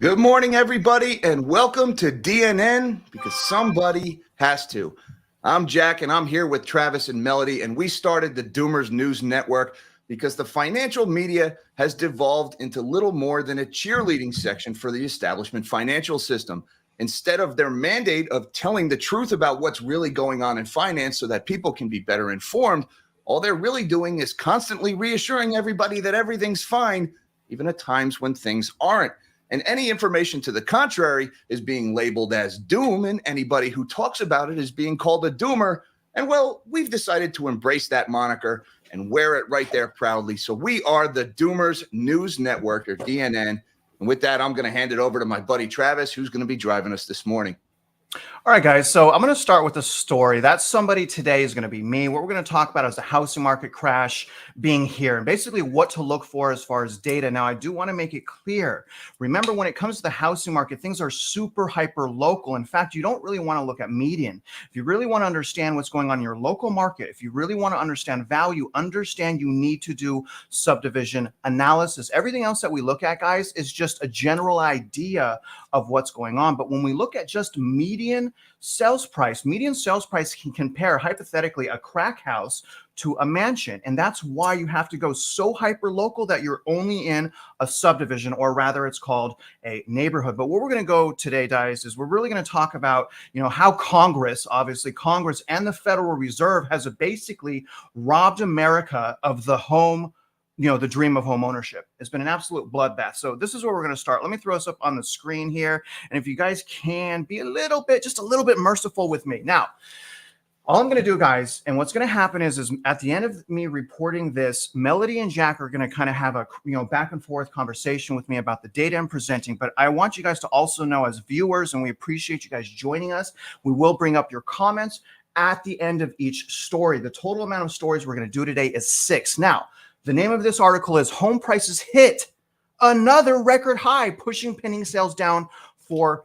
Good morning, everybody, and welcome to DNN, because somebody has to. I'm Jack, and I'm here with Travis and Melody, and we started the Doomers News Network because the financial media has devolved into little more than a cheerleading section for the establishment financial system. Instead of their mandate of telling the truth about what's really going on in finance so that people can be better informed, all they're really doing is constantly reassuring everybody that everything's fine, even at times when things aren't. And any information to the contrary is being labeled as doom, and anybody who talks about it is being called a doomer. And well, we've decided to embrace that moniker and wear it right there proudly. So we are the Doomers News Network, or DNN. And with that, I'm going to hand it over to my buddy Travis, who's going to be driving us this morning. All right, guys, so I'm going to start with a story. That somebody today is going to be me. What we're going to talk about is the housing market crash being here and basically what to look for as far as data. Now, I do want to make it clear. Remember, when it comes to the housing market, things are super hyper local. In fact, you don't really want to look at median. If you really want to understand what's going on in your local market, if you really want to understand value, understand you need to do subdivision analysis. Everything else that we look at, guys, is just a general idea of what's going on. But when we look at just median sales price can compare hypothetically a crack house to a mansion. And that's why you have to go so hyper local that you're only in a subdivision, or rather it's called a neighborhood. But what we're going to go today, guys, is we're really going to talk about, how Congress and the Federal Reserve has basically robbed America of the home, the dream of home ownership. It's been an absolute bloodbath. So this is where we're going to start. Let me throw this up on the screen here. And if you guys can be just a little bit merciful with me. Now, all I'm going to do, guys, and what's going to happen is at the end of me reporting this, Melody and Jack are going to kind of have a back and forth conversation with me about the data I'm presenting. But I want you guys to also know, as viewers, and we appreciate you guys joining us, we will bring up your comments at the end of each story. The total amount of stories we're going to do today is 6. Now, the name of this article is "Home Prices Hit Another Record High, Pushing Pending Sales Down 4%."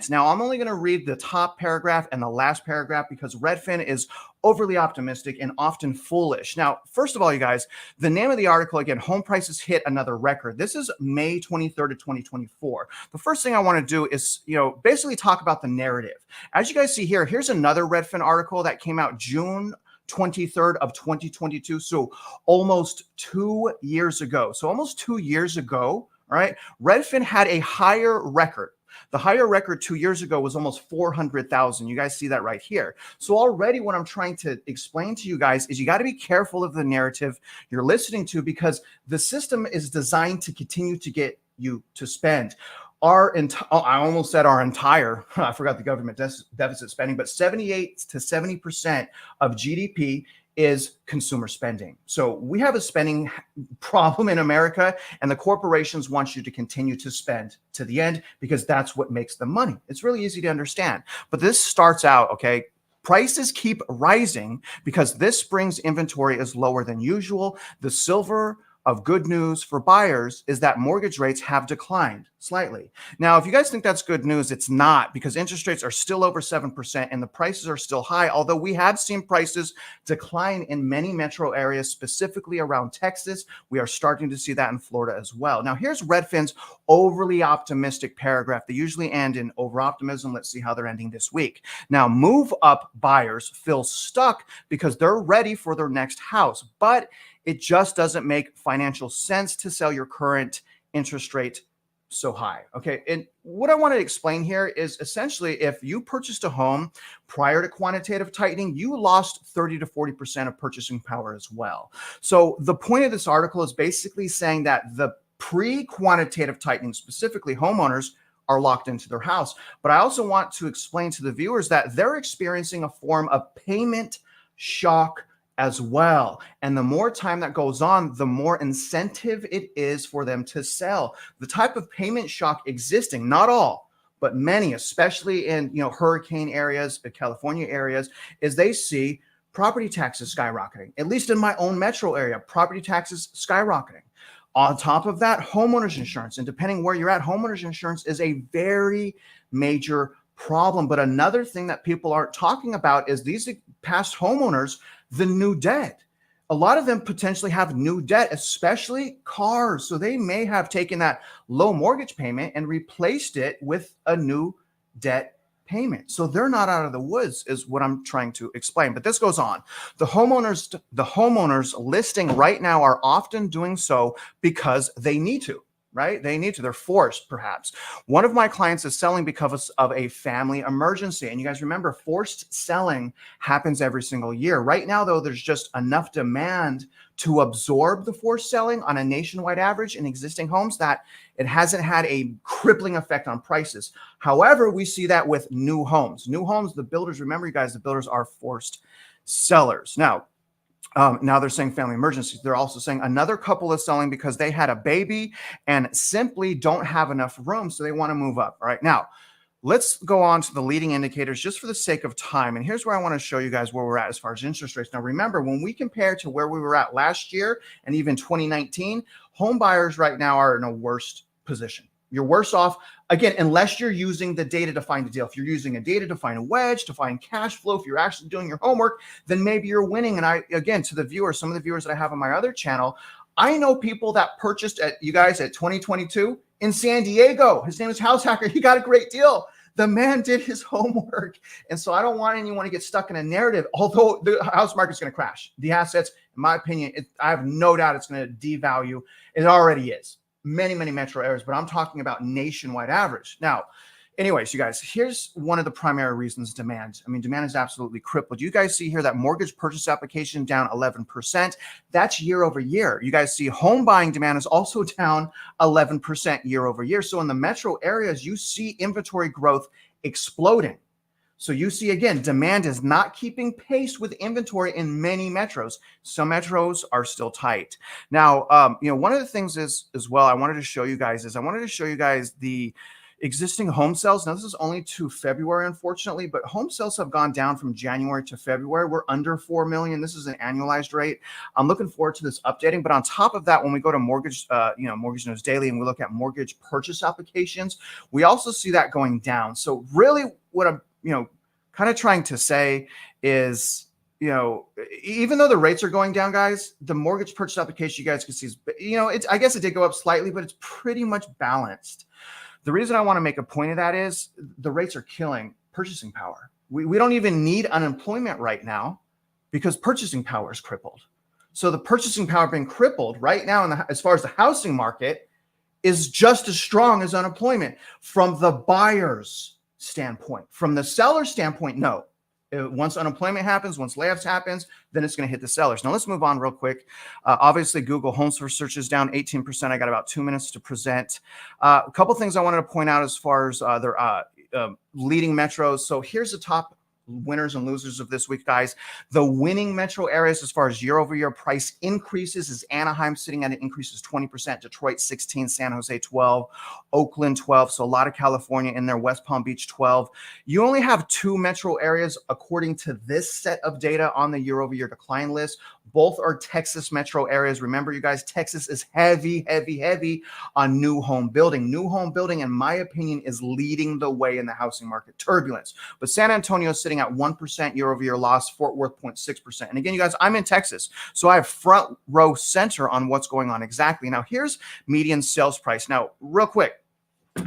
Now, I'm only going to read the top paragraph and the last paragraph because Redfin is overly optimistic and often foolish. Now, first of all, you guys, the name of the article, again, "Home Prices Hit Another Record." This is May 23rd of 2024. The first thing I want to do is, basically talk about the narrative. As you guys see here, here's another Redfin article that came out June 23rd of 2022. So almost 2 years ago. All right, Redfin had a higher record. The higher record 2 years ago was almost 400,000. You guys see that right here. So already what I'm trying to explain to you guys is you got to be careful of the narrative you're listening to, because the system is designed to continue to get you to spend. I almost said our entire, I forgot the government deficit spending, but 78 to 70% of GDP is consumer spending. So we have a spending problem in America, and the corporations want you to continue to spend to the end because that's what makes them money. It's really easy to understand. But this starts out, okay? Prices keep rising because this spring's inventory is lower than usual. The silver of good news for buyers is that mortgage rates have declined slightly. Now, if you guys think that's good news, it's not, because interest rates are still over 7% and the prices are still high, although we have seen prices decline in many metro areas, specifically around Texas. We are starting to see that in Florida as well. Now, here's Redfin's overly optimistic paragraph. They usually end in over optimism. Let's see how they're ending this week. Now, move up buyers feel stuck because they're ready for their next house, but it just doesn't make financial sense to sell your current interest rate so high. Okay. And what I want to explain here is essentially, if you purchased a home prior to quantitative tightening, you lost 30 to 40% of purchasing power as well. So the point of this article is basically saying that the pre-quantitative tightening, specifically homeowners, are locked into their house. But I also want to explain to the viewers that they're experiencing a form of payment shock as well. And the more time that goes on, the more incentive it is for them to sell. The type of payment shock existing, not all, but many, especially in hurricane areas, the California areas, is they see property taxes skyrocketing. At least in my own metro area, property taxes skyrocketing. On top of that, homeowners insurance, and depending where you're at, homeowners insurance is a very major problem. But another thing that people aren't talking about is these past homeowners, the new debt. a lot of them potentially have new debt, especially cars. So they may have taken that low mortgage payment and replaced it with a new debt payment. So they're not out of the woods, is what I'm trying to explain. But this goes on. The homeowners listing right now are often doing so because they need to. Right? They need to. They're forced, perhaps. One of my clients is selling because of a family emergency. And you guys remember, forced selling happens every single year. Right now, though, there's just enough demand to absorb the forced selling on a nationwide average in existing homes that it hasn't had a crippling effect on prices. However, we see that with new homes. New homes, the builders, remember, you guys, the builders are forced sellers. Now they're saying family emergencies. They're also saying another couple is selling because they had a baby and simply don't have enough room, so they want to move up. All right, now let's go on to the leading indicators just for the sake of time. And here's where I want to show you guys where we're at as far as interest rates. Now, remember, when we compare to where we were at last year and even 2019, home buyers right now are in a worse position. You're worse off, again, unless you're using the data to find a deal. If you're using a data to find a wedge, to find cash flow, if you're actually doing your homework, then maybe you're winning. And again, to the viewers, some of the viewers that I have on my other channel, I know people that purchased at 2022 in San Diego. His name is House Hacker. He got a great deal. The man did his homework. And so I don't want anyone to get stuck in a narrative, although the house market's going to crash. The assets, in my opinion, I have no doubt it's going to devalue. It already is. Many metro areas, but I'm talking about nationwide average. Now, anyways, you guys, here's one of the primary reasons: demand. I mean, demand is absolutely crippled. You guys see here that mortgage purchase application down 11%. That's year over year. You guys see home buying demand is also down 11% year over year. So in the metro areas, you see inventory growth exploding. So you see, again, demand is not keeping pace with inventory in many metros. Some metros are still tight. Now, one of the things is as well, I wanted to show you guys the existing home sales. Now, this is only to February, unfortunately, but home sales have gone down from January to February. We're under 4 million. This is an annualized rate. I'm looking forward to this updating. But on top of that, when we go to Mortgage News Daily and we look at mortgage purchase applications, we also see that going down. So really what I'm kind of trying to say is, even though the rates are going down, guys, the mortgage purchase application, you guys can see, I guess it did go up slightly, but it's pretty much balanced. The reason I want to make a point of that is the rates are killing purchasing power. We don't even need unemployment right now because purchasing power is crippled. So the purchasing power being crippled right now as far as the housing market is just as strong as unemployment from the buyer's standpoint. From the seller standpoint, no. Once unemployment happens, once layoffs happens, then it's going to hit the sellers. Now let's move on real quick. Obviously, Google Home search is down 18%. I got about 2 minutes to present. A couple things I wanted to point out as far as their leading metros. So here's the top winners and losers of this week, guys. The winning metro areas as far as year over year price increases is Anaheim sitting at an increase of 20%, Detroit 16, San Jose 12, Oakland 12. So a lot of California in there, West Palm Beach 12. You only have 2 metro areas according to this set of data on the year over year decline list. Both are Texas metro areas. Remember, you guys, Texas is heavy on new home building. New home building, in my opinion, is leading the way in the housing market turbulence. But San Antonio is sitting at 1% year over year loss, Fort Worth 0.6%. And again, you guys, I'm in Texas, so I have front row center on what's going on exactly. Now, here's median sales price. Now, real quick,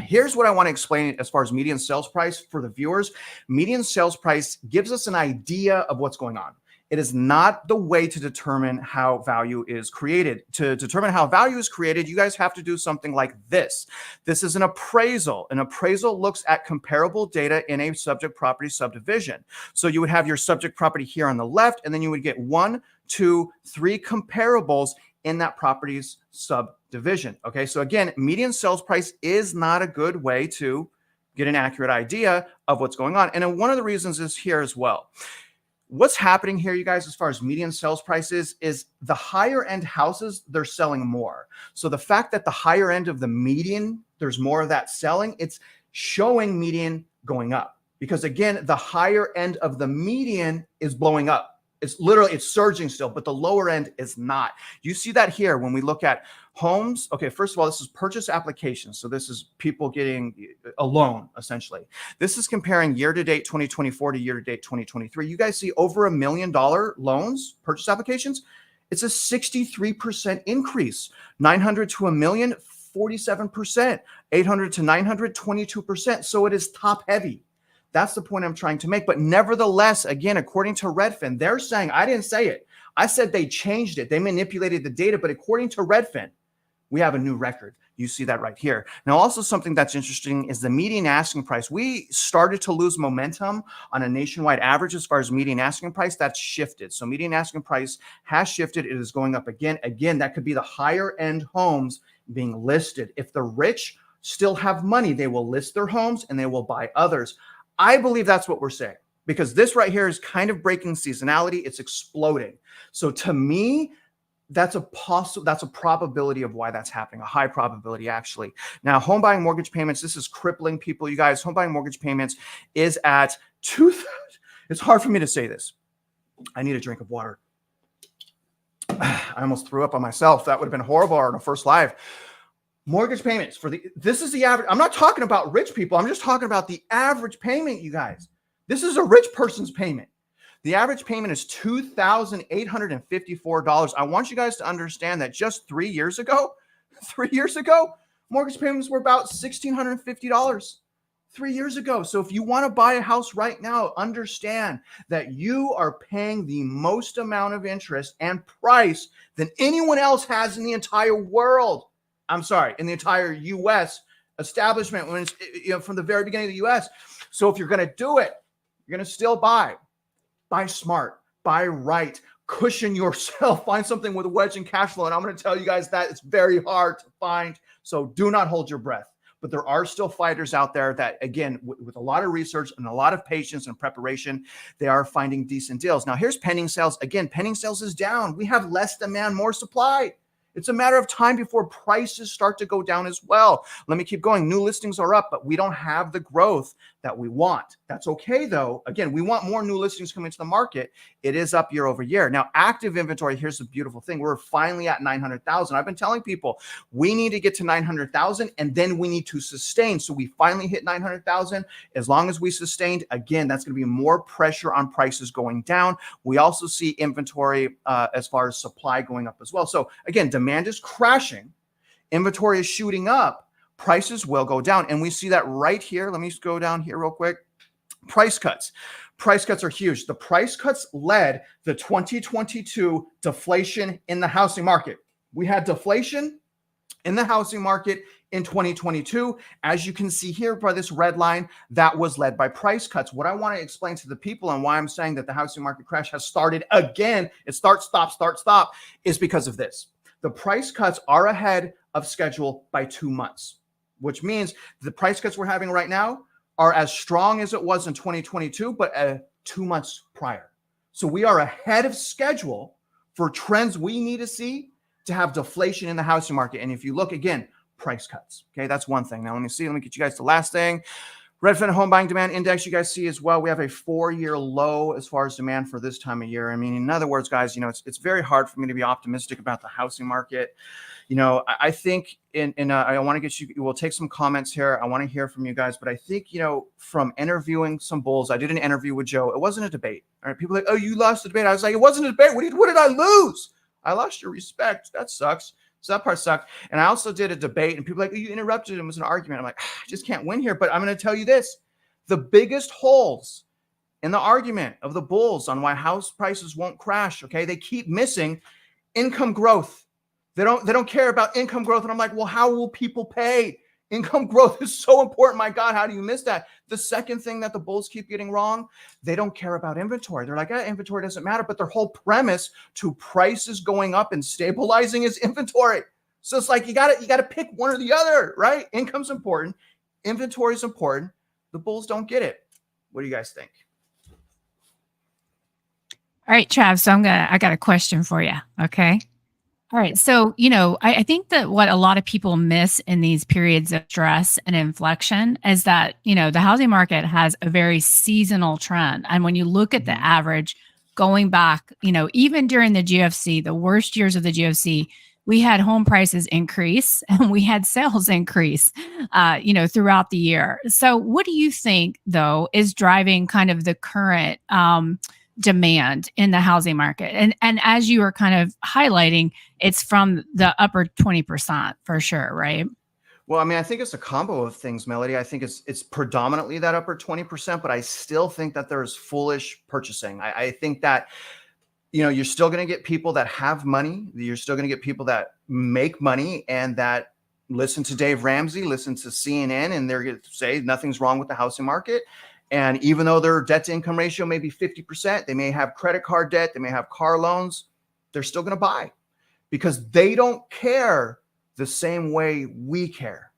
here's what I want to explain as far as median sales price for the viewers. Median sales price gives us an idea of what's going on. It is not the way to determine how value is created. To determine how value is created, you guys have to do something like this. This is an appraisal. An appraisal looks at comparable data in a subject property subdivision. So you would have your subject property here on the left, and then you would get 1, 2, 3 comparables in that property's subdivision. Okay, so again, median sales price is not a good way to get an accurate idea of what's going on. And then one of the reasons is here as well. What's happening here, you guys, as far as median sales prices is the higher end houses, they're selling more. So the fact that the higher end of the median, there's more of that selling, it's showing median going up. Because again, the higher end of the median is blowing up. It's surging still, but the lower end is not. You see that here when we look at homes. Okay, first of all, this is purchase applications. So this is people getting a loan, essentially. This is comparing year-to-date 2024 to year-to-date 2023. You guys see over $1 million loans, purchase applications, It's a 63% increase. 900 to a million, 47%. 800 to 900, 22%. So it is top heavy. That's the point I'm trying to make. But nevertheless, again, according to Redfin, they're saying, I didn't say it. I said they changed it. They manipulated the data. But according to Redfin, we have a new record. You see that right here. Now, also something that's interesting is the median asking price. We started to lose momentum on a nationwide average as far as median asking price. That's shifted. So median asking price has shifted. It is going up again. Again, that could be the higher end homes being listed. If the rich still have money, they will list their homes and they will buy others. I believe that's what we're saying, because this right here is kind of breaking seasonality. It's exploding. So to me, that's a probability of why that's happening, a high probability actually. Now, home buying mortgage payments, this is crippling people, you guys. Home buying mortgage payments is at it's hard for me to say this. I need a drink of water. I almost threw up on myself. That would have been horrible on the first live. Mortgage payments this is the average. I'm not talking about rich people. I'm just talking about the average payment, you guys. This is a rich person's payment. The average payment is $2,854. I want you guys to understand that just 3 years ago, mortgage payments were about $1,650 3 years ago. So if you want to buy a house right now, understand that you are paying the most amount of interest and price than anyone else has in the entire world. I'm sorry, in the entire U.S. establishment, when it's, from the very beginning of the U.S. So if you're going to do it, you're going to still buy smart, buy right, cushion yourself, find something with a wedge and cash flow. And I'm going to tell you guys that it's very hard to find. So do not hold your breath. But there are still fighters out there that, again, with a lot of research and a lot of patience and preparation, they are finding decent deals. Now, here's pending sales. Again, pending sales is down. We have less demand, more supply. It's a matter of time before prices start to go down as well. Let me keep going. New listings are up, but we don't have the growth that we want. That's okay, though. Again, we want more new listings coming to the market. It is up year over year. Now, active inventory, here's the beautiful thing. We're finally at 900,000. I've been telling people we need to get to 900,000 and then we need to sustain. So we finally hit 900,000. As long as we sustained, again, that's going to be more pressure on prices going down. We also see inventory as far as supply going up as well. So again, demand is crashing. Inventory is shooting up. Prices will go down. And we see that right here. Let me just go down here real quick. Price cuts. Price cuts are huge. The price cuts led the 2022 deflation in the housing market. We had deflation in the housing market in 2022. As you can see here by this red line, that was led by price cuts. What I want to explain to the people and why I'm saying that the housing market crash has started again, it start, stop, is because of this. The price cuts are ahead of schedule by 2 months, which means the price cuts we're having right now are as strong as it was in 2022, but 2 months prior. So we are ahead of schedule for trends we need to see to have deflation in the housing market. And if you look again, price cuts. Okay, that's one thing. Now let me get you guys the last thing. Redfin Home Buying Demand Index, you guys see as well, we have a 4-year low as far as demand for this time of year. I mean, in other words, guys, it's very hard for me to be optimistic about the housing market. I think I want to get you, we'll take some comments here. I want to hear from you guys, but I think, from interviewing some bulls, I did an interview with Joe. It wasn't a debate. All right. People are like, oh, you lost the debate. I was like, it wasn't a debate. What did I lose? I lost your respect. That sucks. So that part sucked. And I also did a debate and people are like, oh, you interrupted him. It was an argument. I'm like, I just can't win here. But I'm going to tell you this. The biggest holes in the argument of the bulls on why house prices won't crash, okay, they keep missing income growth. They don't care about income growth. And I'm like, well, how will people pay? Income growth is so important. My God, how do you miss that? The second thing that the bulls keep getting wrong, they don't care about inventory. They're like, inventory doesn't matter. But their whole premise to prices going up and stabilizing is inventory. So it's like you got to pick one or the other, right? Income's important. Inventory is important. The bulls don't get it. What do you guys think? All right, Trav. So I got a question for you. Okay. All right. So, I think that what a lot of people miss in these periods of stress and inflection is that, the housing market has a very seasonal trend. And when you look at the average going back, even during the GFC, the worst years of the GFC, we had home prices increase and we had sales increase, throughout the year. So what do you think, though, is driving kind of the current demand in the housing market. And as you were kind of highlighting, it's from the upper 20% for sure, right? Well, I mean, I think it's a combo of things, Melody. I think it's predominantly that upper 20%, but I still think that there's foolish purchasing. I think that, you're still going to get people that have money. You're still going to get people that make money and that listen to Dave Ramsey, listen to CNN, and they're going to say nothing's wrong with the housing market. And even though their debt to income ratio may be 50%, they may have credit card debt, they may have car loans, they're still going to buy because they don't care the same way we care.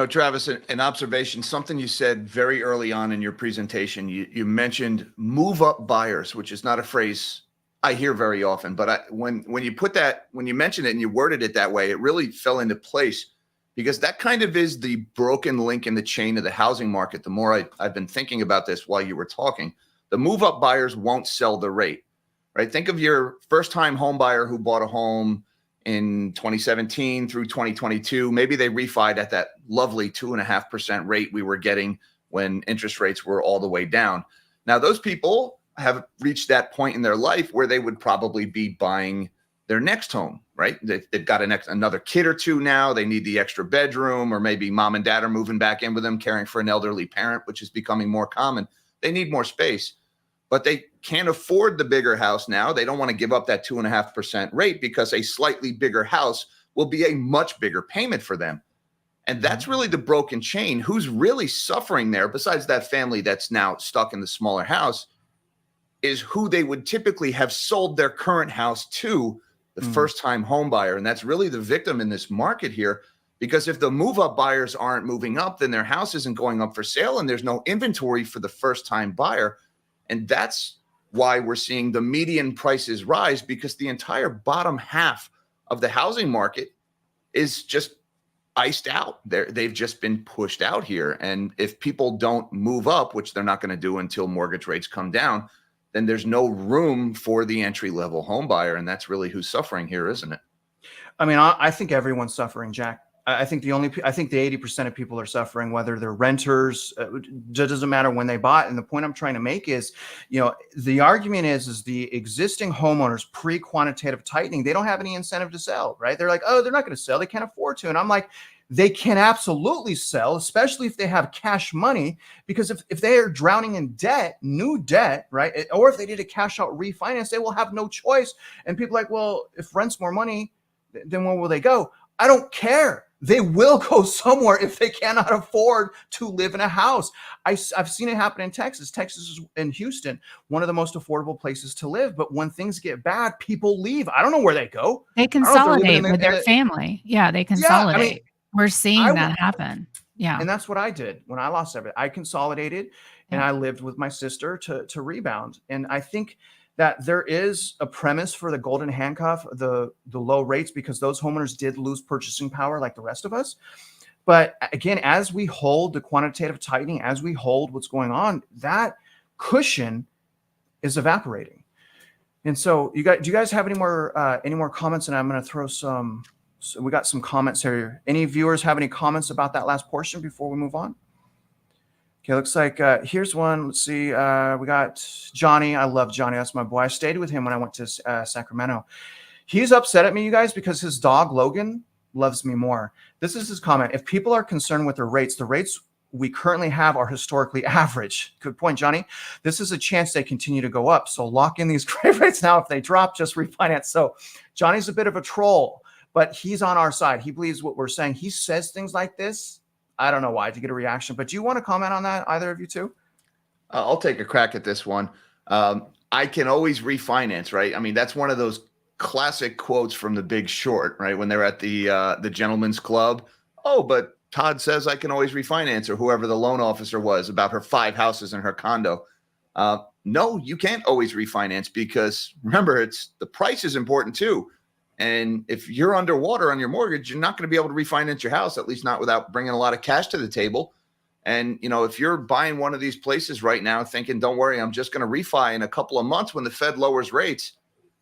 Travis, an observation, something you said very early on in your presentation, you mentioned move up buyers, which is not a phrase I hear very often, but when you mentioned it and you worded it that way, it really fell into place because that kind of is the broken link in the chain of the housing market. The more I've been thinking about this while you were talking, the move up buyers won't sell the rate, right? Think of your first time home buyer who bought a home in 2017 through 2022. Maybe they refied at that lovely 2.5% rate we were getting when interest rates were all the way down. Now, those people have reached that point in their life where they would probably be buying their next home, right? They've got another kid or two now. They need the extra bedroom, or maybe mom and dad are moving back in with them, caring for an elderly parent, which is becoming more common. They need more space, but they can't afford the bigger house now. They don't want to give up that 2.5% rate because a slightly bigger house will be a much bigger payment for them. And that's really the broken chain. Who's really suffering there, besides that family that's now stuck in the smaller house, is who they would typically have sold their current house to, the first-time home buyer. And that's really the victim in this market here, because if the move-up buyers aren't moving up, then their house isn't going up for sale, and there's no inventory for the first-time buyer. And that's why we're seeing the median prices rise, because the entire bottom half of the housing market is just iced out. They've just been pushed out here. And if people don't move up, which they're not going to do until mortgage rates come down, then there's no room for the entry-level home buyer. And that's really who's suffering here, isn't it? I mean, I think everyone's suffering, Jack. I think the 80% of people are suffering, whether they're renters. It doesn't matter when they bought. And the point I'm trying to make is, the argument is the existing homeowners pre-quantitative tightening, they don't have any incentive to sell, right? They're like, oh, they're not going to sell. They can't afford to. And I'm like, they can absolutely sell, especially if they have cash money, because if they are drowning in debt, new debt, right? Or if they did a cash out refinance, they will have no choice. And people are like, well, if rent's more money, then where will they go? I don't care. They will go somewhere if they cannot afford to live in a house. I've seen it happen in Texas. Texas is in Houston, one of the most affordable places to live. But when things get bad, people leave. I don't know where they go. They consolidate with their family. Yeah, they consolidate. Yeah, I mean, we're seeing that happen. Yeah. And that's what I did when I lost everything. I consolidated and I lived with my sister to rebound. And I think that there is a premise for the golden handcuff, the low rates, because those homeowners did lose purchasing power like the rest of us. But again, as we hold the quantitative tightening, as we hold what's going on, that cushion is evaporating. And so do you guys have any more comments? And I'm going to throw some. So we got some comments here. Any viewers have any comments about that last portion before we move on? Okay, looks like here's one. Let's see. We got Johnny. I love Johnny. That's my boy. I stayed with him when I went to Sacramento. He's upset at me, you guys, because his dog, Logan, loves me more. This is his comment. If people are concerned with the rates we currently have are historically average. Good point, Johnny. This is a chance they continue to go up. So lock in these great rates now. If they drop, just refinance. So Johnny's a bit of a troll, but he's on our side. He believes what we're saying. He says things like this. I don't know why, to get a reaction, but do you want to comment on that, either of you two? I'll take a crack at this one. I can always refinance, right? I mean, that's one of those classic quotes from The Big Short, right? When they're at the gentleman's club. Oh, but Todd says I can always refinance, or whoever the loan officer was about her 5 houses in her condo. No, you can't always refinance, because remember, the price is important too. And if you're underwater on your mortgage, you're not going to be able to refinance your house, at least not without bringing a lot of cash to the table. And, if you're buying one of these places right now thinking, don't worry, I'm just going to refi in a couple of months when the Fed lowers rates,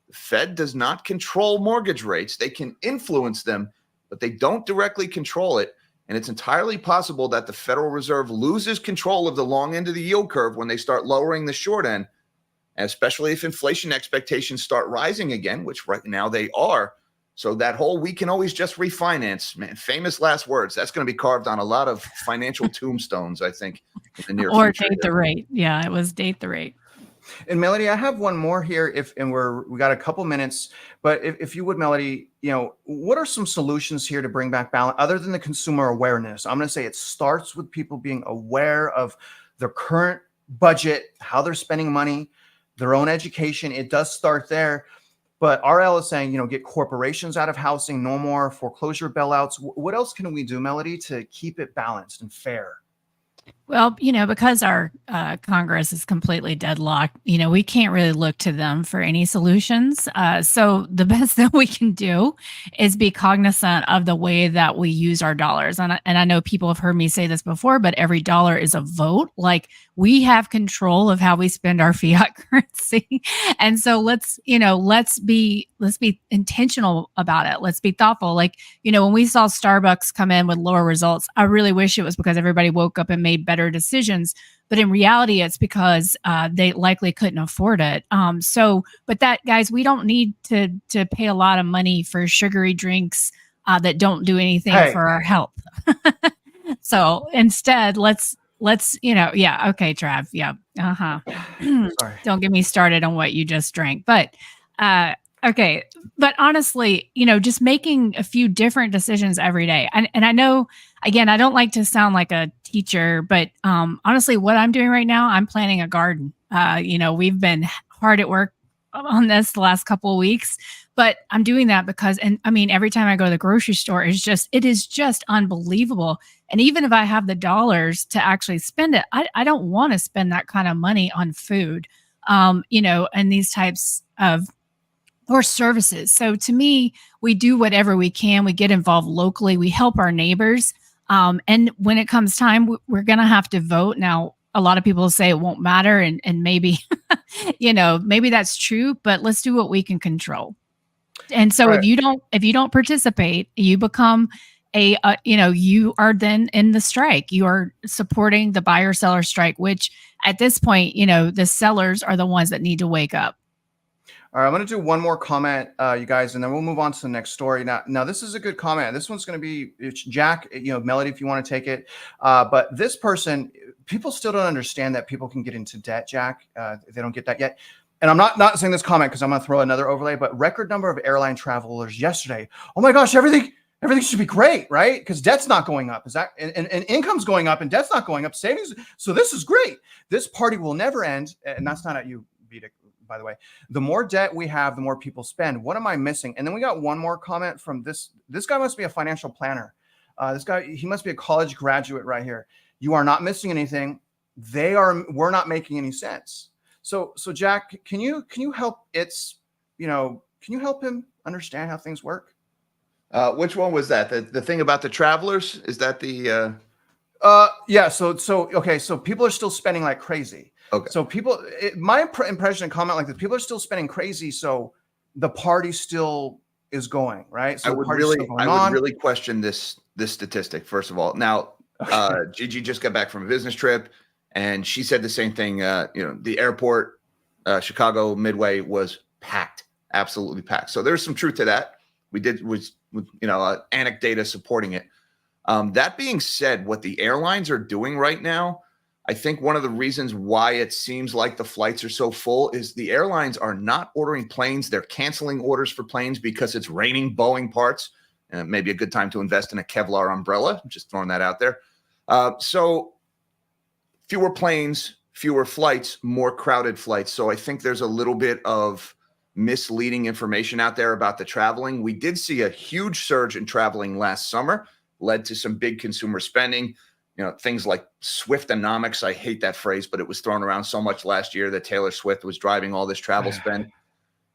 the Fed does not control mortgage rates. They can influence them, but they don't directly control it. And it's entirely possible that the Federal Reserve loses control of the long end of the yield curve when they start lowering the short end, especially if inflation expectations start rising again, which right now they are. So that whole "we can always just refinance," man, famous last words, that's going to be carved on a lot of financial tombstones, I think, in the near Or future. date the rate. Yeah, it was date the rate. And Melody, I have one more here. We got a couple minutes, but if you would, Melody, what are some solutions here to bring back balance other than the consumer awareness? I'm going to say it starts with people being aware of their current budget, how they're spending money, their own education. It does start there. But RL is saying, get corporations out of housing, no more foreclosure bailouts. What else can we do, Melody, to keep it balanced and fair? Well, because our Congress is completely deadlocked, we can't really look to them for any solutions. So the best that we can do is be cognizant of the way that we use our dollars. And I know people have heard me say this before, but every dollar is a vote. Like, we have control of how we spend our fiat currency. And so let's be intentional about it. Let's be thoughtful. Like, when we saw Starbucks come in with lower results, I really wish it was because everybody woke up and made better decisions. But in reality, it's because they likely couldn't afford it. But that, guys, we don't need to pay a lot of money for sugary drinks that don't do anything for our health. So instead, let's okay, Trav. Yeah. Sorry. Don't get me started on what you just drank. But okay. But honestly, just making a few different decisions every day. And I know, again, I don't like to sound like a teacher, but honestly, what I'm doing right now, I'm planting a garden. We've been hard at work on this the last couple of weeks, but I'm doing that because, every time I go to the grocery store, it is just unbelievable. And even if I have the dollars to actually spend it, I don't want to spend that kind of money on food, and these types of or services. So to me, we do whatever we can. We get involved locally. We help our neighbors. And when it comes time, we're going to have to vote. Now, a lot of people say it won't matter. And maybe, maybe that's true, but let's do what we can control. And so if you don't participate, you become you are then in the strike. You are supporting the buyer seller strike, which at this point, the sellers are the ones that need to wake up. All right, I'm going to do one more comment, you guys, and then we'll move on to the next story. Now, this is a good comment. This one's going to be Jack, Melody, if you want to take it. But this person, people still don't understand that people can get into debt, Jack. They don't get that yet. And I'm not saying this comment because I'm going to throw another overlay, but record number of airline travelers yesterday. Oh my gosh, everything should be great, right? Because debt's not going up. Is that and income's going up and debt's not going up, savings. So this is great. This party will never end. And that's not at you, Vita, by the way. The more debt we have, the more people spend. What am I missing? And then we got one more comment from this guy must be a financial planner. This guy, he must be a college graduate right here. You are not missing anything. We're not making any sense. So Jack, can you help can you help him understand how things work? Which one was that? The thing about the travelers? Is that the yeah. So people are still spending like crazy. Okay. So my impression and comment like this, people are still spending crazy. So the party still is going, right? So I would really question this statistic, first of all. Now, Gigi just got back from a business trip and she said the same thing. The airport, Chicago Midway was packed, absolutely packed. So there's some truth to that. Anecdata supporting it. That being said, what the airlines are doing right now, I think one of the reasons why it seems like the flights are so full is the airlines are not ordering planes. They're canceling orders for planes because it's raining Boeing parts. Maybe a good time to invest in a Kevlar umbrella. I'm just throwing that out there. So fewer planes, fewer flights, more crowded flights. So I think there's a little bit of misleading information out there about the traveling. We did see a huge surge in traveling last summer, led to some big consumer spending. Things like Swiftonomics. I hate that phrase, but it was thrown around so much last year that Taylor Swift was driving all this travel spend.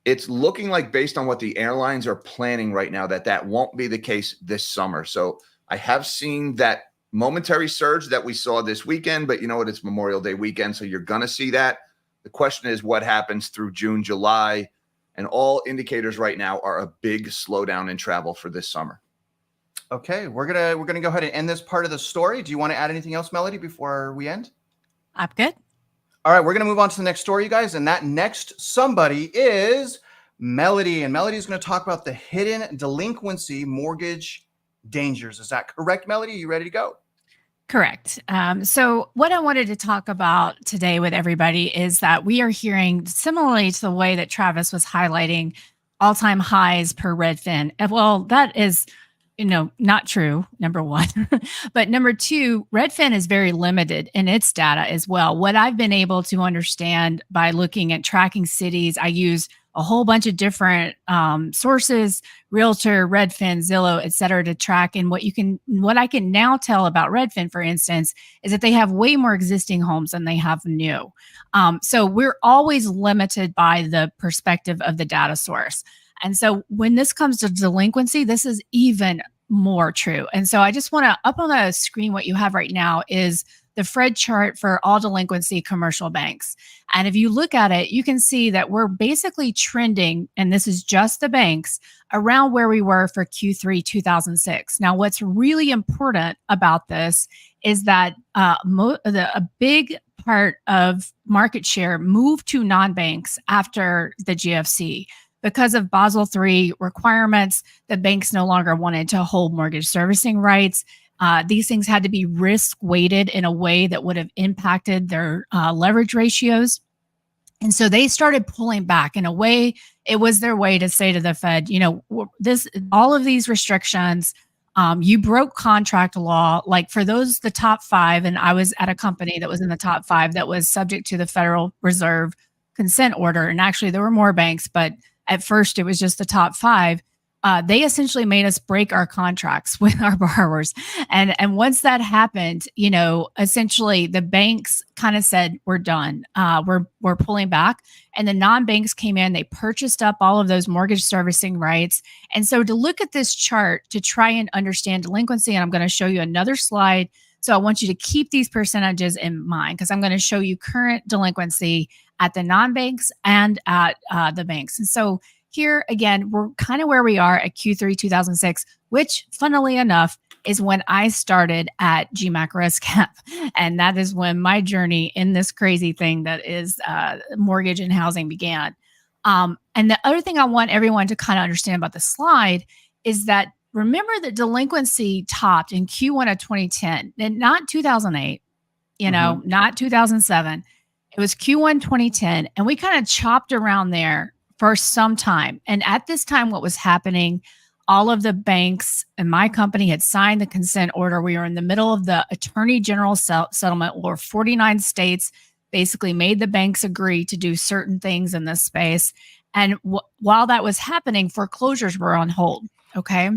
It's looking like, based on what the airlines are planning right now, that won't be the case this summer. So I have seen that momentary surge that we saw this weekend, but you know what? It's Memorial Day weekend, so you're going to see that. The question is what happens through June, July, and all indicators right now are a big slowdown in travel for this summer. Okay, we're gonna go ahead and end this part of the story. Do you want to add anything else, Melody, before we end? I'm good. All right, we're going to move on to the next story, you guys. And that next somebody is Melody. And Melody is going to talk about the hidden delinquency mortgage dangers. Is that correct, Melody? Are you ready to go? Correct. So what I wanted to talk about today with everybody is that we are hearing, similarly to the way that Travis was highlighting all-time highs per Redfin. Well, that is, not true, number one. But number two, Redfin is very limited in its data as well. What I've been able to understand by looking at tracking cities, I use a whole bunch of different sources, Realtor, Redfin, Zillow, et cetera, to track. And what I can now tell about Redfin, for instance, is that they have way more existing homes than they have new. So we're always limited by the perspective of the data source. And so when this comes to delinquency, this is even more true. And so I just want to, up on the screen, what you have right now is the Fred chart for all delinquency commercial banks. And if you look at it, you can see that we're basically trending, and this is just the banks, around where we were for Q3 2006. Now, what's really important about this is that a big part of market share moved to non-banks after the GFC. Because of Basel III requirements, the banks no longer wanted to hold mortgage servicing rights. These things had to be risk weighted in a way that would have impacted their leverage ratios. And so they started pulling back. In a way, it was their way to say to the Fed, all of these restrictions, you broke contract law. Like for those, the top five, and I was at a company that was in the top five that was subject to the Federal Reserve consent order. And actually there were more banks, but at first it was just the top five. They essentially made us break our contracts with our borrowers. And once that happened, essentially the banks kind of said, we're done. We're pulling back. And the non-banks came in, they purchased up all of those mortgage servicing rights. And so to look at this chart to try and understand delinquency, and I'm going to show you another slide. So I want you to keep these percentages in mind because I'm going to show you current delinquency at the non-banks and at the banks. And so here again, we're kind of where we are at Q3 2006, which funnily enough is when I started at GMAC ResCap. And that is when my journey in this crazy thing that is mortgage and housing began. And the other thing I want everyone to kind of understand about the slide is that remember that delinquency topped in Q1 of 2010, and not 2008, not 2007. It was Q1 2010, and we kind of chopped around there for some time. And at this time, what was happening, all of the banks and my company had signed the consent order. We were in the middle of the attorney general settlement where 49 states basically made the banks agree to do certain things in this space. And while that was happening, foreclosures were on hold. Okay.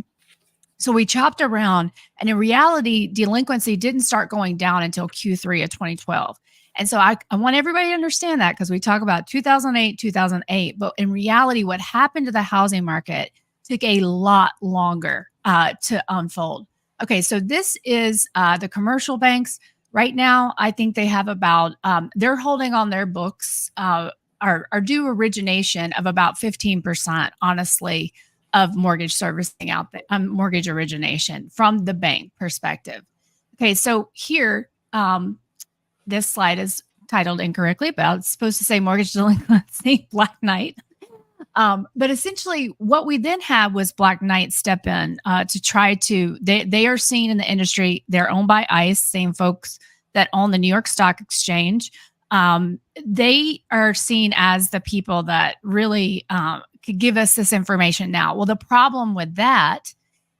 So we chopped around, and in reality, delinquency didn't start going down until Q3 of 2012. And so I want everybody to understand that because we talk about 2008, but in reality, what happened to the housing market took a lot longer to unfold. Okay, so this is the commercial banks. Right now, I think they have about, they're holding on their books, our due origination of about 15%, honestly, of mortgage servicing out there, mortgage origination from the bank perspective. Okay, so here, this slide is titled incorrectly, but it's supposed to say mortgage delinquency, Black Knight. But essentially what we then had was Black Knight step in to try to, they are seen in the industry, they're owned by ICE, same folks that own the New York Stock Exchange. They are seen as the people that really could give us this information now. Well, the problem with that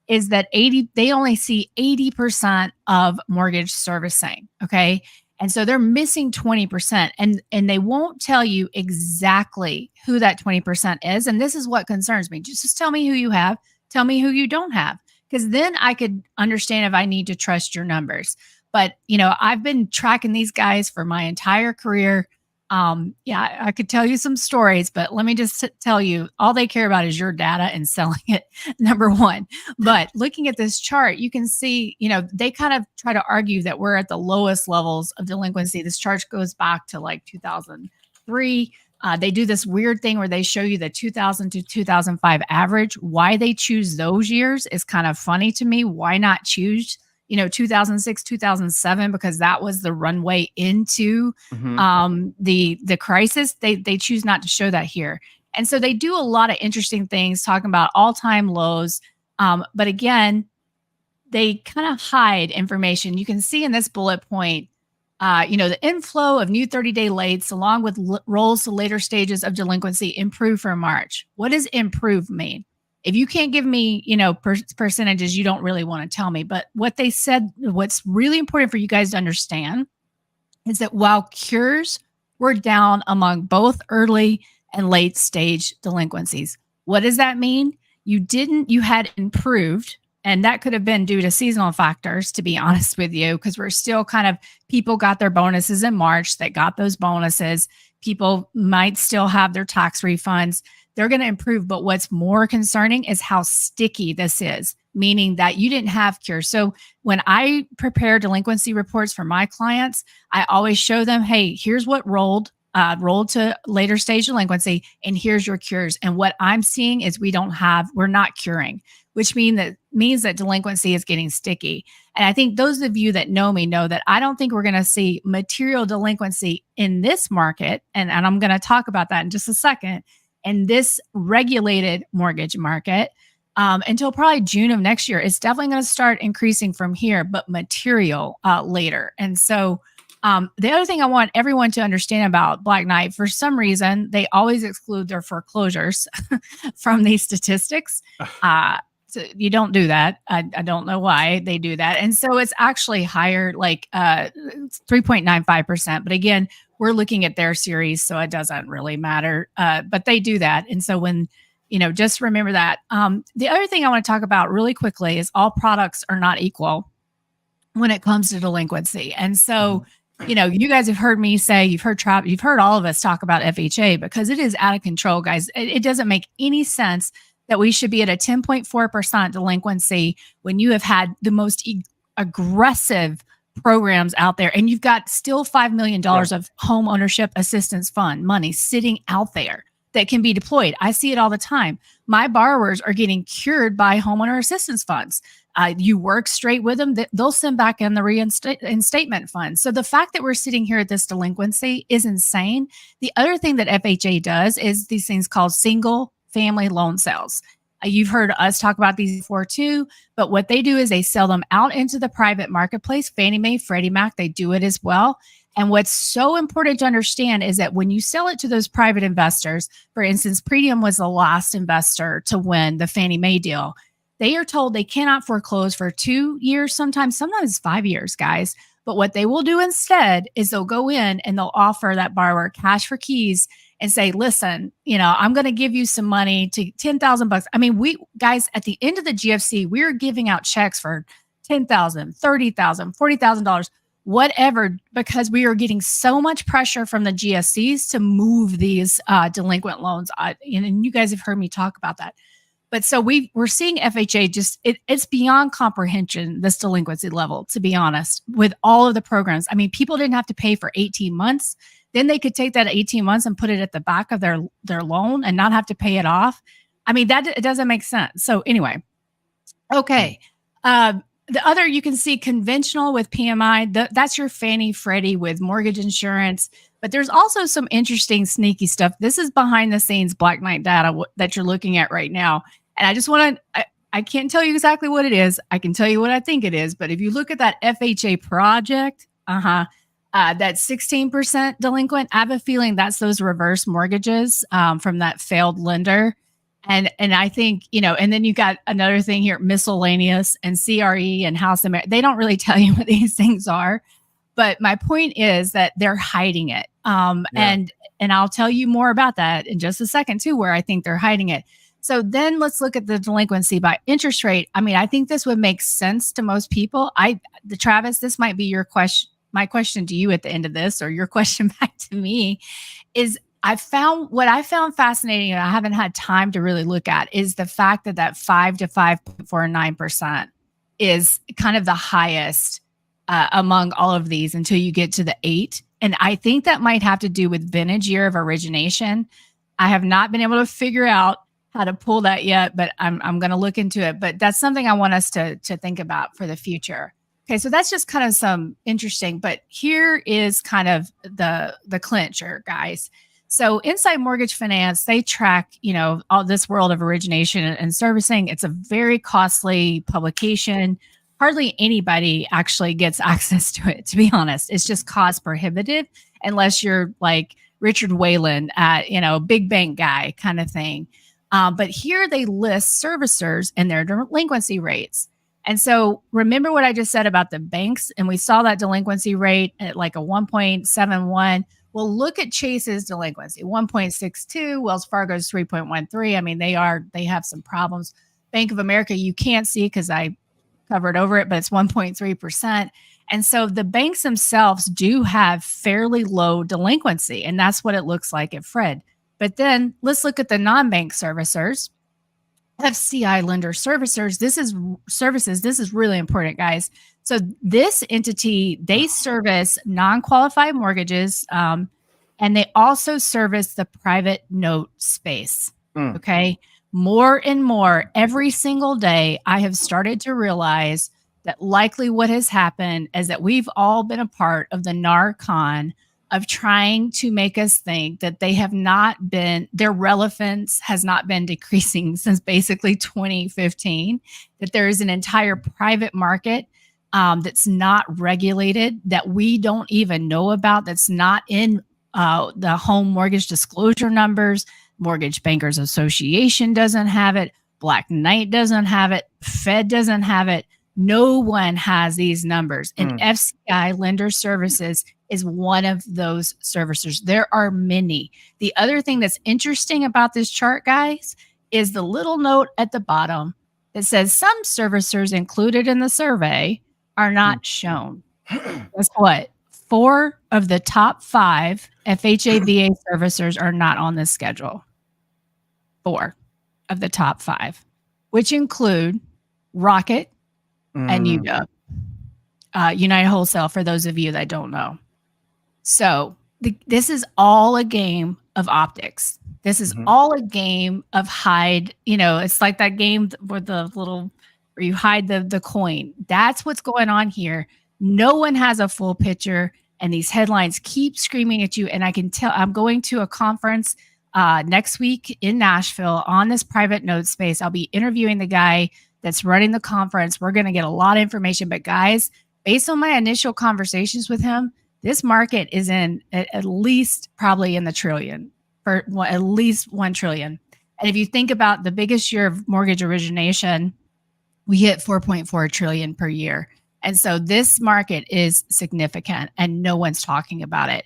is that they only see 80% of mortgage servicing. Okay. And so they're missing 20%, and they won't tell you exactly who that 20% is. And this is what concerns me. Just tell me who you have. Tell me who you don't have, because then I could understand if I need to trust your numbers. But, I've been tracking these guys for my entire career. I could tell you some stories, but let me just tell you, all they care about is your data and selling it, number one. But looking at this chart, you can see, they kind of try to argue that we're at the lowest levels of delinquency. This chart goes back to like 2003. They do this weird thing where they show you the 2000 to 2005 average. Why they choose those years is kind of funny to me. Why not choose, 2006, 2007, because that was the runway into the crisis. They choose not to show that here. And so they do a lot of interesting things talking about all-time lows. But again, they kind of hide information. You can see in this bullet point, the inflow of new 30-day lates along with rolls to later stages of delinquency improved for March. What does improve mean? If you can't give me, percentages, you don't really want to tell me. But what they said, what's really important for you guys to understand is that while cures were down among both early and late stage delinquencies, what does that mean? You had improved. And that could have been due to seasonal factors, to be honest with you, because we're still people got their bonuses in March. They got those bonuses. People might still have their tax refunds. They're going to improve. But what's more concerning is how sticky this is, meaning that you didn't have cure. So when I prepare delinquency reports for my clients, I always show them, hey, here's what rolled to later stage delinquency, and here's your cures. And what I'm seeing is we're not curing, which means that delinquency is getting sticky. And I think those of you that know me know that I don't think we're going to see material delinquency in this market. And I'm going to talk about that in just a second, in this regulated mortgage market until probably June of next year. It's definitely going to start increasing from here, but material later. And so the other thing I want everyone to understand about Black Knight, for some reason, they always exclude their foreclosures from these statistics. So you don't do that. I don't know why they do that. And so it's actually higher, like 3.95%. But again, we're looking at their series, so it doesn't really matter. But they do that. And so when, just remember that. The other thing I want to talk about really quickly is all products are not equal when it comes to delinquency. And so, you guys have heard me say, you've heard all of us talk about FHA because it is out of control, guys. It doesn't make any sense that we should be at a 10.4% delinquency when you have had the most aggressive programs out there, and you've got still $5 million of home ownership assistance fund money sitting out there that can be deployed. I see it all the time. My borrowers are getting cured by homeowner assistance funds. You work straight with them, they'll send back in the reinstatement fund. So the fact that we're sitting here at this delinquency is insane. The other thing that FHA does is these things called single family loan sales. You've heard us talk about these before too, but what they do is they sell them out into the private marketplace. Fannie Mae, Freddie Mac, they do it as well. And what's so important to understand is that when you sell it to those private investors, for instance, Pretium was the last investor to win the Fannie Mae deal. They are told they cannot foreclose for 2 years, sometimes 5 years, guys. But what they will do instead is they'll go in and they'll offer that borrower cash for keys and say, listen, I'm going to give you some money to $10,000. I mean, we guys, at the end of the GFC, we were giving out checks for $10,000, $30,000, $40,000, whatever, because we were getting so much pressure from the GSCs to move these delinquent loans. And you guys have heard me talk about that. But so we're seeing FHA just, it's beyond comprehension, this delinquency level, to be honest, with all of the programs. I mean, people didn't have to pay for 18 months. Then they could take that 18 months and put it at the back of their loan and not have to pay it off. I mean, it doesn't make sense. So anyway, okay. The other, you can see conventional with PMI. That's your Fannie Freddie with mortgage insurance. But there's also some interesting sneaky stuff. This is behind the scenes Black Knight data that you're looking at right now. And I just want to, I can't tell you exactly what it is. I can tell you what I think it is. But if you look at that FHA project, that 16% delinquent, I have a feeling that's those reverse mortgages from that failed lender. And I think, and then you got another thing here, miscellaneous and CRE and House America. They don't really tell you what these things are. But my point is that they're hiding it. And I'll tell you more about that in just a second too, where I think they're hiding it. So then let's look at the delinquency by interest rate. I mean, I think this would make sense to most people. Travis, this might be your question. My question to you at the end of this, or your question back to me, is what I found fascinating, and I haven't had time to really look at, is the fact that 5 to 5.49% is kind of the highest among all of these until you get to the 8 And I think that might have to do with vintage year of origination. I have not been able to figure out how to pull that yet, but I'm going to look into it. But that's something I want us to think about for the future. Okay, so that's just kind of some interesting, but here is kind of the clincher, guys. So Inside Mortgage Finance, they track, all this world of origination and servicing. It's a very costly publication. Hardly anybody actually gets access to it, to be honest. It's just cost prohibitive unless you're like Richard Whalen at, big bank guy kind of thing. But here they list servicers and their delinquency rates. And so remember what I just said about the banks, and we saw that delinquency rate at like a 1.71. Well, look at Chase's delinquency, 1.62, Wells Fargo's 3.13. I mean, they have some problems. Bank of America, you can't see because I covered over it, but it's 1.3%. And so the banks themselves do have fairly low delinquency, and that's what it looks like at Fred. But then let's look at the non-bank servicers. FCI lender servicers. This is services. This is really important, guys. So this entity, they service non-qualified mortgages, and they also service the private note space. Okay. More and more every single day, I have started to realize that likely what has happened is that we've all been a part of the narcon of trying to make us think that their relevance has not been decreasing since basically 2015, that there is an entire private market that's not regulated, that we don't even know about, that's not in the home mortgage disclosure numbers. Mortgage Bankers Association doesn't have it. Black Knight doesn't have it. Fed doesn't have it. No one has these numbers. And FCI Lender Services is one of those servicers. There are many. The other thing that's interesting about this chart, guys, is the little note at the bottom that says some servicers included in the survey are not shown. Guess what? 4 of the top 5 FHA VA servicers are not on this schedule. 4 of the top 5, which include Rocket and UW, United Wholesale, for those of you that don't know. So this is all a game of optics. This is all a game of hide. It's like that game where where you hide the coin. That's what's going on here. No one has a full picture, and these headlines keep screaming at you. And I can tell I'm going to a conference next week in Nashville on this private note space. I'll be interviewing the guy that's running the conference. We're going to get a lot of information. But guys, based on my initial conversations with him, this market is in at least probably in the trillion, for at least 1 trillion. And if you think about the biggest year of mortgage origination, we hit 4.4 trillion per year. And so this market is significant and no one's talking about it.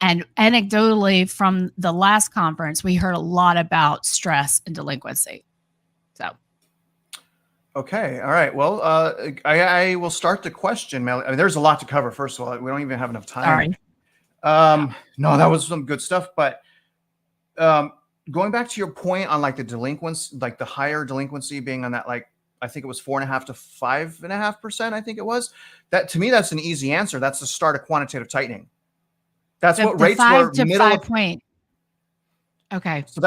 And anecdotally from the last conference, we heard a lot about stress and delinquency. So. Okay. All right. Well, I will start the question, Mel. I mean, there's a lot to cover. First of all, we don't even have enough time. Sorry. No, that was some good stuff. But going back to your point on like the delinquency, like the higher delinquency being on that, like, I think it was 4.5 to 5.5%. I think it was that. To me, that's an easy answer. That's the start of quantitative tightening. That's what rates were middle of point. Okay. So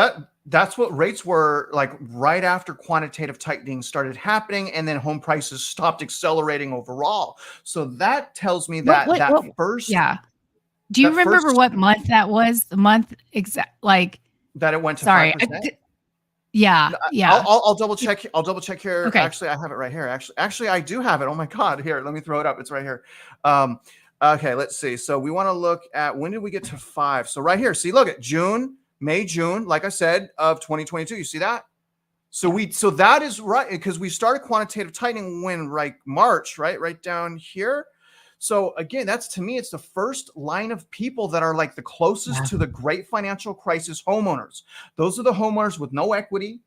that's what rates were like right after quantitative tightening started happening, and then home prices stopped accelerating overall. So that tells me that first. Yeah. Do you remember what month that was? The month exact, like that it went to. Sorry. 5%? Yeah. I'll double check. I'll double check here. Okay. Actually, I have it right here. Actually, I do have it. Oh my God. Here, let me throw it up. It's right here. Okay, let's see. So we want to look at when did we get to 5? So right here. See, look at May, June, like I said, of 2022. You see that? So that is right, because we started quantitative tightening when March, right down here. So again, that's, to me, it's the first line of people that are like the closest to the great financial crisis, homeowners. Those are the homeowners with no equity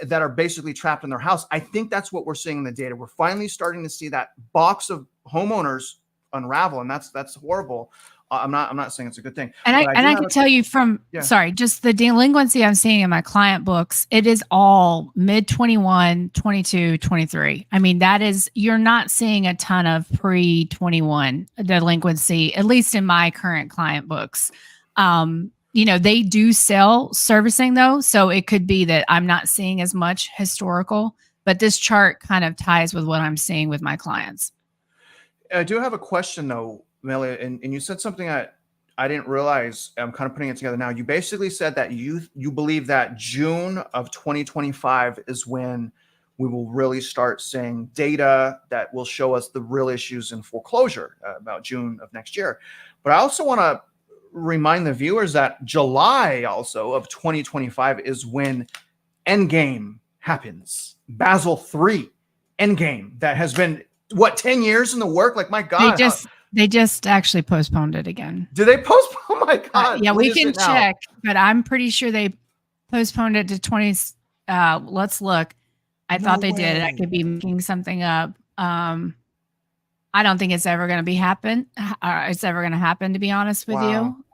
that are basically trapped in their house. I think that's what we're seeing in the data. We're finally starting to see that box of homeowners unravel, and that's horrible. I'm not saying it's a good thing. And I can tell you from, sorry, just the delinquency I'm seeing in my client books, it is all mid 21, 22, 23. I mean, you're not seeing a ton of pre 21 delinquency, at least in my current client books. They do sell servicing though. So it could be that I'm not seeing as much historical, but this chart kind of ties with what I'm seeing with my clients. I do have a question though, Melly, and you said something I didn't realize. I'm kind of putting it together now. You basically said that you believe that June of 2025 is when we will really start seeing data that will show us the real issues in foreclosure about June of next year. But I also want to remind the viewers that July also of 2025 is when Endgame happens. Basel III Endgame that has been 10 years in the work? Like, my God. They just actually postponed it again. Did they postpone? Oh my God. Yeah, we can check, but I'm pretty sure they postponed it to 20. Let's look. I thought they did. I could be making something up. I don't think it's ever going to happen. It's ever going to happen, to be honest with you.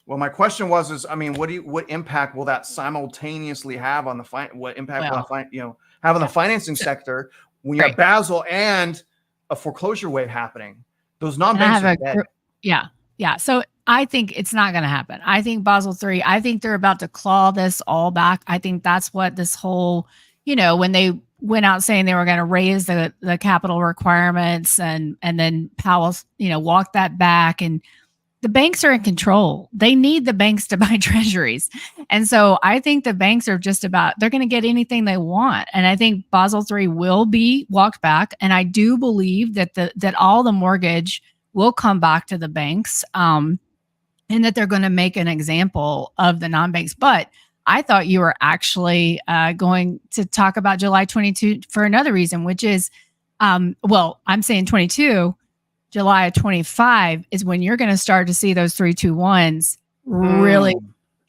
Well, my question was, what impact will that simultaneously have on the what impact will that have on the financing sector when you have Basel and a foreclosure wave happening? Those non-banks are dead. Yeah. So I think it's not going to happen. I think Basel III, I think they're about to claw this all back. I think that's what this whole, when they went out saying they were going to raise the capital requirements and then Powell, walked that back, and the banks are in control. They need the banks to buy treasuries. And so I think the banks are they're going to get anything they want. And I think Basel III will be walked back. And I do believe that all the mortgage will come back to the banks, and that they're going to make an example of the non-banks. But I thought you were actually going to talk about July 22 for another reason, which is, I'm saying 22. July of 25 is when you're going to start to see those 3-2-1s really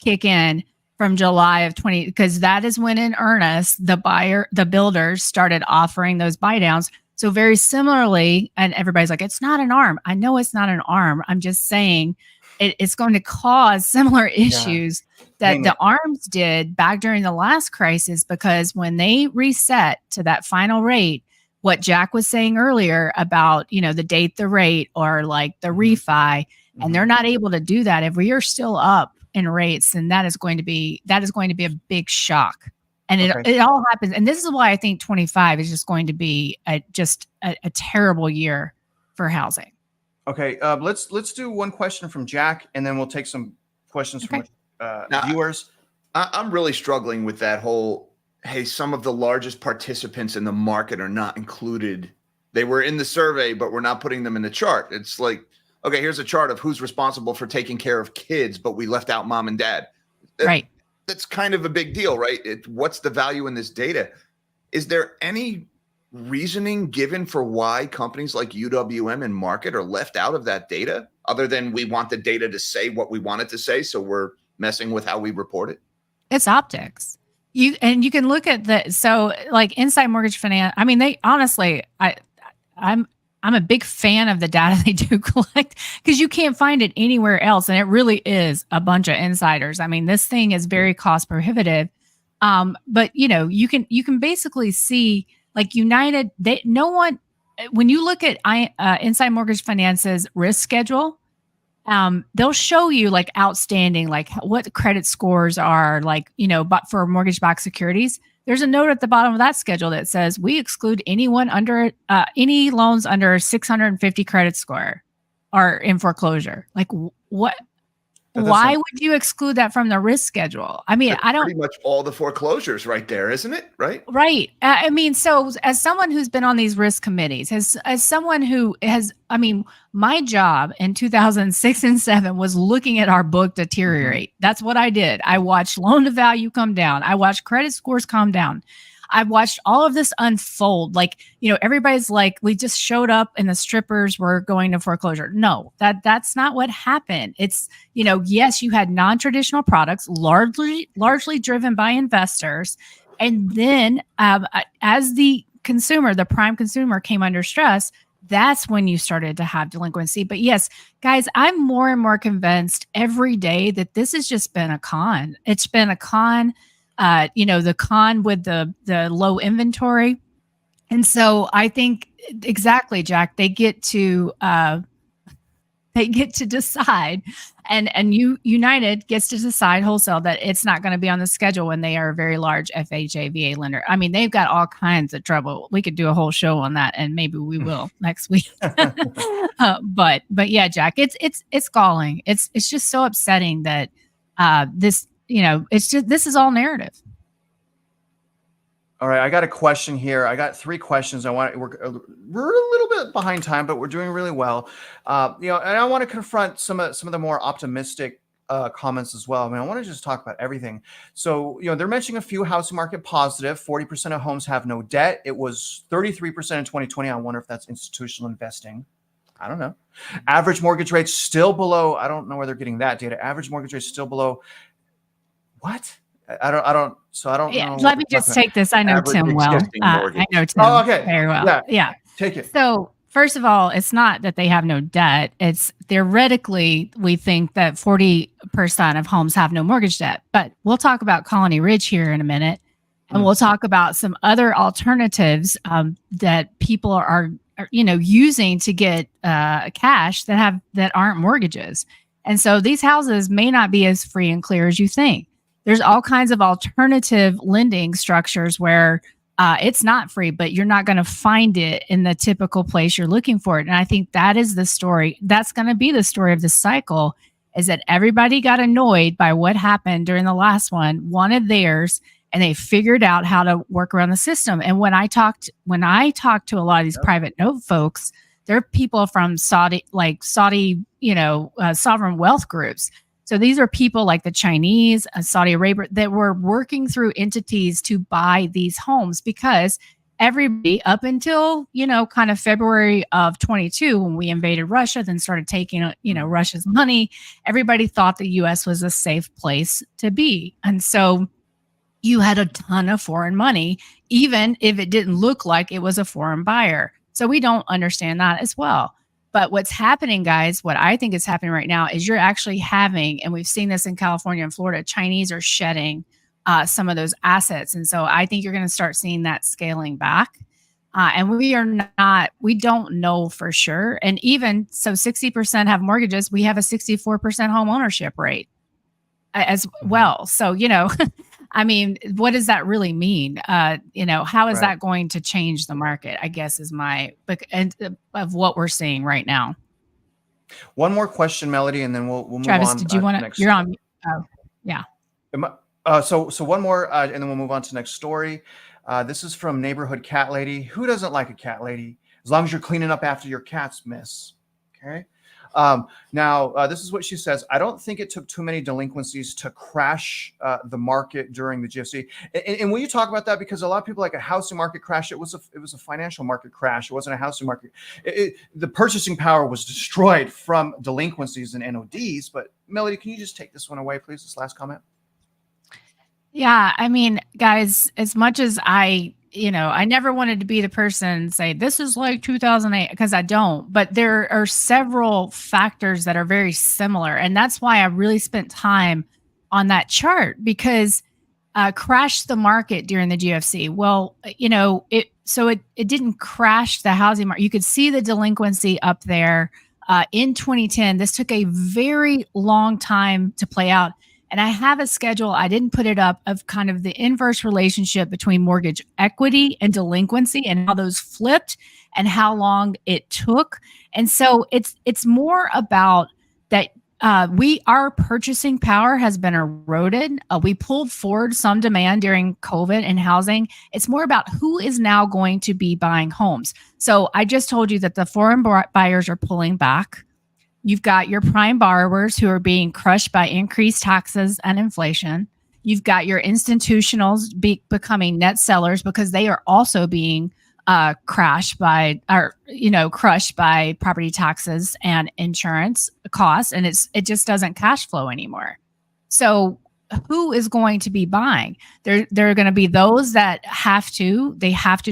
kick in from July of 20, because that is when in earnest the builders started offering those buy downs. So very similarly, and everybody's like, it's not an ARM. I know it's not an ARM. I'm just saying it's going to cause similar issues that the ARMs did back during the last crisis, because when they reset to that final rate, what Jack was saying earlier about, the date, the rate, or like the refi, and they're not able to do that. If we are still up in rates, then that is going to be a big shock. And it all happens. And this is why I think 25 is just going to be a terrible year for housing. Okay. Let's do one question from Jack, and then we'll take some questions from viewers. I'm really struggling with that whole, hey, some of the largest participants in the market are not included. They were in the survey, but we're not putting them in the chart. It's like, okay, here's a chart of who's responsible for taking care of kids, but we left out mom and dad. Right. That's kind of a big deal, right? What's the value in this data? Is there any reasoning given for why companies like UWM and Market are left out of that data, other than we want the data to say what we want it to say, so we're messing with how we report it? It's optics. You can look at like Inside Mortgage Finance. I mean, they honestly, I'm a big fan of the data they do collect, because you can't find it anywhere else, and it really is a bunch of insiders. I mean, this thing is very cost prohibitive. But you can basically see, like, United. When you look at Inside Mortgage Finance's risk schedule, they'll show you like outstanding, like what the credit scores are, like, but for mortgage-backed securities, there's a note at the bottom of that schedule that says we exclude anyone under any loans under 650 credit score are in foreclosure. Like, what? Why would you exclude that from the risk schedule? I mean, I don't. Pretty much all the foreclosures right there, isn't it? Right. Right. I mean, so as someone who's been on these risk committees, as someone who has, I mean, my job in 2006 and 2007 was looking at our book deteriorate. That's what I did. I watched loan to value come down. I watched credit scores come down. I watched all of this unfold. Like, everybody's like, we just showed up and the strippers were going to foreclosure. No, that's not what happened. It's, yes, you had non-traditional products, largely driven by investors. And then as the consumer, the prime consumer, came under stress, that's when you started to have delinquency. But yes, guys, I'm more and more convinced every day that this has just been a con. It's been a con, the con with the low inventory. And so I think exactly, Jack, they get to decide, and United gets to decide wholesale that it's not going to be on the schedule when they are a very large FHA VA lender. I mean, they've got all kinds of trouble. We could do a whole show on that, and maybe we will next week. But yeah, Jack, it's galling. It's just so upsetting that this, this is all narrative. All right, I got a question here. I got 3 questions. We're a little bit behind time, but we're doing really well. And I want to confront some of the more optimistic comments as well. I mean, I want to just talk about everything. So, they're mentioning a few housing market positive. 40% of homes have no debt. It was 33% in 2020. I wonder if that's institutional investing. I don't know. Average mortgage rates still below. I don't know where they're getting that data. Average mortgage rates still below. What? I don't know. Let me just take this. I know Tim well. I know Tim very well. Yeah. Take it. So first of all, it's not that they have no debt. It's theoretically, we think that 40% of homes have no mortgage debt, but we'll talk about Colony Ridge here in a minute. And we'll talk about some other alternatives that people are using to get cash that aren't mortgages. And so these houses may not be as free and clear as you think. There's all kinds of alternative lending structures where it's not free, but you're not going to find it in the typical place you're looking for it. And I think that is the story. That's going to be the story of this cycle, is that everybody got annoyed by what happened during the last one, wanted theirs, and they figured out how to work around the system. And when I talked to a lot of these private note folks, they're people from Saudi, sovereign wealth groups. So these are people like the Chinese, Saudi Arabia, that were working through entities to buy these homes, because everybody up until, kind of February of 22, when we invaded Russia, then started taking, Russia's money, everybody thought the U.S. was a safe place to be. And so you had a ton of foreign money, even if it didn't look like it was a foreign buyer. So we don't understand that as well. But what's happening, guys, what I think is happening right now is you're actually having, and we've seen this in California and Florida, Chinese are shedding some of those assets. And so I think you're going to start seeing that scaling back. And we don't know for sure. And even so, 60% have mortgages. We have a 64% home ownership rate as well. So, I mean, what does that really mean? How is that going to change the market, I guess, is of what we're seeing right now. One more question, Melody, and then we'll move on. Travis, did you want to? You're on. Oh, yeah. So one more, and then we'll move on to the next story. This is from Neighborhood Cat Lady. Who doesn't like a cat lady? As long as you're cleaning up after your cats, miss. Okay. Now, this is what she says. I don't think it took too many delinquencies to crash the market during the GFC. And will you talk about that? Because a lot of people like a housing market crash. It was a financial market crash. It wasn't a housing market. The purchasing power was destroyed from delinquencies and NODs. But Melody, can you just take this one away, please? This last comment. Yeah, I mean, guys, as much as I never wanted to be the person say this is like 2008, because I don't, but there are several factors that are very similar. And that's why I really spent time on that chart, because crashed the market during the GFC. Well, it didn't crash the housing market. You could see the delinquency up there in 2010. This took a very long time to play out. And I have a schedule, I didn't put it up, of kind of the inverse relationship between mortgage equity and delinquency and how those flipped and how long it took. And so it's more about that our purchasing power has been eroded. We pulled forward some demand during COVID in housing. It's more about who is now going to be buying homes. So I just told you that the foreign buyers are pulling back. You've got your prime borrowers who are being crushed by increased taxes and inflation. You've got your institutionals becoming net sellers because they are also being crushed by property taxes and insurance costs, and it just doesn't cash flow anymore. So who is going to be buying? There are going to be those that have to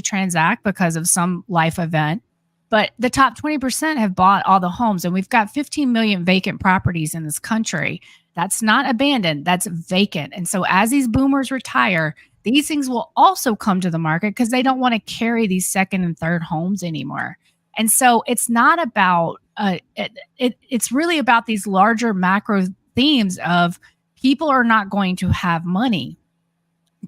transact because of some life event. But the top 20% have bought all the homes, and we've got 15 million vacant properties in this country. That's not abandoned, that's vacant. And so as these boomers retire, these things will also come to the market because they don't want to carry these second and third homes anymore. And so it's not about it's really about these larger macro themes of people are not going to have money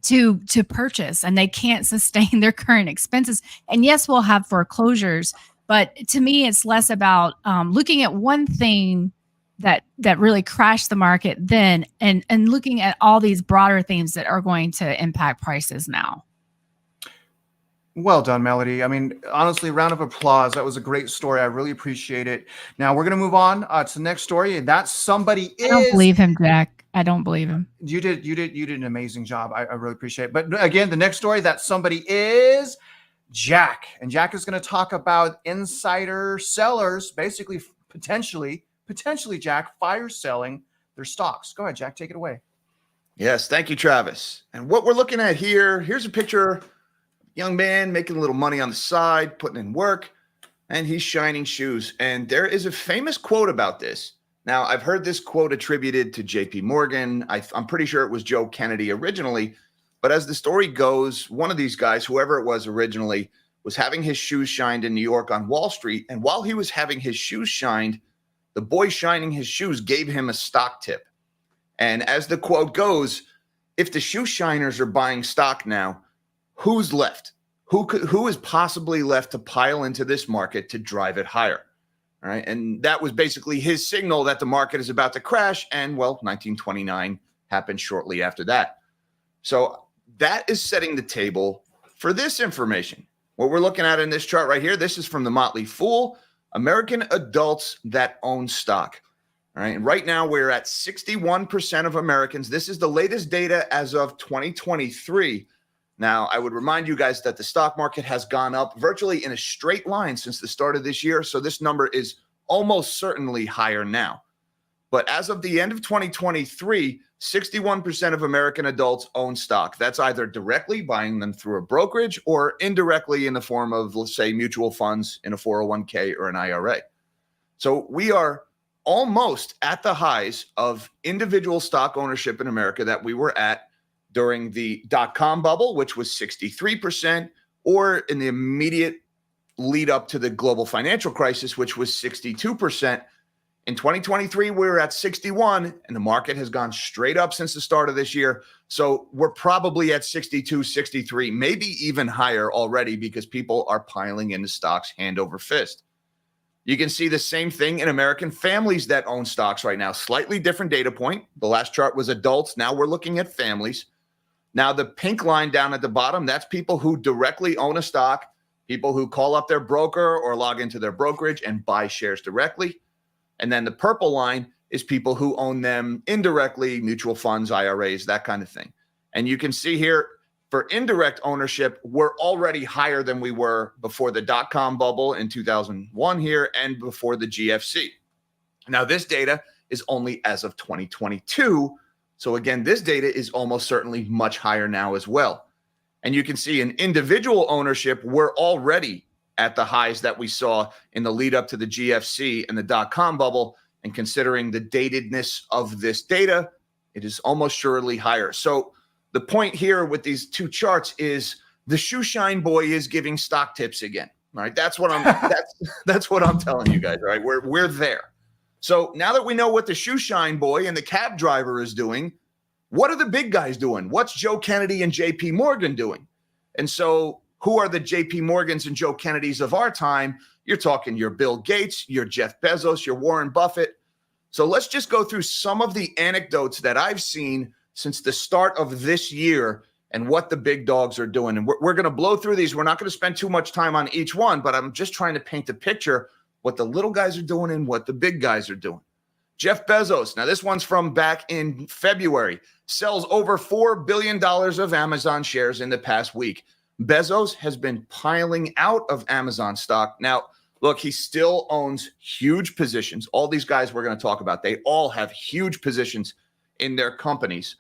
to purchase, and they can't sustain their current expenses. And yes, we'll have foreclosures, but to me it's less about looking at one thing that really crashed the market then, and looking at all these broader themes that are going to impact prices now. Well done, Melody. I mean, honestly, round of applause. That was a great story. I really appreciate it. Now we're going to move on to the next story. And that somebody is. I don't believe him, Jack. I don't believe him. You did an amazing job. I really appreciate it. But again, the next story, that somebody is Jack. And Jack is going to talk about insider sellers, basically, potentially, Jack, fire selling their stocks. Go ahead, Jack, take it away. Yes, thank you, Travis. And what we're looking at here, here's a picture. Young man making a little money on the side, putting in work, and he's shining shoes. And there is a famous quote about this. Now, I've heard this quote attributed to JP Morgan. I'm pretty sure it was Joe Kennedy originally. But as the story goes, one of these guys, whoever it was originally, was having his shoes shined in New York on Wall Street. And while he was having his shoes shined, the boy shining his shoes gave him a stock tip. And as the quote goes, if the shoe shiners are buying stock now, who's left? Who is possibly left to pile into this market to drive it higher? All right. And that was basically his signal that the market is about to crash. And well, 1929 happened shortly after that. So that is setting the table for this information. What we're looking at in this chart right here, this is from the Motley Fool, American adults that own stock. All right. And right now we're at 61% of Americans. This is the latest data as of 2023. Now, I would remind you guys that the stock market has gone up virtually in a straight line since the start of this year. So this number is almost certainly higher now. But as of the end of 2023, 61% of American adults own stock. That's either directly buying them through a brokerage or indirectly in the form of, let's say, mutual funds in a 401k or an IRA. So we are almost at the highs of individual stock ownership in America that we were at during the dot-com bubble, which was 63%, or in the immediate lead up to the global financial crisis, which was 62%. In 2023, we were at 61, and the market has gone straight up since the start of this year. So we're probably at 62, 63, maybe even higher already because people are piling into stocks hand over fist. You can see the same thing in American families that own stocks right now. Slightly different data point. The last chart was adults. Now we're looking at families. Now, the pink line down at the bottom, that's people who directly own a stock, people who call up their broker or log into their brokerage and buy shares directly. And then the purple line is people who own them indirectly, mutual funds, IRAs, that kind of thing. And you can see here for indirect ownership, we're already higher than we were before the dot-com bubble in 2001 here and before the GFC. Now, this data is only as of 2022. So again, this data is almost certainly much higher now as well. And you can see in individual ownership, we're already at the highs that we saw in the lead up to the GFC and the dot-com bubble. And considering the datedness of this data, it is almost surely higher. So the point here with these two charts is the shoe shine boy is giving stock tips again. All right. That's what that's what I'm telling you guys. Right. We're there. So now that we know what the shoe shine boy and the cab driver is doing, what are the big guys doing? What's Joe Kennedy and JP Morgan doing? And so who are the JP Morgans and Joe Kennedys of our time? You're talking your Bill Gates, your Jeff Bezos, your Warren Buffett. So let's just go through some of the anecdotes that I've seen since the start of this year and what the big dogs are doing. And we're going to blow through these. We're not going to spend too much time on each one, but I'm just trying to paint the picture what the little guys are doing and what the big guys are doing. Jeff Bezos, now this one's from back in February, sells over $4 billion of Amazon shares in the past week. Bezos has been piling out of Amazon stock. Now, look, he still owns huge positions. All these guys we're going to talk about, they all have huge positions in their companies.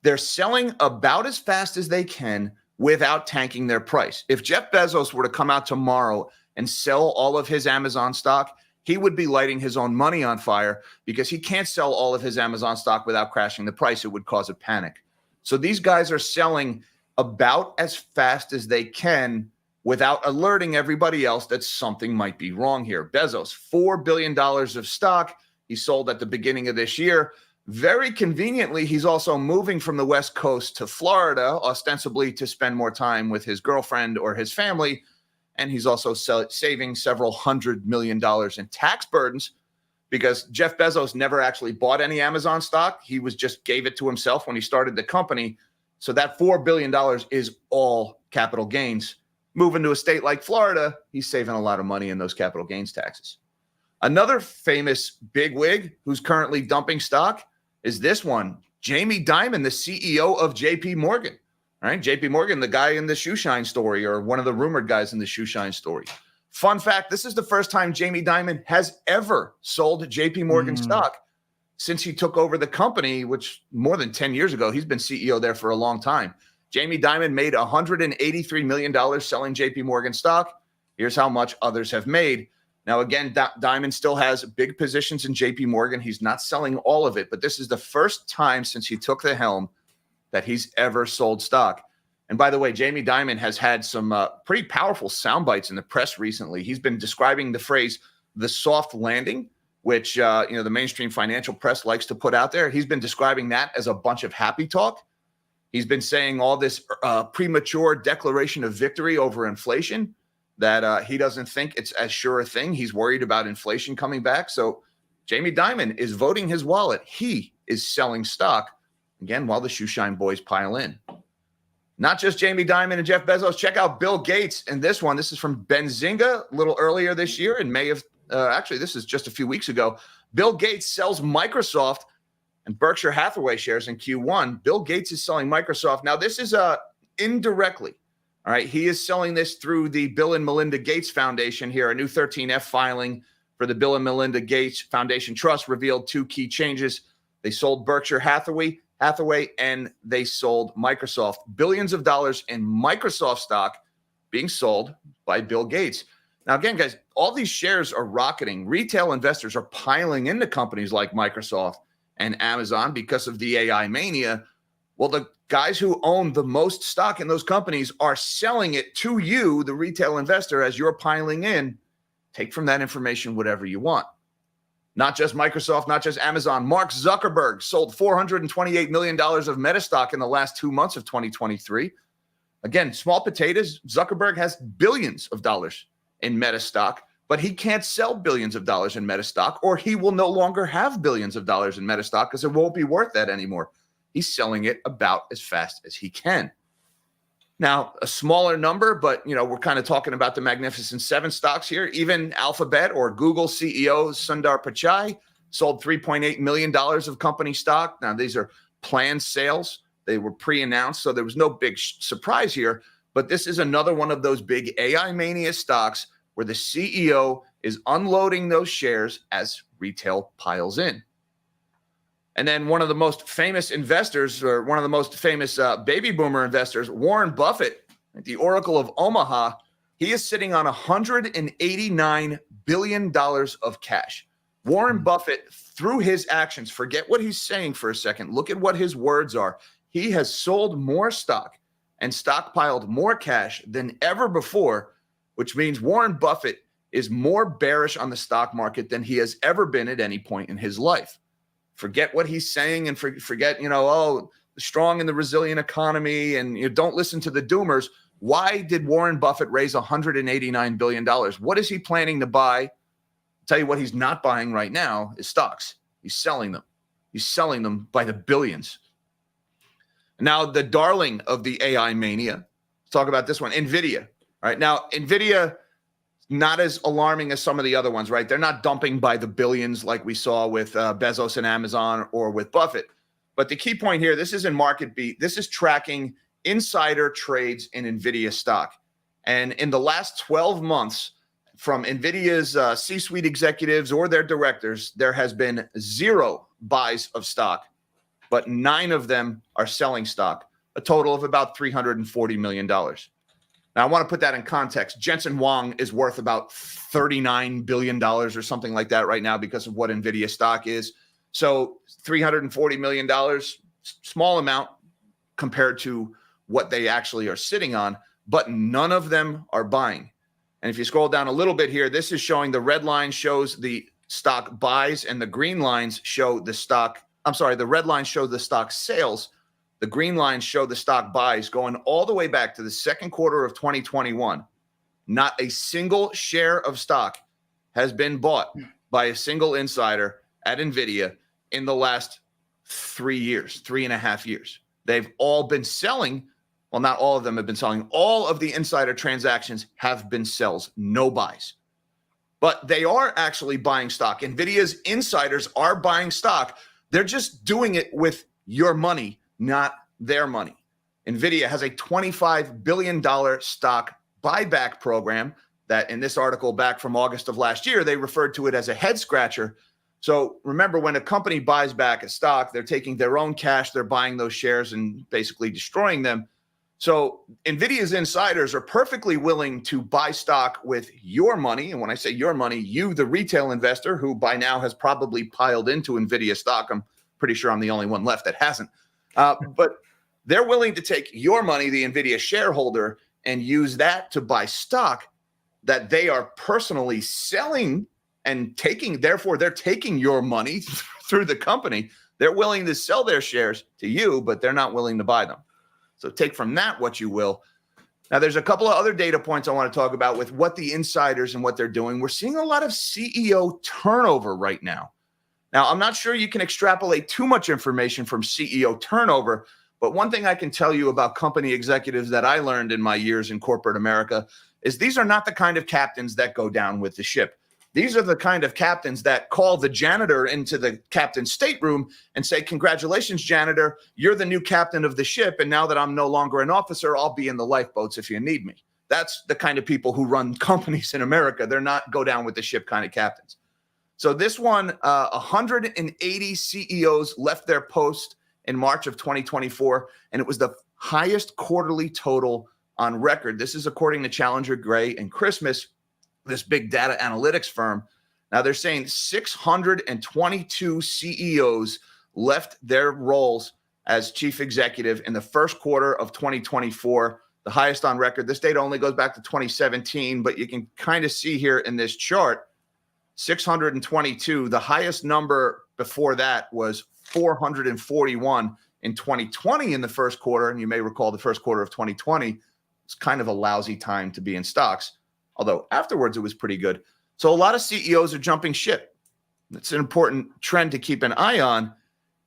They're selling about as fast as they can without tanking their price. If Jeff Bezos were to come out tomorrow and sell all of his Amazon stock, he would be lighting his own money on fire because he can't sell all of his Amazon stock without crashing the price. It would cause a panic. So these guys are selling about as fast as they can without alerting everybody else that something might be wrong here. Bezos, $4 billion of stock he sold at the beginning of this year. Very conveniently, he's also moving from the West Coast to Florida, ostensibly to spend more time with his girlfriend or his family. And he's also saving several $100 million in tax burdens because Jeff Bezos never actually bought any Amazon stock. He just gave it to himself when he started the company. So that $4 billion is all capital gains. Moving to a state like Florida, he's saving a lot of money in those capital gains taxes. Another famous bigwig who's currently dumping stock is this one, Jamie Dimon, the CEO of JP Morgan. All right, JP Morgan, the guy in the shoe shine story, or one of the rumored guys in the shoe shine story. Fun fact, this is the first time Jamie Dimon has ever sold JP Morgan stock since he took over the company, which more than 10 years ago. He's been CEO there for a long time. Jamie Dimon made $183 million selling JP Morgan stock. Here's how much others have made. Now, again, Dimon still has big positions in JP Morgan. He's not selling all of it, but this is the first time since he took the helm that he's ever sold stock. And by the way, Jamie Dimon has had some pretty powerful sound bites in the press recently. He's been describing the phrase "the soft landing," which the mainstream financial press likes to put out there. He's been describing that as a bunch of happy talk. He's been saying all this premature declaration of victory over inflation, that he doesn't think it's as sure a thing. He's worried about inflation coming back. So Jamie Dimon is voting his wallet. He is selling stock. Again, while the shoeshine boys pile in. Not just Jamie Dimon and Jeff Bezos. Check out Bill Gates in this one. This is from Benzinga a little earlier this year in May of, actually, this is just a few weeks ago. Bill Gates sells Microsoft and Berkshire Hathaway shares in Q1. Bill Gates is selling Microsoft. Now, this is indirectly. All right. He is selling this through the Bill and Melinda Gates Foundation here. A new 13F filing for the Bill and Melinda Gates Foundation Trust revealed two key changes. They sold Berkshire Hathaway, and they sold Microsoft. Billions of dollars in Microsoft stock being sold by Bill Gates. Now, again, guys, all these shares are rocketing. Retail investors are piling into companies like Microsoft and Amazon because of the AI mania. Well, the guys who own the most stock in those companies are selling it to you, the retail investor, as you're piling in. Take from that information whatever you want. Not just Microsoft, not just Amazon. Mark Zuckerberg sold $428 million of Meta stock in the last 2 months of 2023. Again, small potatoes. Zuckerberg has billions of dollars in Meta stock, but he can't sell billions of dollars in Meta stock, or he will no longer have billions of dollars in Meta stock because it won't be worth that anymore. He's selling it about as fast as he can. Now, a smaller number, but we're kind of talking about the Magnificent Seven stocks here. Even Alphabet or Google CEO Sundar Pichai sold $3.8 million of company stock. Now, these are planned sales. They were pre-announced, so there was no big surprise here. But this is another one of those big AI mania stocks where the CEO is unloading those shares as retail piles in. And then one of the most famous investors, or one of the most famous baby boomer investors, Warren Buffett, the Oracle of Omaha, he is sitting on $189 billion of cash. Warren Buffett, through his actions, forget what he's saying for a second. Look at what his words are. He has sold more stock and stockpiled more cash than ever before, which means Warren Buffett is more bearish on the stock market than he has ever been at any point in his life. Forget what he's saying and forget, the strong and the resilient economy, and you don't listen to the doomers. Why did Warren Buffett raise $189 billion? What is he planning to buy? I'll tell you what he's not buying right now is stocks. He's selling them. He's selling them by the billions. Now, the darling of the AI mania, let's talk about this one, NVIDIA. All right, now, NVIDIA, not as alarming as some of the other ones, right? They're not dumping by the billions like we saw with Bezos and Amazon or with Buffett. But the key point here, this isn't market beat. This is tracking insider trades in NVIDIA stock. And in the last 12 months, from NVIDIA's C-suite executives or their directors, there has been 0 buys of stock, but 9 of them are selling stock, a total of about $340 million. Now, I want to put that in context. Jensen Huang is worth about $39 billion or something like that right now because of what NVIDIA stock is. So $340 million, small amount compared to what they actually are sitting on, but none of them are buying. And if you scroll down a little bit here, this is showing the red line shows the stock buys and the green lines show the stock. I'm sorry, the red lines show the stock sales. The green lines show the stock buys going all the way back to the second quarter of 2021. Not a single share of stock has been bought by a single insider at NVIDIA in the last 3 years, 3.5 years. They've all been selling. Well, not all of them have been selling. All of the insider transactions have been sells, no buys. But they are actually buying stock. NVIDIA's insiders are buying stock. They're just doing it with your money, not their money. NVIDIA has a $25 billion stock buyback program that in this article back from August of last year, they referred to it as a head scratcher. So remember, when a company buys back a stock, they're taking their own cash, they're buying those shares and basically destroying them. So NVIDIA's insiders are perfectly willing to buy stock with your money. And when I say your money, you, the retail investor, who by now has probably piled into NVIDIA stock. I'm pretty sure I'm the only one left that hasn't. But they're willing to take your money, the NVIDIA shareholder, and use that to buy stock that they are personally selling and taking. Therefore, they're taking your money through the company. They're willing to sell their shares to you, but they're not willing to buy them. So take from that what you will. Now, there's a couple of other data points I want to talk about with what the insiders and what they're doing. We're seeing a lot of CEO turnover right now. Now, I'm not sure you can extrapolate too much information from CEO turnover, but one thing I can tell you about company executives that I learned in my years in corporate America is these are not the kind of captains that go down with the ship. These are the kind of captains that call the janitor into the captain's stateroom and say, "Congratulations, janitor, you're the new captain of the ship. And now that I'm no longer an officer, I'll be in the lifeboats if you need me." That's the kind of people who run companies in America. They're not go down with the ship kind of captains. So this one, 180 CEOs left their post in March of 2024, and it was the highest quarterly total on record. This is according to Challenger, Gray, and Christmas, this big data analytics firm. Now they're saying 622 CEOs left their roles as chief executive in the first quarter of 2024, the highest on record. This data only goes back to 2017, but you can kind of see here in this chart, 622. The highest number before that was 441 in 2020 in the first quarter. And you may recall the first quarter of 2020 was kind of a lousy time to be in stocks, although afterwards it was pretty good. So a lot of CEOs are jumping ship. It's an important trend to keep an eye on.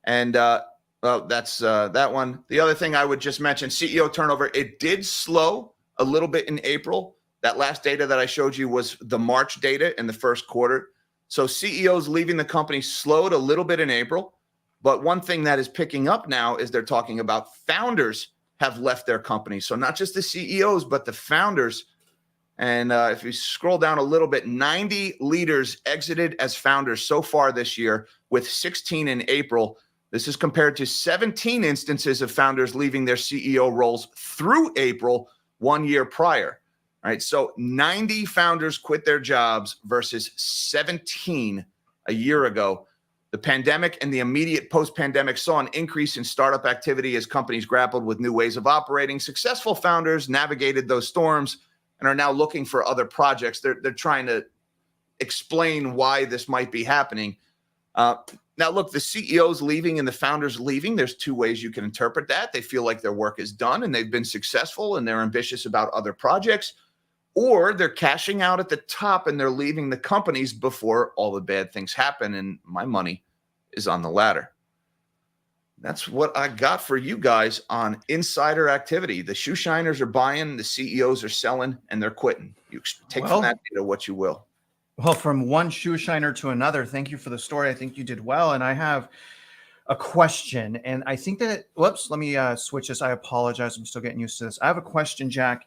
And that's that one. The other thing I would just mention, CEO turnover, it did slow a little bit in April. That last data that I showed you was the March data in the first quarter. So CEOs leaving the company slowed a little bit in April. But one thing that is picking up now is they're talking about founders have left their company. So not just the CEOs, but the founders. And if you scroll down a little bit, 90 leaders exited as founders so far this year, with 16 in April. This is compared to 17 instances of founders leaving their CEO roles through April 1 year prior. All right, so 90 founders quit their jobs versus 17 a year ago. The pandemic and the immediate post-pandemic saw an increase in startup activity as companies grappled with new ways of operating. Successful founders navigated those storms and are now looking for other projects. They're trying to explain why this might be happening. Now, look, the CEOs leaving and the founders leaving, there's two ways you can interpret that. They feel like their work is done and they've been successful and they're ambitious about other projects, or they're cashing out at the top and they're leaving the companies before all the bad things happen. And my money is on the latter. That's what I got for you guys on insider activity. The shoe shiners are buying, the CEOs are selling, and they're quitting. You take from that data what you will. Well, from one shoe shiner to another, thank you for the story. I think you did well. And I have a question. And I think that, whoops, let me switch this. I apologize. I'm still getting used to this. I have a question, Jack.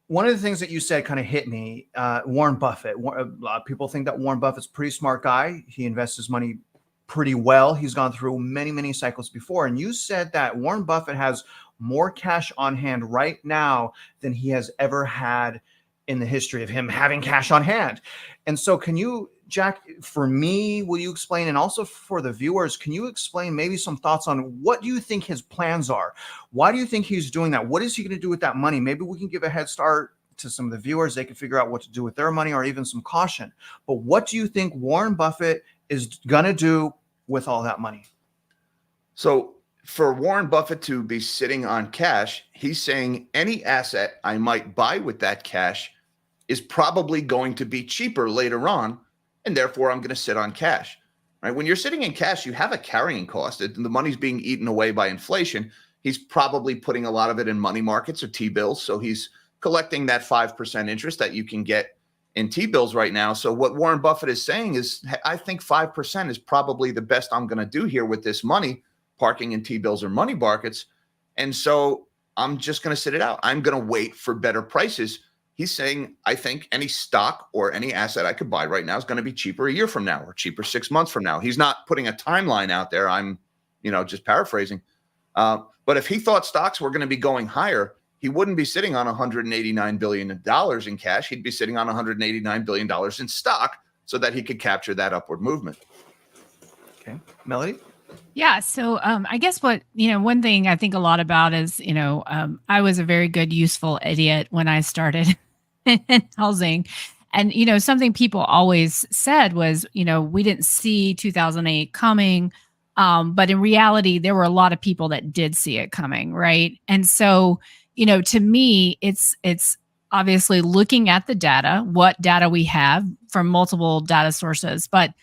One of the things that you said kind of hit me, Warren Buffett. A lot of people think that Warren Buffett's a pretty smart guy. He invests his money pretty well. He's gone through many, many cycles before. And you said that Warren Buffett has more cash on hand right now than he has ever had in the history of him having cash on hand. And so can you, Jack, for me, will you explain, and also for the viewers, can you explain maybe some thoughts on what do you think his plans are? Why do you think he's doing that? What is he going to do with that money? Maybe we can give a head start to some of the viewers. They can figure out what to do with their money, or even some caution. But what do you think Warren Buffett is going to do with all that money? So for Warren Buffett to be sitting on cash, he's saying any asset I might buy with that cash is probably going to be cheaper later on, and therefore I'm going to sit on cash. Right? When you're sitting in cash, you have a carrying cost. The money's being eaten away by inflation. He's probably putting a lot of it in money markets or T-bills, so he's collecting that 5% interest that you can get in T-bills right now. So what Warren Buffett is saying is, I think 5% is probably the best I'm going to do here with this money, parking in T-bills or money markets. And so I'm just going to sit it out. I'm going to wait for better prices. He's saying, I think any stock or any asset I could buy right now is going to be cheaper a year from now or cheaper 6 months from now. He's not putting a timeline out there. I'm, just paraphrasing. But if he thought stocks were going to be going higher, he wouldn't be sitting on $189 billion in cash. He'd be sitting on $189 billion in stock so that he could capture that upward movement. Okay. Melody? Yeah. So I guess one thing I think a lot about is, I was a very good, useful idiot when I started in housing. And, something people always said was, we didn't see 2008 coming. But in reality, there were a lot of people that did see it coming. Right. And so, to me, it's obviously looking at the data, what data we have from multiple data sources. But,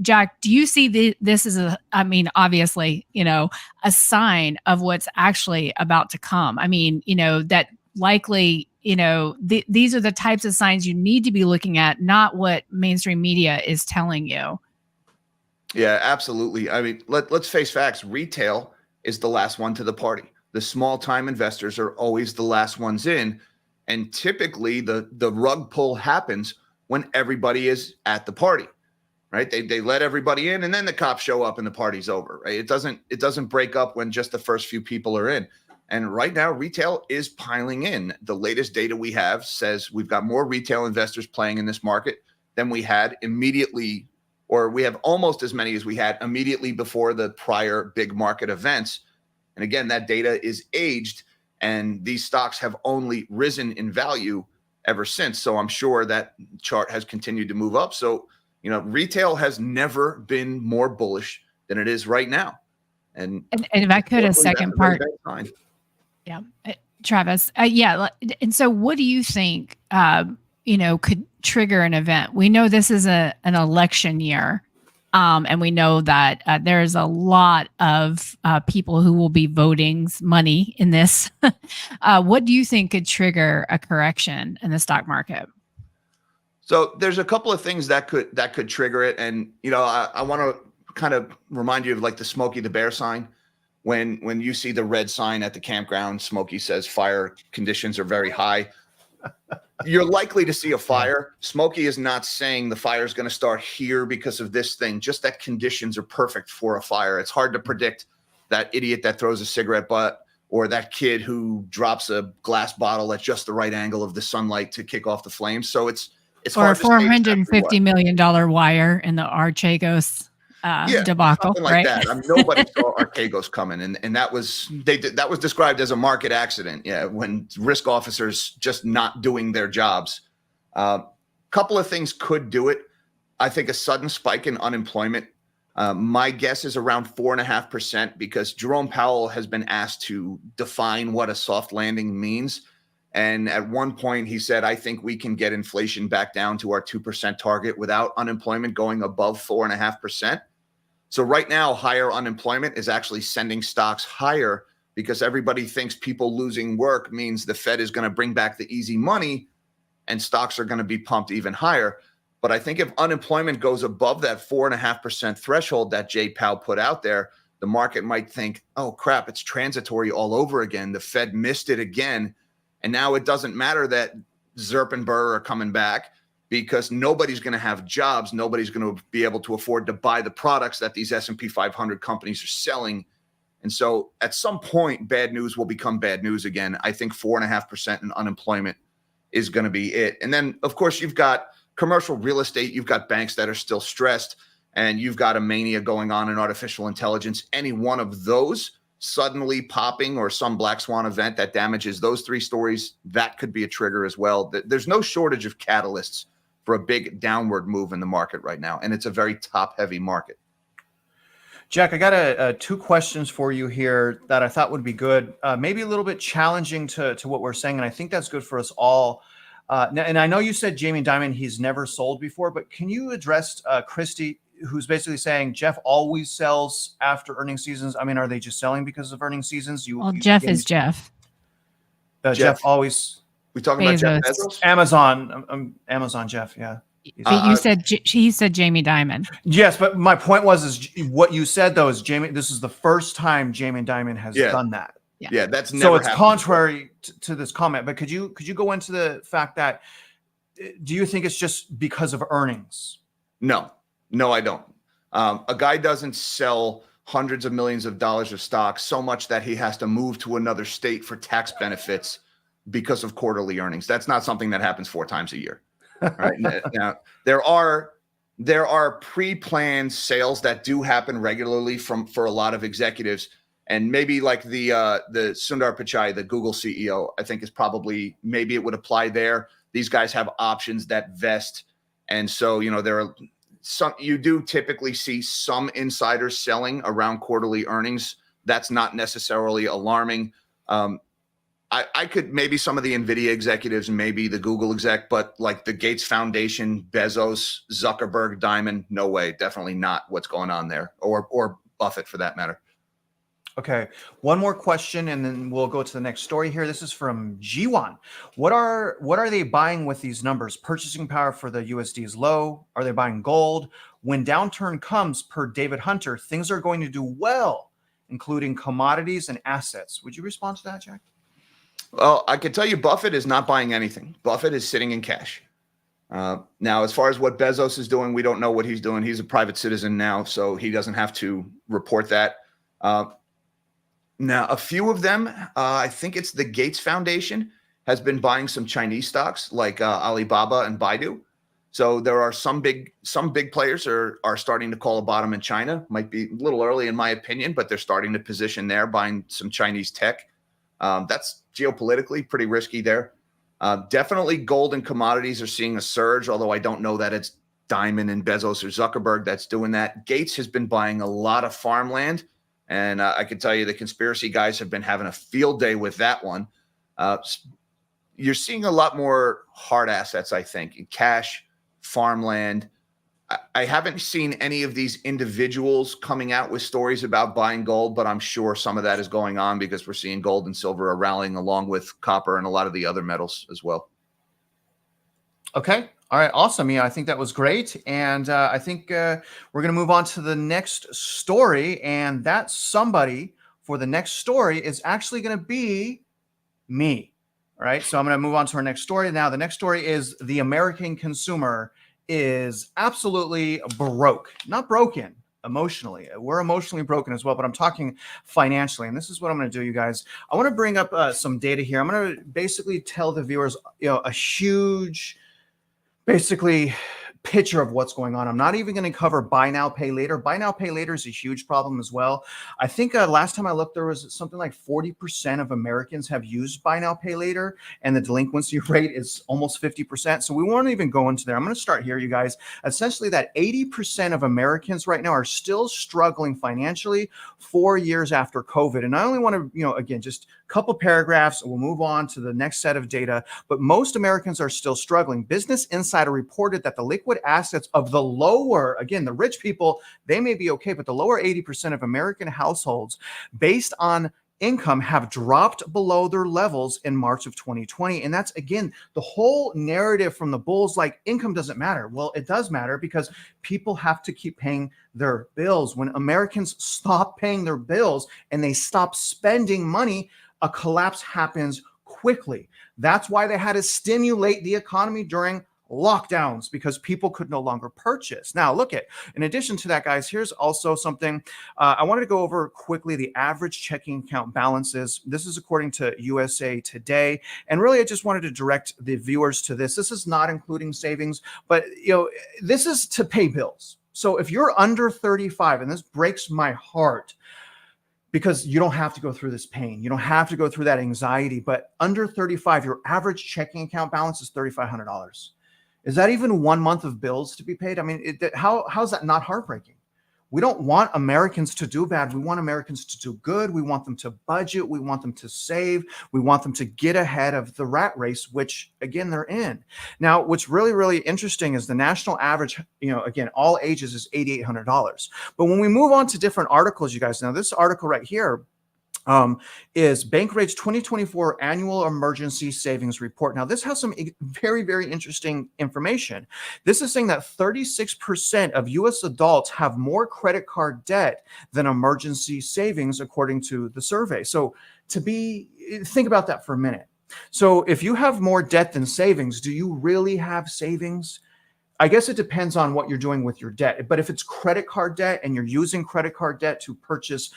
Jack, do you see this as obviously, a sign of what's actually about to come? That likely, these are the types of signs you need to be looking at, not what mainstream media is telling you. Yeah, absolutely. Let's face facts. Retail is the last one to the party. The small time investors are always the last ones in. And typically the rug pull happens when everybody is at the party, right? They let everybody in and then the cops show up and the party's over, right? It doesn't break up when just the first few people are in. And right now retail is piling in. The latest data we have says we've got more retail investors playing in this market than we had immediately, or we have almost as many as we had immediately before the prior big market events. And again, that data is aged and these stocks have only risen in value ever since. So I'm sure that chart has continued to move up. So, retail has never been more bullish than it is right now. And if I could, a second part. Yeah. Travis. Yeah. And so what do you think, could trigger an event? We know this is an election year. And we know that there's a lot of people who will be voting money in this. What do you think could trigger a correction in the stock market? So there's a couple of things that could trigger it. And, I want to kind of remind you of like the Smokey the Bear sign. When you see the red sign at the campground, Smokey says fire conditions are very high. You're likely to see a fire. Smokey is not saying the fire is going to start here because of this thing, just that conditions are perfect for a fire. It's hard to predict that idiot that throws a cigarette butt or that kid who drops a glass bottle at just the right angle of the sunlight to kick off the flames. So it's or a $450 million wire in the Archegos debacle, something like right? that. Nobody saw Archegos coming, and that was described as a market accident. Yeah, when risk officers just not doing their jobs. Couple of things could do it. I think a sudden spike in unemployment. My guess is around 4.5% because Jerome Powell has been asked to define what a soft landing means. And at one point he said, I think we can get inflation back down to our 2% target without unemployment going above 4.5%. So right now, higher unemployment is actually sending stocks higher because everybody thinks people losing work means the Fed is going to bring back the easy money and stocks are going to be pumped even higher. But I think if unemployment goes above that 4.5% threshold that Jay Powell put out there, the market might think, oh crap, it's transitory all over again. The Fed missed it again. And now it doesn't matter that Zerp and Burr are coming back. because nobody's going to have jobs. Nobody's going to be able to afford to buy the products that these S&P 500 companies are selling. And so at some point, bad news will become bad news again. I think 4.5% in unemployment is going to be it. And then, of course, you've got commercial real estate. You've got banks that are still stressed, and you've got a mania going on in artificial intelligence. Any one of those suddenly popping or some black swan event that damages those three stories, that could be a trigger as well. There's no shortage of catalysts for a big downward move in the market right now, and it's a very top-heavy market. Jack, I got two questions for you here that I thought would be good, maybe a little bit challenging to what we're saying, and I think that's good for us all. And I know you said Jamie Dimon, he's never sold before, but can you address Christy, who's basically saying Jeff always sells after earnings seasons? I mean, are they just selling because of earnings seasons? Jeff is Jeff. Jeff always. We talking about Jeff Bezos? Amazon Jeff, yeah. You said he said Jamie Dimon. Yes, but my point is what you said though is Jamie. This is the first time Jamie Dimon has done that. Yeah, that's never so it's happened contrary to this comment. But could you go into the fact that do you think it's just because of earnings? No, I don't. A guy doesn't sell hundreds of millions of dollars of stock so much that he has to move to another state for tax benefits because of quarterly earnings. That's not something that happens 4 times a year. Right now, there are pre-planned sales that do happen regularly for a lot of executives, and maybe like the Sundar Pichai, the Google CEO, I think is probably, maybe it would apply there. These guys have options that vest, and so there are some. You do typically see some insiders selling around quarterly earnings. That's not necessarily alarming. I could maybe some of the NVIDIA executives, maybe the Google exec, but like the Gates Foundation, Bezos, Zuckerberg, Dimon, no way, definitely not what's going on there, or Buffett for that matter. Okay, one more question, and then we'll go to the next story here. This is from G1. What are they buying with these numbers? Purchasing power for the USD is low. Are they buying gold? When downturn comes, per David Hunter, things are going to do well, including commodities and assets. Would you respond to that, Jack? Well, I can tell you Buffett is not buying anything. Buffett is sitting in cash. Now, as far as what Bezos is doing, we don't know what he's doing. He's a private citizen now, so he doesn't have to report that. Now, a few of them, I think it's the Gates Foundation, has been buying some Chinese stocks like Alibaba and Baidu. So there are some big players are starting to call a bottom in China. Might be a little early in my opinion, but they're starting to position there, buying some Chinese tech. That's geopolitically pretty risky there. Definitely gold and commodities are seeing a surge, although I don't know that it's Dimon and Bezos or Zuckerberg that's doing that. Gates has been buying a lot of farmland, and I can tell you the conspiracy guys have been having a field day with that one. You're seeing a lot more hard assets, I think, in cash, farmland. I haven't seen any of these individuals coming out with stories about buying gold, but I'm sure some of that is going on because we're seeing gold and silver are rallying along with copper and a lot of the other metals as well. Okay. All right. Awesome. Yeah, I think that was great. And I think we're going to move on to the next story. And that somebody for the next story is actually going to be me. All right. So I'm going to move on to our next story. Now, the next story is the American consumer is absolutely broke, not broken emotionally. We're emotionally broken as well, but I'm talking financially. And this is what I'm going to do, you guys. I want to bring up some data here. I'm going to basically tell the viewers, a huge, basically picture of what's going on. I'm not even going to cover buy now, pay later. Buy now, pay later is a huge problem as well. I think last time I looked, there was something like 40% of Americans have used buy now, pay later, and the delinquency rate is almost 50%. So we won't even go into there. I'm going to start here, you guys. Essentially, that 80% of Americans right now are still struggling financially 4 years after COVID. And I only want to, again, just a couple paragraphs. We'll move on to the next set of data. But most Americans are still struggling. Business Insider reported that the liquid assets of the lower, again, the rich people, they may be okay, but the lower 80% of American households based on income have dropped below their levels in March of 2020. And that's, again, the whole narrative from the bulls, like income doesn't matter. Well, it does matter because people have to keep paying their bills. When Americans stop paying their bills and they stop spending money, a collapse happens quickly. That's why they had to stimulate the economy during lockdowns because people could no longer purchase. Now, in addition to that, guys, here's also something I wanted to go over quickly: the average checking account balances. This is according to USA Today. And really, I just wanted to direct the viewers to this. This is not including savings, but this is to pay bills. So if you're under 35, and this breaks my heart, because you don't have to go through this pain. You don't have to go through that anxiety. But under 35, your average checking account balance is $3,500. Is that even 1 month of bills to be paid? I mean, how's that not heartbreaking? We don't want Americans to do bad. We want Americans to do good. We want them to budget. We want them to save. We want them to get ahead of the rat race, which, again, they're in. Now, what's really, really interesting is the national average, again, all ages is $8,800. But when we move on to different articles, you guys, now this article right here is Bankrate's 2024 Annual Emergency Savings Report. Now, this has some very, very interesting information. This is saying that 36% of U.S. adults have more credit card debt than emergency savings, according to the survey. So think about that for a minute. So if you have more debt than savings, do you really have savings? I guess it depends on what you're doing with your debt. But if it's credit card debt and you're using credit card debt to purchase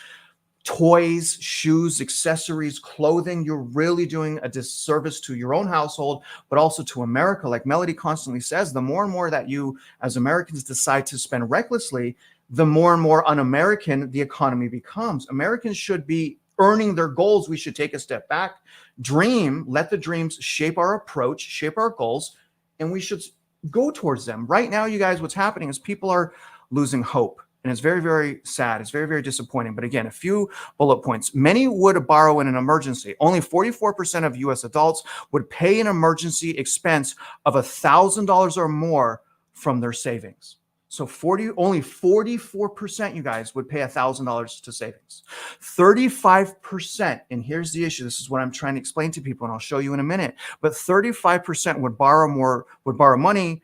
toys, shoes, accessories, clothing, you're really doing a disservice to your own household, but also to America. Like Melody constantly says, the more and more that you as Americans decide to spend recklessly, the more and more un-American the economy becomes. Americans should be earning their goals. We should take a step back, dream, let the dreams shape our approach, shape our goals, and we should go towards them. Right now, you guys, what's happening is people are losing hope. And it's very, very sad. It's very, very disappointing. But again, a few bullet points. Many would borrow in an emergency. Only 44% of U.S. adults would pay an emergency expense of $1,000 or more from their savings. So only 44%, you guys, would pay $1,000 to savings. 35%, and here's the issue. This is what I'm trying to explain to people, and I'll show you in a minute. But 35% would borrow money,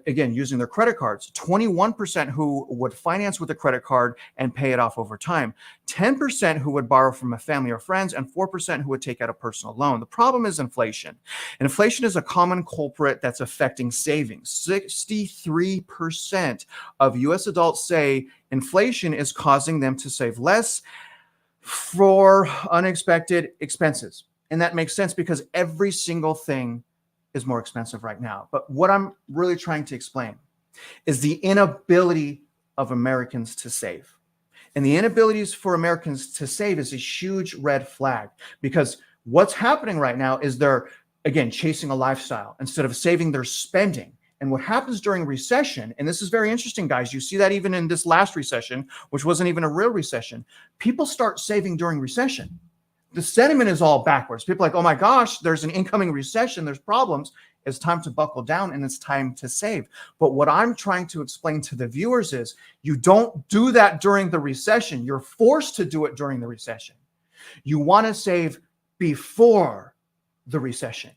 again, using their credit cards. 21% who would finance with a credit card and pay it off over time. 10% who would borrow from a family or friends, and 4% who would take out a personal loan. The problem is inflation. Inflation is a common culprit that's affecting savings. 63% of U.S. adults say inflation is causing them to save less for unexpected expenses. And that makes sense because every single thing is more expensive right now. But what I'm really trying to explain is the inability of Americans to save. And the inabilities for Americans to save is a huge red flag, because what's happening right now is they're, again, chasing a lifestyle instead of saving, they're spending. And what happens during recession, and this is very interesting, guys, you see that even in this last recession, which wasn't even a real recession, people start saving during recession. The sentiment is all backwards. People are like, oh my gosh, there's an incoming recession, there's problems. It's time to buckle down and it's time to save. But what I'm trying to explain to the viewers is you don't do that during the recession. You're forced to do it during the recession. You want to save before the recession.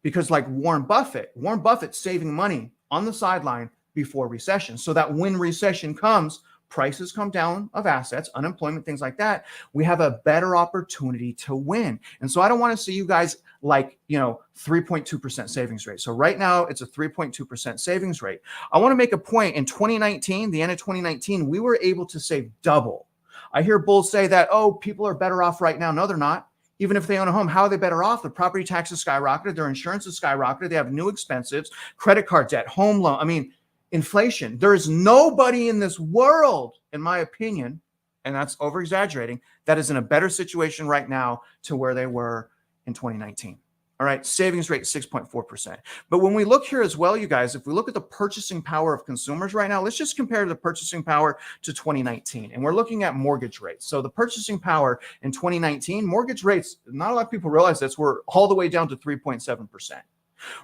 Because like Warren Buffett's saving money on the sideline before recession, so that when recession comes, prices come down of assets, unemployment, things like that, we have a better opportunity to win. And so I don't want to see you guys like, 3.2% savings rate. So right now it's a 3.2% savings rate. I want to make a point. In 2019, the end of 2019, we were able to save double. I hear bulls say that, oh, people are better off right now. No, they're not. Even if they own a home, how are they better off? The property taxes skyrocketed, their insurance is skyrocketed, they have new expenses, credit card debt, home loan. Inflation. There is nobody in this world, in my opinion, and that's over exaggerating, that is in a better situation right now to where they were in 2019. All right, savings rate 6.4%. But when we look here as well, you guys, if we look at the purchasing power of consumers right now, let's just compare the purchasing power to 2019. And we're looking at mortgage rates. So the purchasing power in 2019, mortgage rates, not a lot of people realize this, we're all the way down to 3.7%.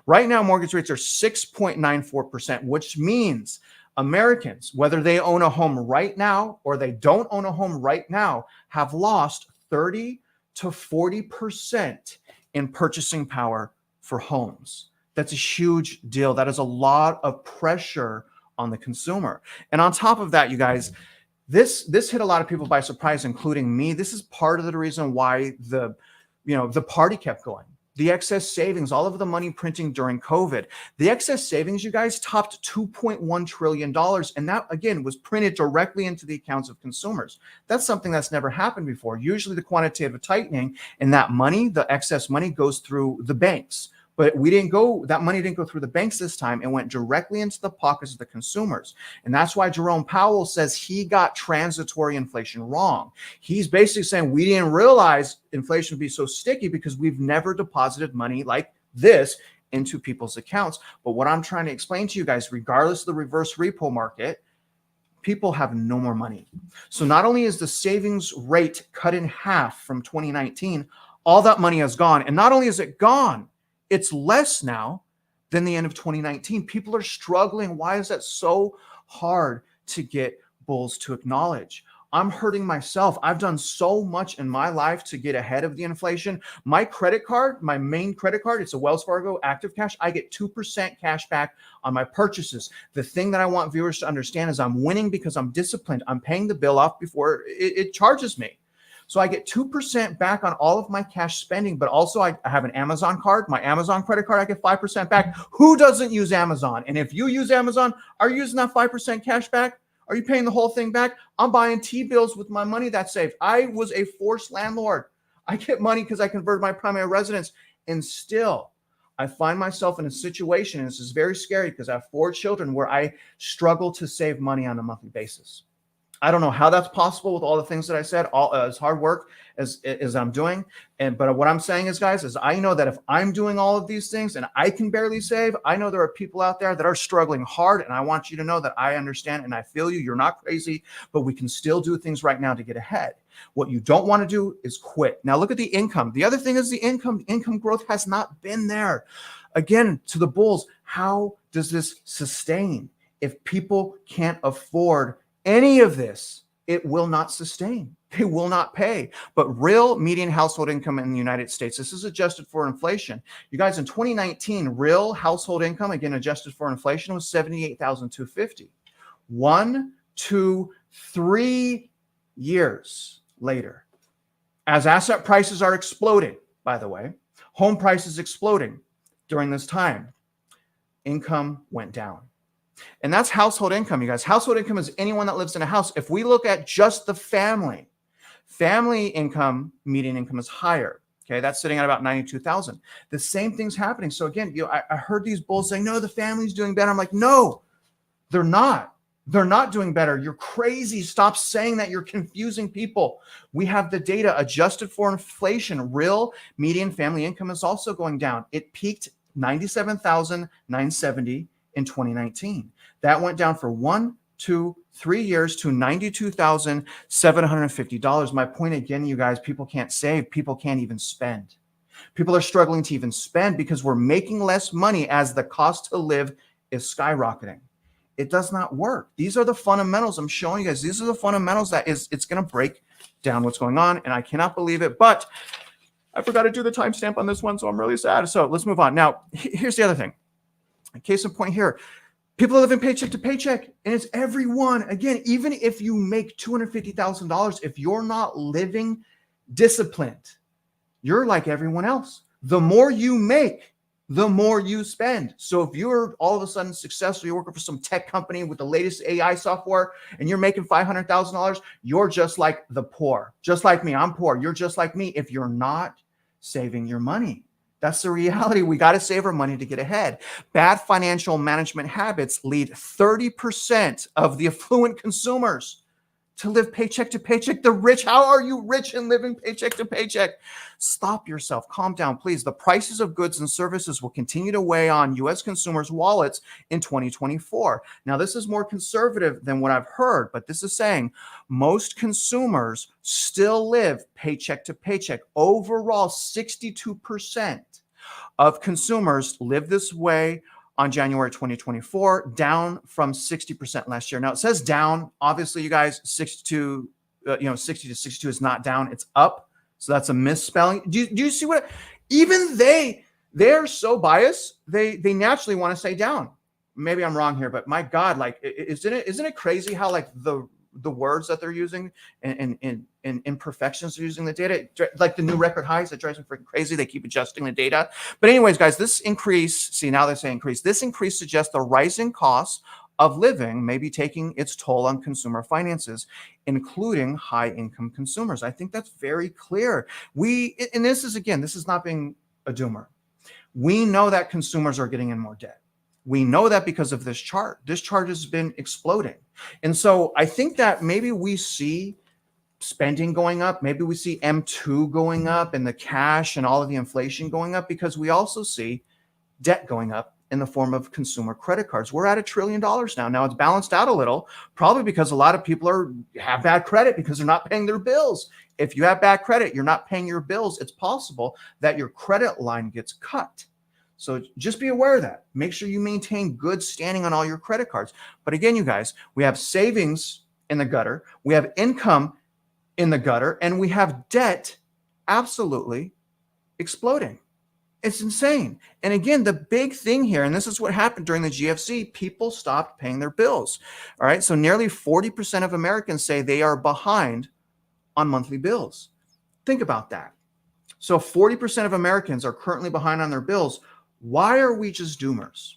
Right now, mortgage rates are 6.94%, which means Americans, whether they own a home right now or they don't own a home right now, have lost 30 to 40% in purchasing power for homes. That's a huge deal. That is a lot of pressure on the consumer. And on top of that, you guys, this hit a lot of people by surprise, including me. This is part of the reason why the party kept going. the excess savings, all of the money printing during COVID. The excess savings, you guys, topped $2.1 trillion. And that, again, was printed directly into the accounts of consumers. That's something that's never happened before. Usually the quantitative tightening and that money, the excess money, goes through the banks. But that money didn't go through the banks this time. It went directly into the pockets of the consumers. And that's why Jerome Powell says he got transitory inflation wrong. He's basically saying we didn't realize inflation would be so sticky because we've never deposited money like this into people's accounts. But what I'm trying to explain to you guys, regardless of the reverse repo market, people have no more money. So not only is the savings rate cut in half from 2019, all that money has gone. And not only is it gone, it's less now than the end of 2019. People are struggling. Why is that so hard to get bulls to acknowledge? I'm hurting myself. I've done so much in my life to get ahead of the inflation. My credit card, my main credit card, it's a Wells Fargo Active Cash. I get 2% cash back on my purchases. The thing that I want viewers to understand is I'm winning because I'm disciplined. I'm paying the bill off before it charges me. So I get 2% back on all of my cash spending, but also I have an Amazon card, my Amazon credit card, I get 5% back. Who doesn't use Amazon? And if you use Amazon, are you using that 5% cash back? Are you paying the whole thing back? I'm buying T-bills with my money that's saved. I was a forced landlord. I get money because I converted my primary residence, and still I find myself in a situation, and this is very scary because I have 4 children, where I struggle to save money on a monthly basis. I don't know how that's possible with all the things that I said, all as hard work as I'm doing. But what I'm saying is, guys, is I know that if I'm doing all of these things and I can barely save, I know there are people out there that are struggling hard. And I want you to know that I understand and I feel you. You're not crazy, but we can still do things right now to get ahead. What you don't want to do is quit. Now look at the income. The other thing is the income growth has not been there. Again, to the bulls, how does this sustain? If people can't afford any of this, it will not sustain. They will not pay. But real median household income in the United States, this is adjusted for inflation. You guys, in 2019, real household income, again, adjusted for inflation, was $78,250. 1, 2, 3 years later, as asset prices are exploding, by the way, home prices exploding during this time, income went down. And that's household income, you guys. Household income is anyone that lives in a house. If we look at just the family income, median income is higher. Okay, that's sitting at about 92,000. The same thing's happening. So again, I heard these bulls saying, no, the family's doing better. I'm like, no, they're not. They're not doing better. You're crazy. Stop saying that. You're confusing people. We have the data adjusted for inflation. Real median family income is also going down. It peaked 97,970 in 2019. That went down for 1, 2, 3 years to $92,750. My point again, you guys, people can't save. People can't even spend. People are struggling to even spend because we're making less money as the cost to live is skyrocketing. It does not work. These are the fundamentals I'm showing you guys. These are the fundamentals that it's going to break down what's going on. And I cannot believe it, but I forgot to do the timestamp on this one. So I'm really sad. So let's move on. Now, here's the other thing. Case in point here, people are living paycheck to paycheck, and it's everyone. Again, even if you make $250,000, if you're not living disciplined, you're like everyone else. The more you make, the more you spend. So if you're all of a sudden successful, you're working for some tech company with the latest AI software, and you're making $500,000, you're just like the poor. Just like me, I'm poor. You're just like me if you're not saving your money. That's the reality. We got to save our money to get ahead. Bad financial management habits lead 30% of the affluent consumers to live paycheck to paycheck. The rich, how are you rich and living paycheck to paycheck? Stop yourself. Calm down, please. The prices of goods and services will continue to weigh on U.S. consumers' wallets in 2024. Now, this is more conservative than what I've heard, but this is saying most consumers still live paycheck to paycheck. Overall, 62% of consumers live this way on January 2024, down from 60% last year. Now it says down. Obviously, you guys, 60 to 62 is not down; it's up. So that's a misspelling. Do you see what? Even they're so biased. They naturally want to say down. Maybe I'm wrong here, but my God, like, isn't it crazy how like the the words that they're using and imperfections they're using the data, like the new record highs, that drives me freaking crazy. They keep adjusting the data. But anyways, guys, this increase, see, now they say increase. This increase suggests the rising costs of living may be taking its toll on consumer finances, including high-income consumers. I think that's very clear. And this is not being a doomer. We know that consumers are getting in more debt. We know that because of this chart. This chart has been exploding. And so I think that maybe we see spending going up. Maybe we see M2 going up and the cash and all of the inflation going up, because we also see debt going up in the form of consumer credit cards. We're at $1 trillion now. Now it's balanced out a little, probably because a lot of people have bad credit because they're not paying their bills. If you have bad credit, you're not paying your bills, it's possible that your credit line gets cut. So just be aware of that. Make sure you maintain good standing on all your credit cards. But again, you guys, we have savings in the gutter, we have income in the gutter, and we have debt absolutely exploding. It's insane. And again, the big thing here, and this is what happened during the GFC, people stopped paying their bills. All right. So nearly 40% of Americans say they are behind on monthly bills. Think about that. So 40% of Americans are currently behind on their bills. Why are we just doomers?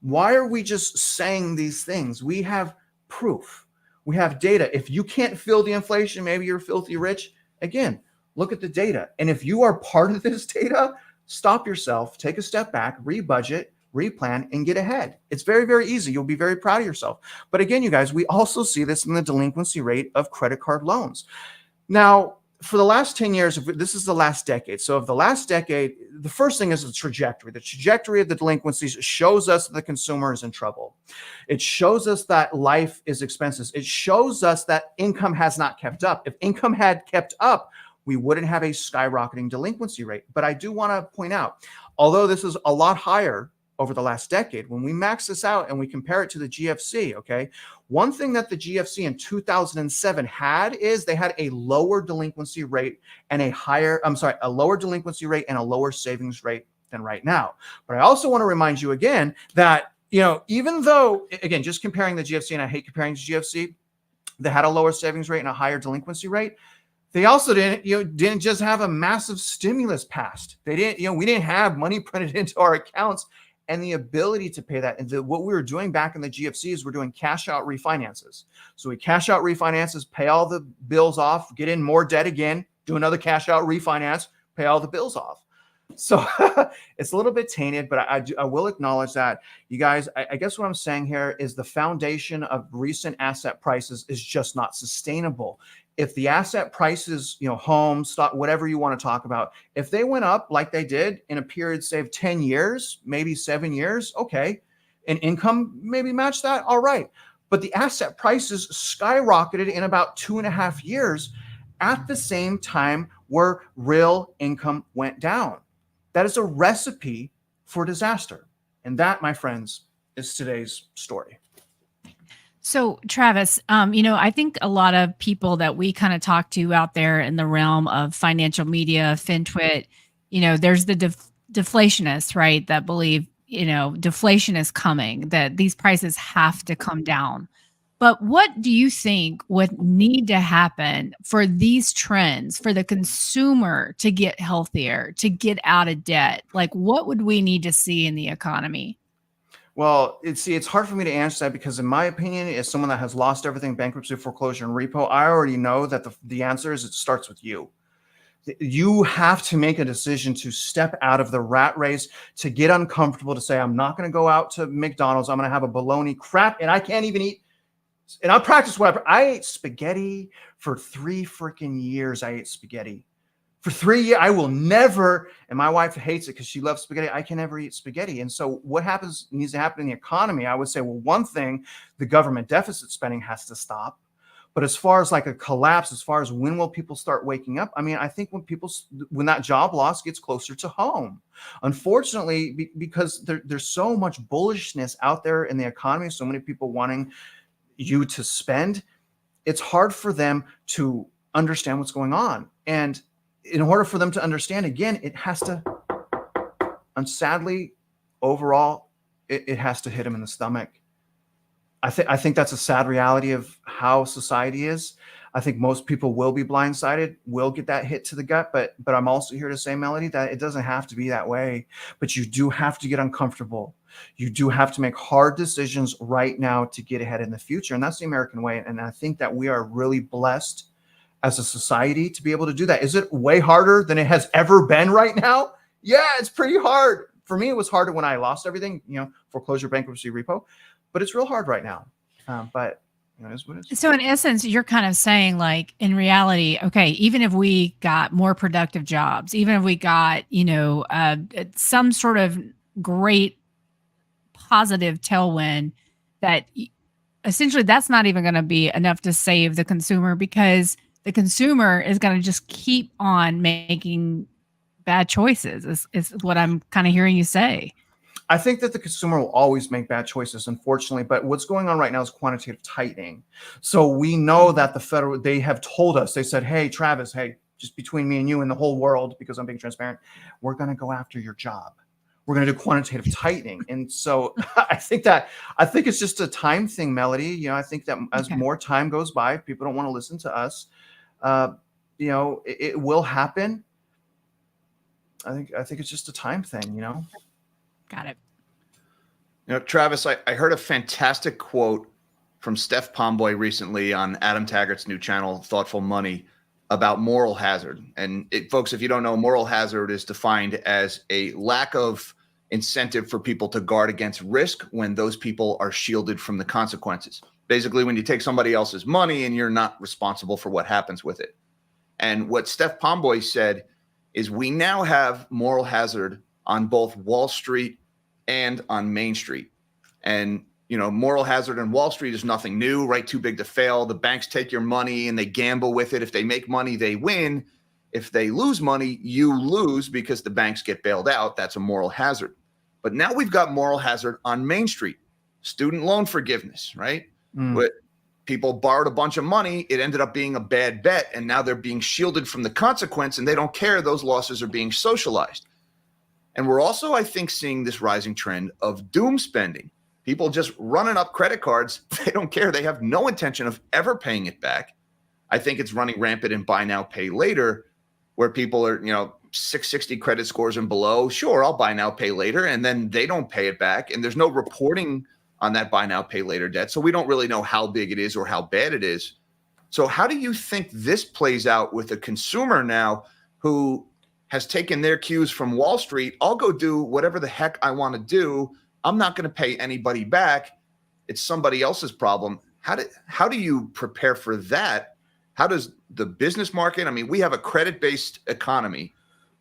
Why are we just saying these things? We have proof. We have data. If you can't feel the inflation, maybe you're filthy rich. Again, look at the data. And if you are part of this data, stop yourself, take a step back, rebudget, replan, and get ahead. It's very, very easy. You'll be very proud of yourself. But again, you guys, we also see this in the delinquency rate of credit card loans. Now, for the last 10 years, this is the last decade. So of the last decade, the first thing is the trajectory. The trajectory of the delinquencies shows us that the consumer is in trouble. It shows us that life is expensive. It shows us that income has not kept up. If income had kept up, we wouldn't have a skyrocketing delinquency rate. But I do want to point out, although this is a lot higher over the last decade, when we max this out and we compare it to the GFC, okay, one thing that the GFC in 2007 had is they had a lower delinquency rate and a lower delinquency rate and a lower savings rate than right now. But I also want to remind you again that, even though, again, just comparing the GFC, and I hate comparing the GFC, they had a lower savings rate and a higher delinquency rate. They also didn't just have a massive stimulus passed. They didn't, we didn't have money printed into our accounts and the ability to pay that. And what we were doing back in the GFC is we're doing cash out refinances. So we cash out refinances, pay all the bills off, get in more debt again, do another cash out refinance, pay all the bills off. So it's a little bit tainted, but I will acknowledge that, you guys. I guess what I'm saying here is the foundation of recent asset prices is just not sustainable. If the asset prices, home, stock, whatever you want to talk about, if they went up like they did in a period, say, of 10 years, maybe 7 years, okay, and income maybe match that, all right. But the asset prices skyrocketed in about 2.5 years at the same time where real income went down. That is a recipe for disaster. And that, my friends, is today's story. So, Travis, I think a lot of people that we kind of talk to out there in the realm of financial media, FinTwit, there's the deflationists, right, that believe, deflation is coming, that these prices have to come down. But what do you think would need to happen for these trends, for the consumer to get healthier, to get out of debt? Like, what would we need to see in the economy? Well, it's hard for me to answer that because, in my opinion, as someone that has lost everything, bankruptcy, foreclosure, and repo, I already know that the answer is it starts with you. You have to make a decision to step out of the rat race, to get uncomfortable, to say, I'm not going to go out to McDonald's. I'm going to have a bologna crap, and I can't even eat. And I practice I ate spaghetti for 3 freaking years. I ate spaghetti for 3 years. I will never, and my wife hates it because she loves spaghetti. I can never eat spaghetti. And so what needs to happen in the economy? I would say, well, one thing, the government deficit spending has to stop. But as far as like a collapse, as far as when will people start waking up? I mean, I think when that job loss gets closer to home, unfortunately, because there's so much bullishness out there in the economy, so many people wanting you to spend, it's hard for them to understand what's going on. And in order for them to understand, again, it has to, and sadly, overall, it has to hit them in the stomach. I think that's a sad reality of how society is. I think most people will be blindsided, will get that hit to the gut. But I'm also here to say, Melody, that it doesn't have to be that way. But you do have to get uncomfortable. You do have to make hard decisions right now to get ahead in the future. And that's the American way. And I think that we are really blessed as a society to be able to do that. Is it way harder than it has ever been right now? Yeah, it's pretty hard. For me, it was harder when I lost everything, foreclosure, bankruptcy, repo, but it's real hard right now. But it's what it is. So in essence, you're kind of saying, like, in reality, okay, even if we got more productive jobs, even if we got, some sort of great positive tailwind, that essentially that's not even going to be enough to save the consumer, because the consumer is going to just keep on making bad choices, is what I'm kind of hearing you say. I think that the consumer will always make bad choices, unfortunately. But what's going on right now is quantitative tightening. So we know that they have told us, they said, hey, Travis, hey, just between me and you and the whole world, because I'm being transparent, we're going to go after your job. We're going to do quantitative tightening. And so I think it's just a time thing, Melody. I think that as more time goes by, people don't want to listen to us. It will happen. I think it's just a time thing, Got it. Travis, I heard a fantastic quote from Steph Pomboy recently on Adam Taggart's new channel, Thoughtful Money, about moral hazard. And folks, if you don't know, moral hazard is defined as a lack of incentive for people to guard against risk when those people are shielded from the consequences. Basically, when you take somebody else's money and you're not responsible for what happens with it. And what Steph Pomboy said is we now have moral hazard on both Wall Street and on Main Street. And, moral hazard on Wall Street is nothing new, right? Too big to fail. The banks take your money and they gamble with it. If they make money, they win. If they lose money, you lose because the banks get bailed out. That's a moral hazard. But now we've got moral hazard on Main Street. Student loan forgiveness, right? But people borrowed a bunch of money. It ended up being a bad bet. And now they're being shielded from the consequence, and they don't care. Those losses are being socialized. And we're also, I think, seeing this rising trend of doom spending. People just running up credit cards. They don't care. They have no intention of ever paying it back. I think it's running rampant in buy now, pay later, where people are, 660 credit scores and below. Sure, I'll buy now, pay later. And then they don't pay it back. And there's no reporting on that buy now, pay later debt. So we don't really know how big it is or how bad it is. So how do you think this plays out with a consumer now who has taken their cues from Wall Street? I'll go do whatever the heck I want to do. I'm not going to pay anybody back. It's somebody else's problem. How do you prepare for that? How does the business market? I mean, we have a credit-based economy.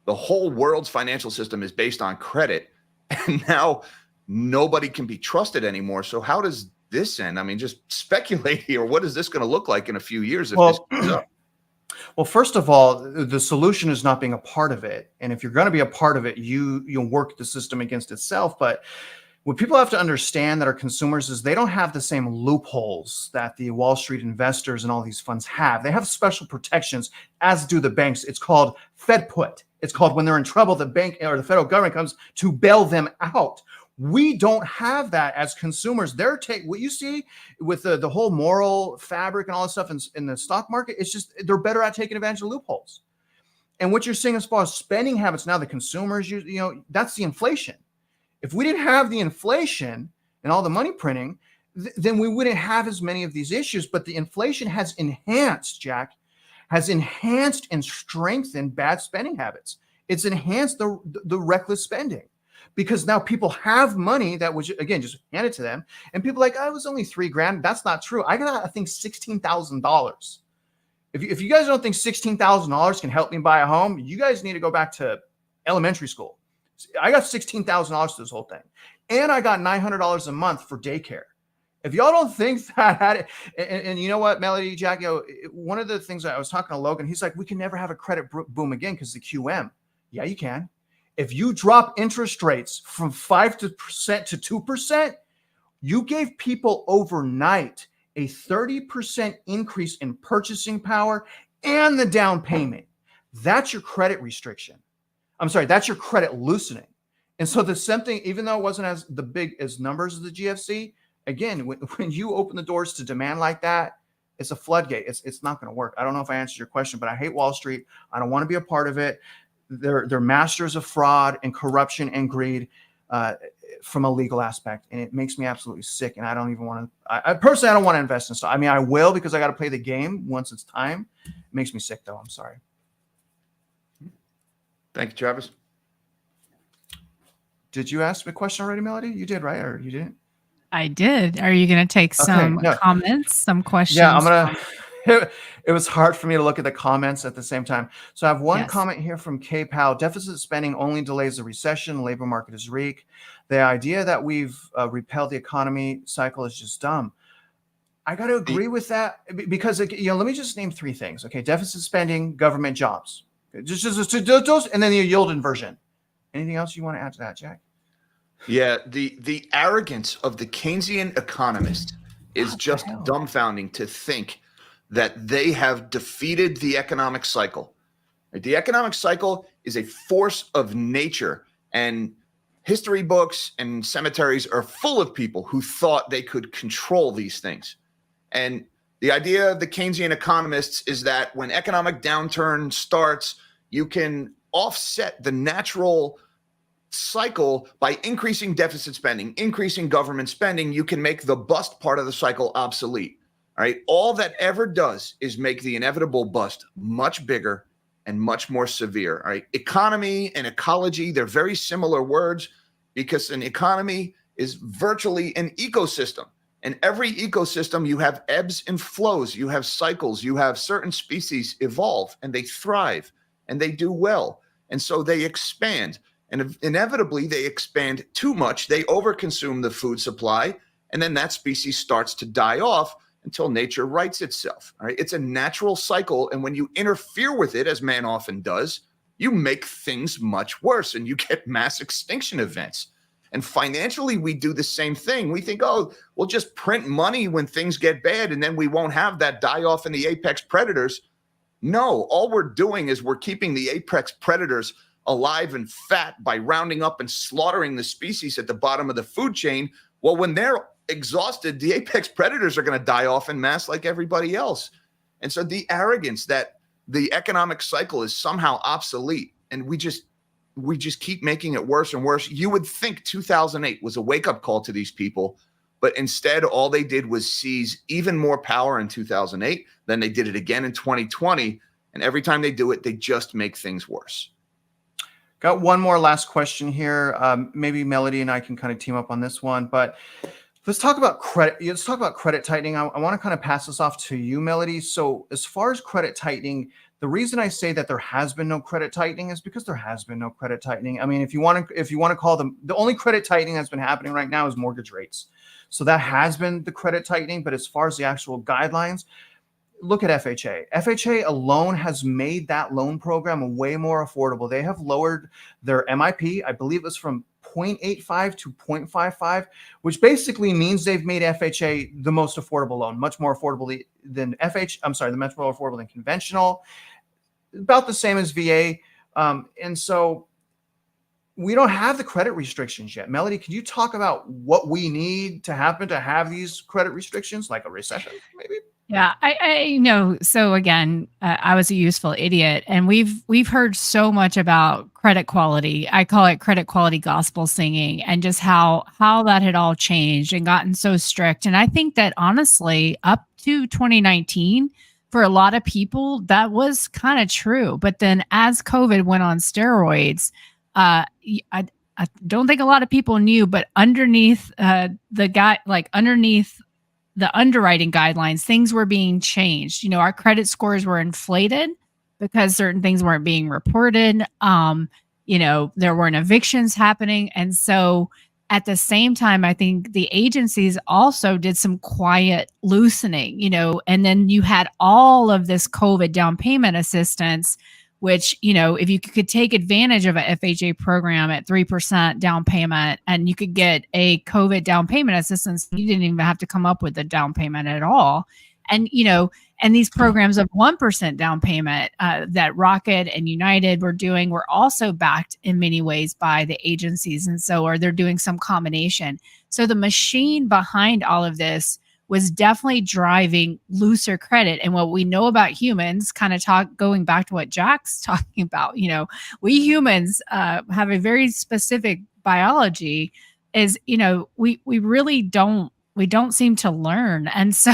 The whole world's financial system is based on credit. And now nobody can be trusted anymore. So how does this end? I mean, just speculate here. What is this going to look like in a few years if this goes up? Well, first of all, the solution is not being a part of it. And if you're going to be a part of it, you'll work the system against itself. But what people have to understand that are consumers is they don't have the same loopholes that the Wall Street investors and all these funds have. They have special protections, as do the banks. It's called Fed put. It's called when they're in trouble, the bank or the federal government comes to bail them out. We don't have that as consumers. What you see with the whole moral fabric and all this stuff in the stock market, it's just they're better at taking advantage of loopholes. And what you're seeing as far as spending habits now, the consumers, that's the inflation. If we didn't have the inflation and all the money printing, then we wouldn't have as many of these issues. But the inflation has enhanced and strengthened bad spending habits. It's enhanced the reckless spending. Because now people have money that was, again, just handed to them. And people are like, oh, it was only $3,000. That's not true. I got, I think, $16,000. If you guys don't think $16,000 can help me buy a home, you guys need to go back to elementary school. I got $16,000 to this whole thing. And I got $900 a month for daycare. If y'all don't think that, and you know what, Melody, Jack, one of the things I was talking to Logan, he's like, we can never have a credit boom again because the QM. Yeah, you can. If you drop interest rates from 5% to 2%, you gave people overnight a 30% increase in purchasing power and the down payment. That's your credit restriction. I'm sorry, that's your credit loosening. And so there's something, even though it wasn't as the big as numbers of the GFC, again, when you open the doors to demand like that, It's a floodgate. It's not going to work. I don't know if I answered your question, but I hate Wall Street. I don't want to be a part of it. They're masters of fraud and corruption and greed from a legal aspect, and it makes me absolutely sick. And I don't even want to. I personally, I don't want to invest in stock. I mean, I will because I got to play the game once it's time. It makes me sick, though. I'm sorry. Thank you, Travis. Did you ask me a question already, Melody? You did, right? Or you didn't? I did. Are you going to take some comments, some questions? Yeah, I'm going to. It was hard for me to look at the comments at the same time. So I have one comment here from K Powell. Deficit spending only delays the recession. The labor market is weak. The idea that we've repelled the economy cycle is just dumb. I got to agree with that because, let me just name three things. Okay. Deficit spending, government jobs, just those, and then the yield inversion. Anything else you want to add to that, Jack? Yeah. The arrogance of the Keynesian economist is just dumbfounding to think that they have defeated the economic cycle. The economic cycle is a force of nature, and history books and cemeteries are full of people who thought they could control these things. And the idea of the Keynesian economists is that when economic downturn starts, you can offset the natural cycle by increasing deficit spending, increasing government spending. You can make the bust part of the cycle obsolete. All right. All that ever does is make the inevitable bust much bigger and much more severe. All right. Economy and ecology, they're very similar words because an economy is virtually an ecosystem. And every ecosystem, you have ebbs and flows, you have cycles, you have certain species evolve and they thrive and they do well. And so they expand. And inevitably, they expand too much. They overconsume the food supply. And then that species starts to die off until nature rights itself. All right. It's a natural cycle. And when you interfere with it, as man often does, you make things much worse and you get mass extinction events. And financially, we do the same thing. We think, oh, we'll just print money when things get bad and then we won't have that die off in the apex predators. No, all we're doing is we're keeping the apex predators alive and fat by rounding up and slaughtering the species at the bottom of the food chain. Well, when they're exhausted, the apex predators are going to die off in mass like everybody else. And so the arrogance that the economic cycle is somehow obsolete and we just keep making it worse and worse. You would think 2008 was a wake-up call to these people, but instead all they did was seize even more power in 2008. Then they did it again in 2020. And every time they do it, they just make things worse. Got one more last question here. Maybe Melody and I can kind of team up on this one, but let's talk about credit. Let's talk about credit tightening. I want to kind of pass this off to you, Melody. So as far as credit tightening, the reason I say that there has been no credit tightening is because there has been no credit tightening. I mean, if you want to call them, the only credit tightening that's been happening right now is mortgage rates. So that has been the credit tightening. But as far as the actual guidelines, look at FHA. FHA alone has made that loan program way more affordable. They have lowered their MIP. I believe it was from 0.85 to 0.55, which basically means they've made FHA the most affordable loan, much more affordable than much more affordable than conventional, about the same as VA. And so we don't have the credit restrictions yet. Melody, can you talk about what we need to happen to have these credit restrictions, like a recession, maybe? Yeah, I know. So again, I was a useful idiot, and we've heard so much about credit quality. I call it credit quality gospel singing, and just how that had all changed and gotten so strict. And I think that honestly, up to 2019, for a lot of people, that was kind of true. But then as COVID went on steroids, I don't think a lot of people knew, but underneath underneath the underwriting guidelines, things were being changed. You know, our credit scores were inflated because certain things weren't being reported. You know, there weren't evictions happening. And so at the same time, I think the agencies also did some quiet loosening, you know, and then you had all of this COVID down payment assistance, which, you know, if you could take advantage of a FHA program at 3% down payment and you could get a COVID down payment assistance, you didn't even have to come up with a down payment at all. And, you know, and these programs of 1% down payment that Rocket and United were doing were also backed in many ways by the agencies. And so, or they're doing some combination. So the machine behind all of this was definitely driving looser credit. And what we know about humans, kind of going back to what Jack's talking about, we humans have a very specific biology. Is we really don't seem to learn, and so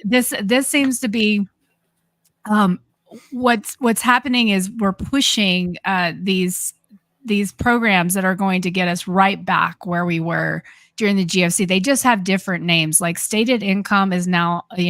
this seems to be what's happening is we're pushing these programs that are going to get us right back where we were during the GFC. They just have different names. Like stated income is now, a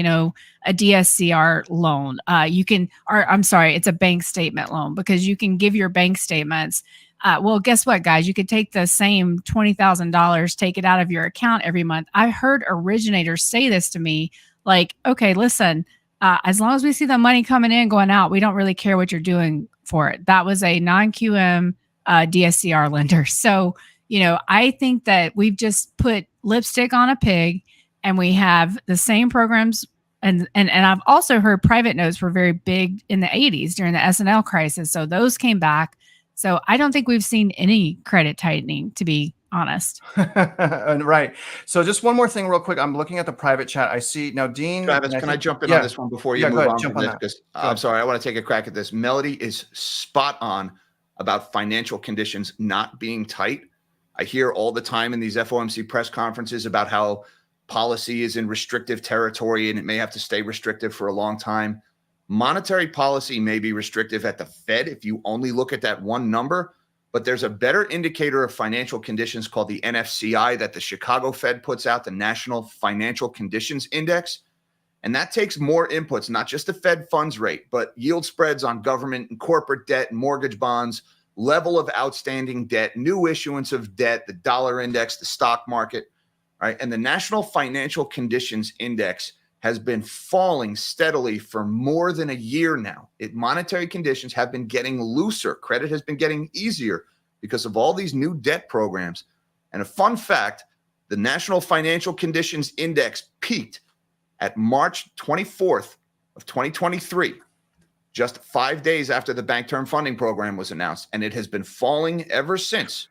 DSCR loan. It's a bank statement loan, because you can give your bank statements. Well, guess what, guys? You could take the same $20,000, take it out of your account every month. I heard originators say this to me, like, okay, listen, as long as we see the money coming in, going out, we don't really care what you're doing for it. That was a non-QM DSCR lender. So, I think that we've just put lipstick on a pig, and we have the same programs. And I've also heard private notes were very big in the 80s during the S&L crisis. So those came back. So I don't think we've seen any credit tightening, to be honest. Right. So just one more thing real quick. I'm looking at the private chat. I see now, Dean. Travis, can I jump in on this one before you move on from this? Because I'm sorry, I want to take a crack at this. Melody is spot on about financial conditions not being tight. I hear all the time in these FOMC press conferences about how policy is in restrictive territory and it may have to stay restrictive for a long time. Monetary policy may be restrictive at the Fed if you only look at that one number, but there's a better indicator of financial conditions called the NFCI that the Chicago Fed puts out, the National Financial Conditions Index. And that takes more inputs, not just the Fed funds rate, but yield spreads on government and corporate debt and mortgage bonds, level of outstanding debt, new issuance of debt, the dollar index, the stock market, right? And the National Financial Conditions Index has been falling steadily for more than a year now. Monetary conditions have been getting looser. Credit has been getting easier because of all these new debt programs. And a fun fact, the National Financial Conditions Index peaked at March 24th of 2023, just 5 days after the Bank Term Funding Program was announced, and it has been falling ever since.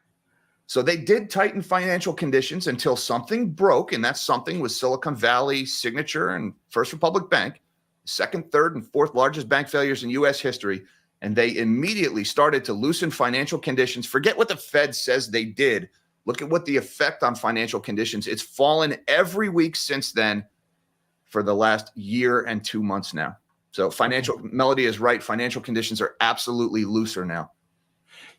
So they did tighten financial conditions until something broke, and that something was Silicon Valley, Signature, and First Republic Bank, second, third, and fourth largest bank failures in U.S. history, and they immediately started to loosen financial conditions. Forget what the Fed says they did. Look at what the effect on financial conditions. It's fallen every week since then for the last year and 2 months now. So Melody is right. Financial conditions are absolutely looser now.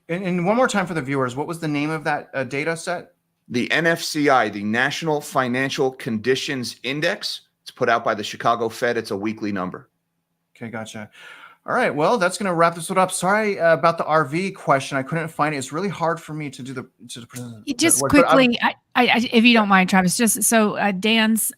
And one more time for the viewers, what was the name of that data set? The NFCI, the National Financial Conditions Index. It's put out by the Chicago Fed. It's a weekly number. Okay, gotcha. All right, well, that's going to wrap this one up. Sorry about the RV question. I couldn't find it. It's really hard for me to do the just quickly, if you don't mind, Travis, just so Dan's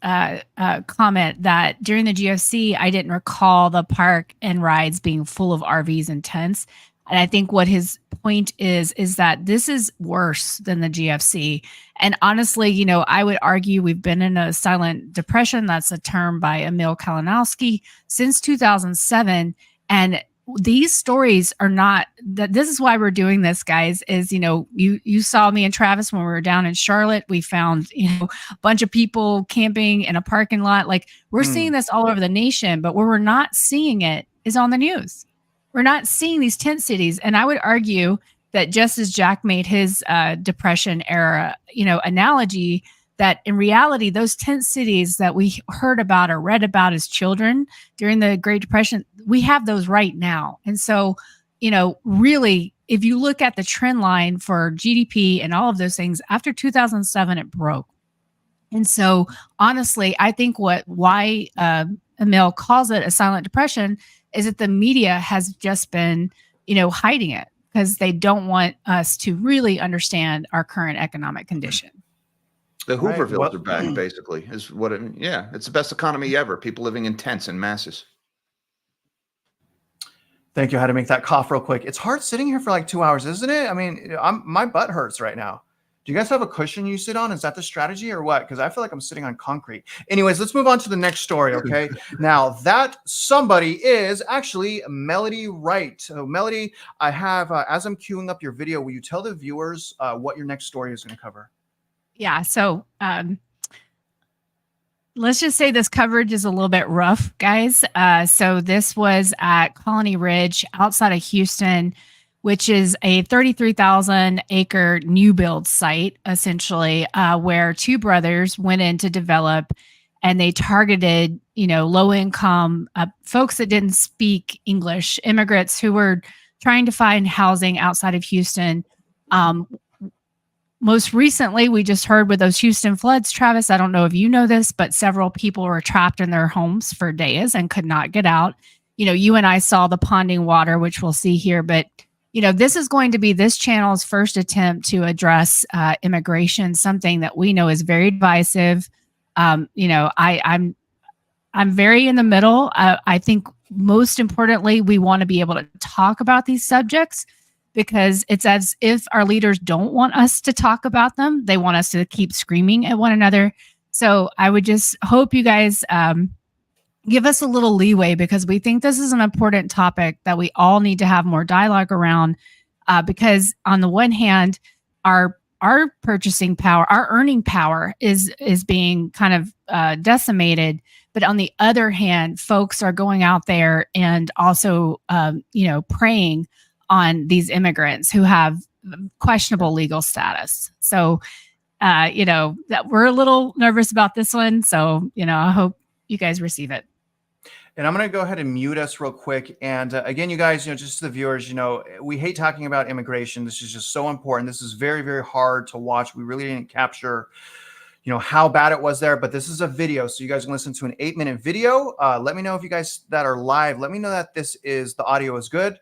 comment that during the GFC, I didn't recall the park and rides being full of RVs and tents. And I think what his point is that this is worse than the GFC. And honestly, I would argue we've been in a silent depression. That's a term by Emil Kalinowski since 2007. And these stories are not that. This is why we're doing this, guys, is, you saw me and Travis when we were down in Charlotte. We found, a bunch of people camping in a parking lot. Like, we're seeing this all over the nation, but where we're not seeing it is on the news. We're not seeing these tent cities. And I would argue that just as Jack made his depression era, analogy, that in reality, those tent cities that we heard about or read about as children during the Great Depression, we have those right now. And so, really, if you look at the trend line for GDP and all of those things, after 2007, it broke. And so, honestly, I think why Emil calls it a silent depression is that the media has just been, hiding it because they don't want us to really understand our current economic condition. The Hoovervilles are back, basically, is what it means. Yeah, it's the best economy ever. People living in tents in masses. Thank you. I had to make that cough real quick. It's hard sitting here for like 2 hours, isn't it? I mean, my butt hurts right now. Do you guys have a cushion you sit on? Is that the strategy or what? Because I feel like I'm sitting on concrete. Anyways, let's move on to the next story, okay? Now, that somebody is actually Melody Wright. So, Melody, I have, as I'm queuing up your video, will you tell the viewers what your next story is going to cover? Yeah. So let's just say this coverage is a little bit rough, guys. So this was at Colony Ridge outside of Houston, which is a 33,000 acre new build site, essentially, where two brothers went in to develop, and they targeted, low income folks that didn't speak English, immigrants who were trying to find housing outside of Houston. Most recently, we just heard with those Houston floods, Travis, I don't know if you know this, but several people were trapped in their homes for days and could not get out. You and I saw the ponding water, which we'll see here, but this is going to be this channel's first attempt to address immigration, something that we know is very divisive. I'm very in the middle. I think most importantly, we want to be able to talk about these subjects, because it's as if our leaders don't want us to talk about them. They want us to keep screaming at one another. So I would just hope you guys give us a little leeway, because we think this is an important topic that we all need to have more dialogue around. Because on the one hand, our purchasing power, our earning power is being kind of decimated. But on the other hand, folks are going out there and also, preying on these immigrants who have questionable legal status. So, that we're a little nervous about this one. So, I hope you guys receive it. And I'm going to go ahead and mute us real quick. And again, you guys, just the viewers, we hate talking about immigration. This is just so important. This is very, very hard to watch. We really didn't capture, how bad it was there. But this is a video, so you guys can listen to an 8-minute video. Let me know if you guys that are live, let me know that the audio is good.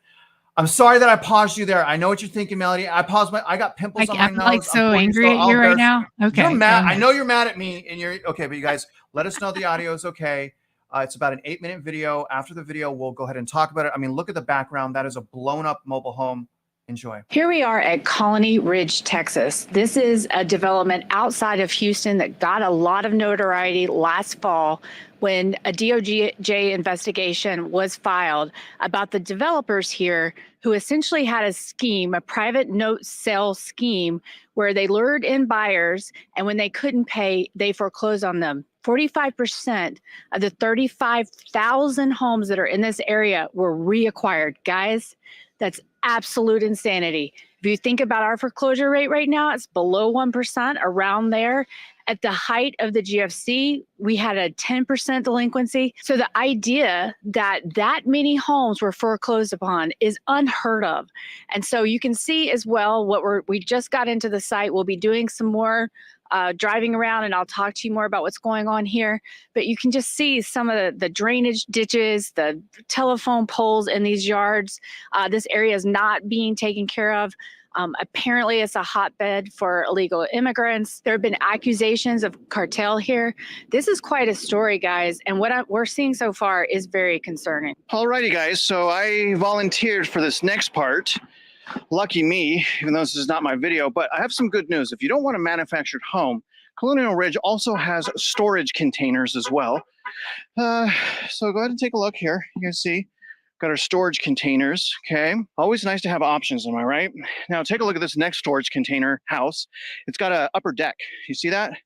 I'm sorry that I paused you there. I know what you're thinking, Melody. I got pimples on my nose. I'm so angry at you right now. Okay. You're mad. I know you're mad at me, and you're okay. But you guys, let us know the audio is okay. It's about an 8-minute video. After the video, we'll go ahead and talk about it. I mean, look at the background. That is a blown up mobile home. Enjoy. Here we are at Colony Ridge, Texas. This is a development outside of Houston that got a lot of notoriety last fall when a DOJ investigation was filed about the developers here who essentially had a scheme, a private note sale scheme, where they lured in buyers, and when they couldn't pay, they foreclosed on them. 45% of the 35,000 homes that are in this area were reacquired. Guys, that's absolute insanity. If you think about our foreclosure rate right now, it's below 1%, around there. At the height of the GFC, we had a 10% delinquency. So the idea that many homes were foreclosed upon is unheard of. And so you can see as well we just got into the site. We'll be doing some more driving around, and I'll talk to you more about what's going on here. But you can just see some of the drainage ditches, the telephone poles in these yards. This area is not being taken care of. Apparently, it's a hotbed for illegal immigrants. There have been accusations of cartel here. This is quite a story, guys. And what we're seeing so far is very concerning. Alrighty, guys. So I volunteered for this next part. Lucky me, even though this is not my video, but I have some good news. If you don't want a manufactured home, Colonial Ridge also has storage containers as well. So go ahead and take a look here. You can see, got our storage containers, okay? Always nice to have options, am I right? Now take a look at this next storage container house. It's got an upper deck. You see that?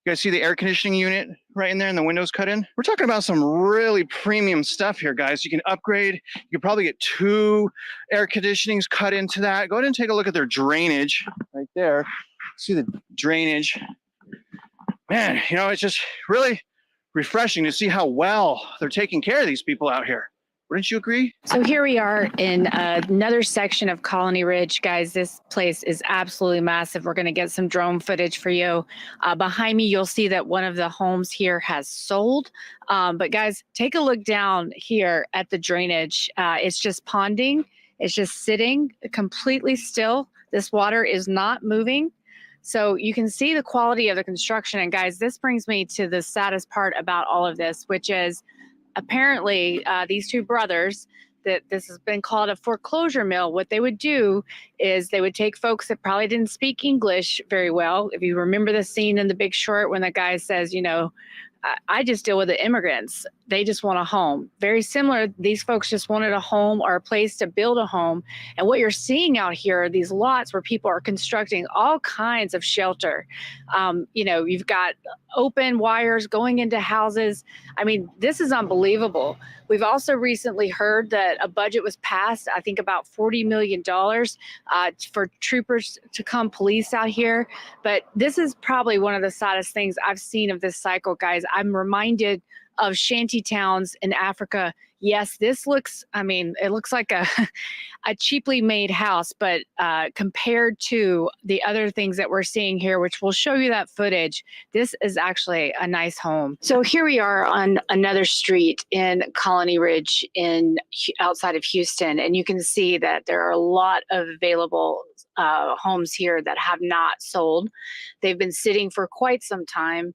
You guys see the air conditioning unit right in there and the windows cut in? We're talking about some really premium stuff here, guys. You can upgrade. You can probably get 2 air conditionings cut into that. Go ahead and take a look at their drainage right there. See the drainage. Man, it's just really refreshing to see how well they're taking care of these people out here. Wouldn't you agree? So here we are in another section of Colony Ridge. Guys, this place is absolutely massive. We're going to get some drone footage for you. Behind me, you'll see that one of the homes here has sold. But guys, take a look down here at the drainage. It's just ponding. It's just sitting completely still. This water is not moving. So you can see the quality of the construction. And guys, this brings me to the saddest part about all of this, which is apparently these two brothers, that this has been called a foreclosure mill. What they would do is they would take folks that probably didn't speak English very well. If you remember the scene in The Big Short when the guy says, I just deal with the immigrants. they just want a home. Very similar, these folks just wanted a home or a place to build a home. And what you're seeing out here are these lots where people are constructing all kinds of shelter. You've got open wires going into houses. I mean, this is unbelievable. We've also recently heard that a budget was passed, I think about $40 million for troopers to come police out here. But this is probably one of the saddest things I've seen of this cycle, guys. I'm reminded of shanty towns in Africa. Yes, this looks, it looks like a cheaply made house, but compared to the other things that we're seeing here, which we'll show you that footage, this is actually a nice home. So here we are on another street in Colony Ridge outside of Houston, and you can see that there are a lot of available homes here that have not sold. They've been sitting for quite some time.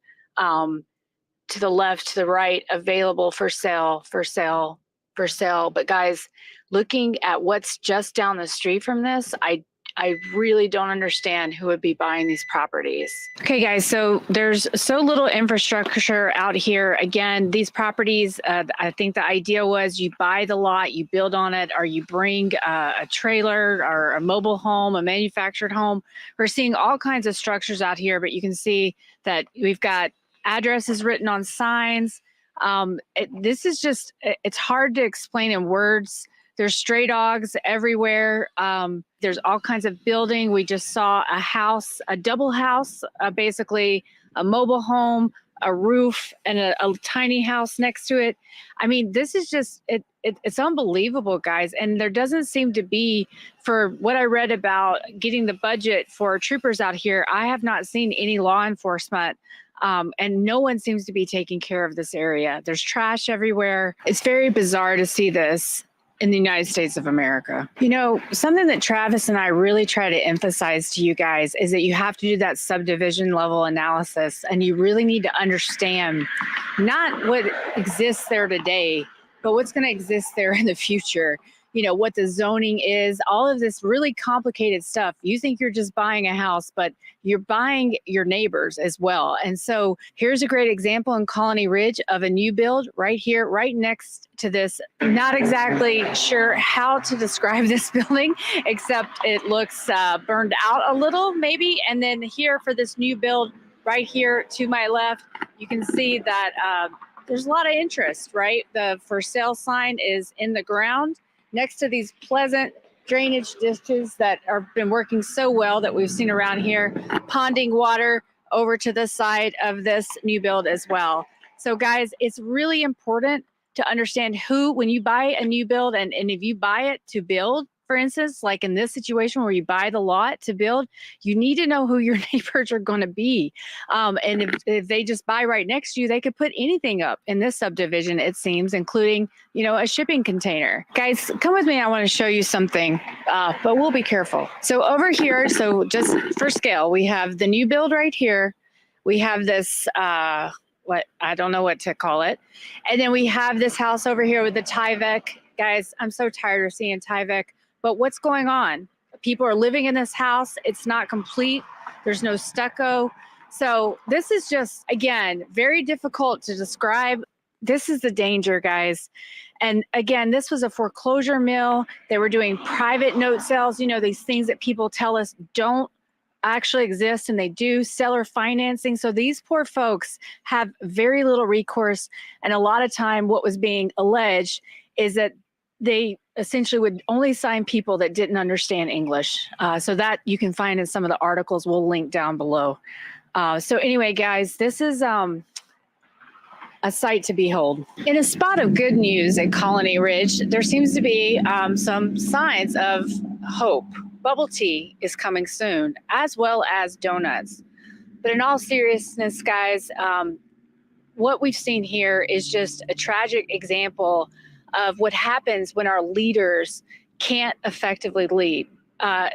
To the left, to the right, available for sale. But guys, looking at what's just down the street from this, I really don't understand who would be buying these properties. Okay, guys, so there's so little infrastructure out here. Again, these properties, I think the idea was you buy the lot, you build on it, or you bring a trailer or a mobile home, a manufactured home. We're seeing all kinds of structures out here, but you can see that we've got addresses written on signs. This is just, it's hard to explain in words. There's stray dogs everywhere. There's all kinds of building. We just saw a house, a double house, basically a mobile home, a roof, and a tiny house next to it. I mean, this is just, it's unbelievable, guys. And there doesn't seem to be, for what I read about getting the budget for troopers out here, I have not seen any law enforcement. And no one seems to be taking care of this area. There's trash everywhere. It's very bizarre to see this in the United States of America. You know, something that Travis and I really try to emphasize to you guys is that you have to do that subdivision level analysis, and you really need to understand not what exists there today, but what's going to exist there in the future. You know, what the zoning is, all of this really complicated stuff. You think you're just buying a house, but you're buying your neighbors as well. And so here's a great example in Colony Ridge of a new build right here, right next to this. Not exactly sure how to describe this building, except it looks burned out a little maybe. And then here for this new build right here to my left, you can see that there's a lot of interest, right? The for sale sign is in the ground, next to these pleasant drainage ditches that have been working so well that we've seen around here, ponding water over to the side of this new build as well. So guys, it's really important to understand who, when you buy a new build, and if you buy it to build, for instance, like in this situation where you buy the lot to build, you need to know who your neighbors are going to be. And if they just buy right next to you, they could put anything up in this subdivision, it seems, including, you know, a shipping container. Guys, come with me. I want to show you something, but we'll be careful. So over here, so just for scale, we have the new build right here. We have this, what I don't know what to call it. And then we have this house over here with the Tyvek. Guys, I'm so tired of seeing Tyvek. But what's going on? People are living in this house. It's not complete. There's no stucco. So this is just, again, very difficult to describe. This is the danger, guys. And again, this was a foreclosure mill. They were doing private note sales, you know, these things that people tell us don't actually exist, and they do. Seller financing. So these poor folks have very little recourse. And a lot of time what was being alleged is that they essentially would only sign people that didn't understand English. So that you can find in some of the articles we'll link down below. So anyway, guys, this is a sight to behold. In a spot of good news at Colony Ridge, there seems to be some signs of hope. Bubble tea is coming soon, as well as donuts. But in all seriousness, guys, what we've seen here is just a tragic example of what happens when our leaders can't effectively lead.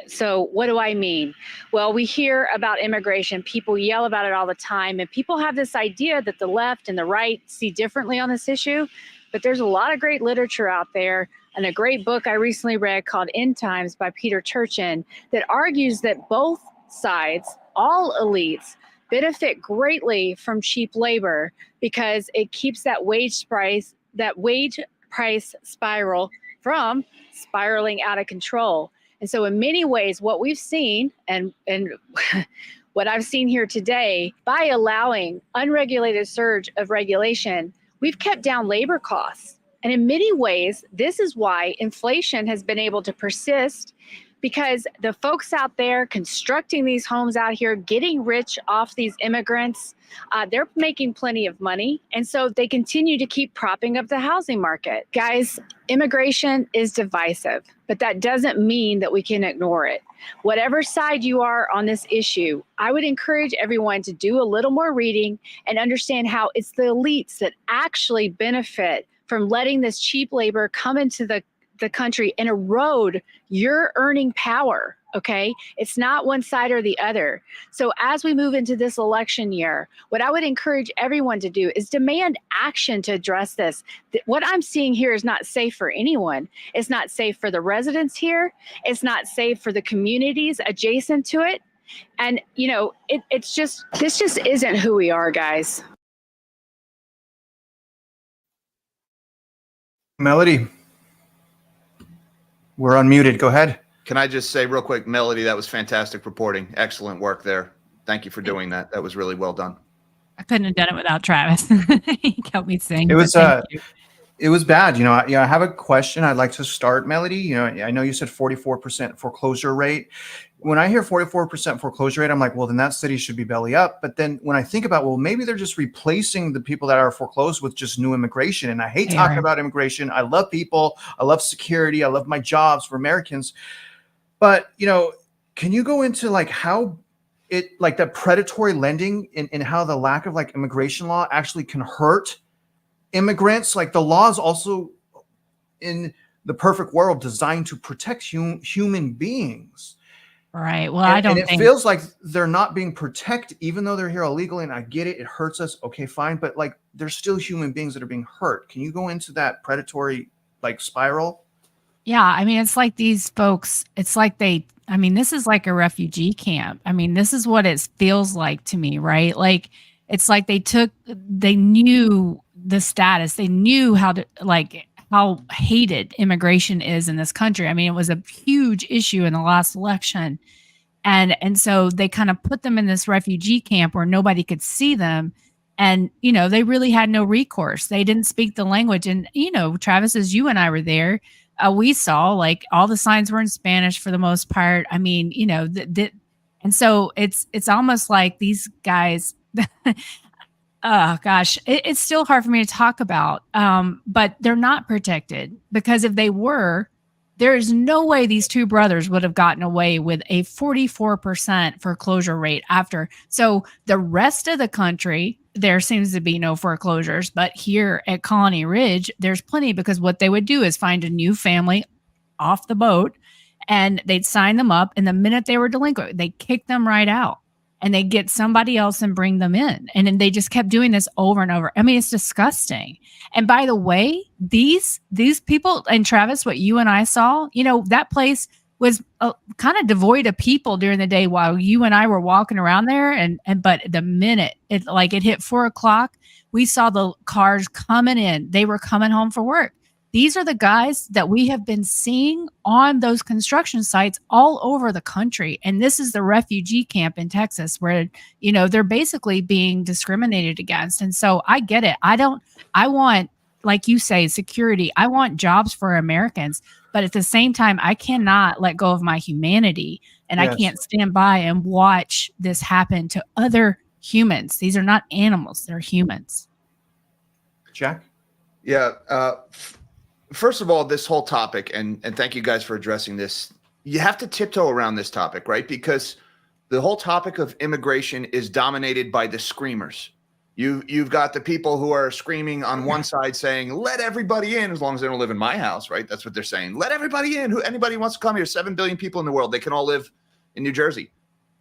So what do I mean? Well, we hear about immigration. People yell about it all the time, and people have this idea that the left and the right see differently on this issue. But there's a lot of great literature out there, and a great book I recently read called End Times by Peter Turchin that argues that both sides, all elites, benefit greatly from cheap labor because it keeps that wage price spiral from spiraling out of control. And so in many ways, what we've seen and what I've seen here today, by allowing unregulated surge of regulation, we've kept down labor costs. And in many ways, this is why inflation has been able to persist, because the folks out there constructing these homes out here, getting rich off these immigrants, they're making plenty of money. And so they continue to keep propping up the housing market. Guys, immigration is divisive, but that doesn't mean that we can ignore it. Whatever side you are on this issue, I would encourage everyone to do a little more reading and understand how it's the elites that actually benefit from letting this cheap labor come into the country and erode your earning power. Okay. It's not one side or the other. So as we move into this election year, what I would encourage everyone to do is demand action to address this. What I'm seeing here is not safe for anyone. It's not safe for the residents here. It's not safe for the communities adjacent to it. And, you know, this just isn't who we are, guys. Melody, we're unmuted. Go ahead. Can I just say real quick, Melody, that was fantastic reporting. Excellent work there. Thank you for doing that. That was really well done. I couldn't have done it without Travis. He helped me sing. It was bad. You know, I have a question. I'd like to start, Melody. You know, I know you said 44% foreclosure rate. When I hear 44% foreclosure rate, I'm like, well, then that city should be belly up. But then when I think about, well, maybe they're just replacing the people that are foreclosed with just new immigration. And I hate talking about immigration. I love people. I love security. I love my jobs for Americans. But, you know, can you go into like how it, like the predatory lending and how the lack of like immigration law actually can hurt immigrants? Like the law is also in the perfect world designed to protect human beings. Right. Well, I don't think it feels like they're not being protected, even though they're here illegally. And I get it. It hurts us. Okay, fine. But like, there's still human beings that are being hurt. Can you go into that predatory like spiral? Yeah. I mean, it's like these folks, it's like this is like a refugee camp. I mean, this is what it feels like to me, right? Like, it's like they knew the status. They knew how hated immigration is in this country. I mean, it was a huge issue in the last election. And so they kind of put them in this refugee camp where nobody could see them. And, you know, they really had no recourse. They didn't speak the language. And, you know, Travis, as you and I were there, we saw like all the signs were in Spanish for the most part. I mean, you know, and so it's almost like these guys, oh gosh, it's still hard for me to talk about, but they're not protected, because if they were, there is no way these two brothers would have gotten away with a 44% foreclosure rate after. So the rest of the country, there seems to be no foreclosures, but here at Colony Ridge, there's plenty, because what they would do is find a new family off the boat and they'd sign them up. And the minute they were delinquent, they kick them right out. And they get somebody else and bring them in. And then they just kept doing this over and over. I mean, it's disgusting. And by the way, these people, and Travis, what you and I saw, you know, that place was kind of devoid of people during the day while you and I were walking around there. But the minute it hit 4:00, we saw the cars coming in. They were coming home for work. These are the guys that we have been seeing on those construction sites all over the country. And this is the refugee camp in Texas where, you know, they're basically being discriminated against. And so I get it. I want, like you say, security. I want jobs for Americans. But at the same time, I cannot let go of my humanity. And I can't stand by and watch this happen to other humans. These are not animals. They're humans. Jack? Yeah. First of all, this whole topic, and thank you guys for addressing this. You have to tiptoe around this topic, right? Because the whole topic of immigration is dominated by the screamers. You've got the people who are screaming on one side saying, let everybody in, as long as they don't live in my house, right? That's what they're saying. Let everybody in. Anybody wants to come here. 7 billion people in the world. They can all live in New Jersey.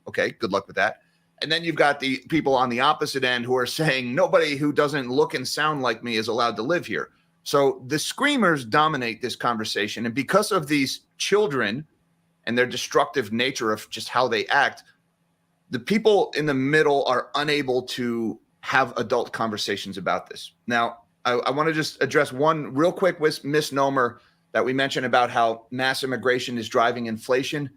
Okay, good luck with that. And then you've got the people on the opposite end who are saying, nobody who doesn't look and sound like me is allowed to live here. So the screamers dominate this conversation. And because of these children and their destructive nature of just how they act, the people in the middle are unable to have adult conversations about this. Now, I want to just address one real quick misnomer that we mentioned about how mass immigration is driving inflation.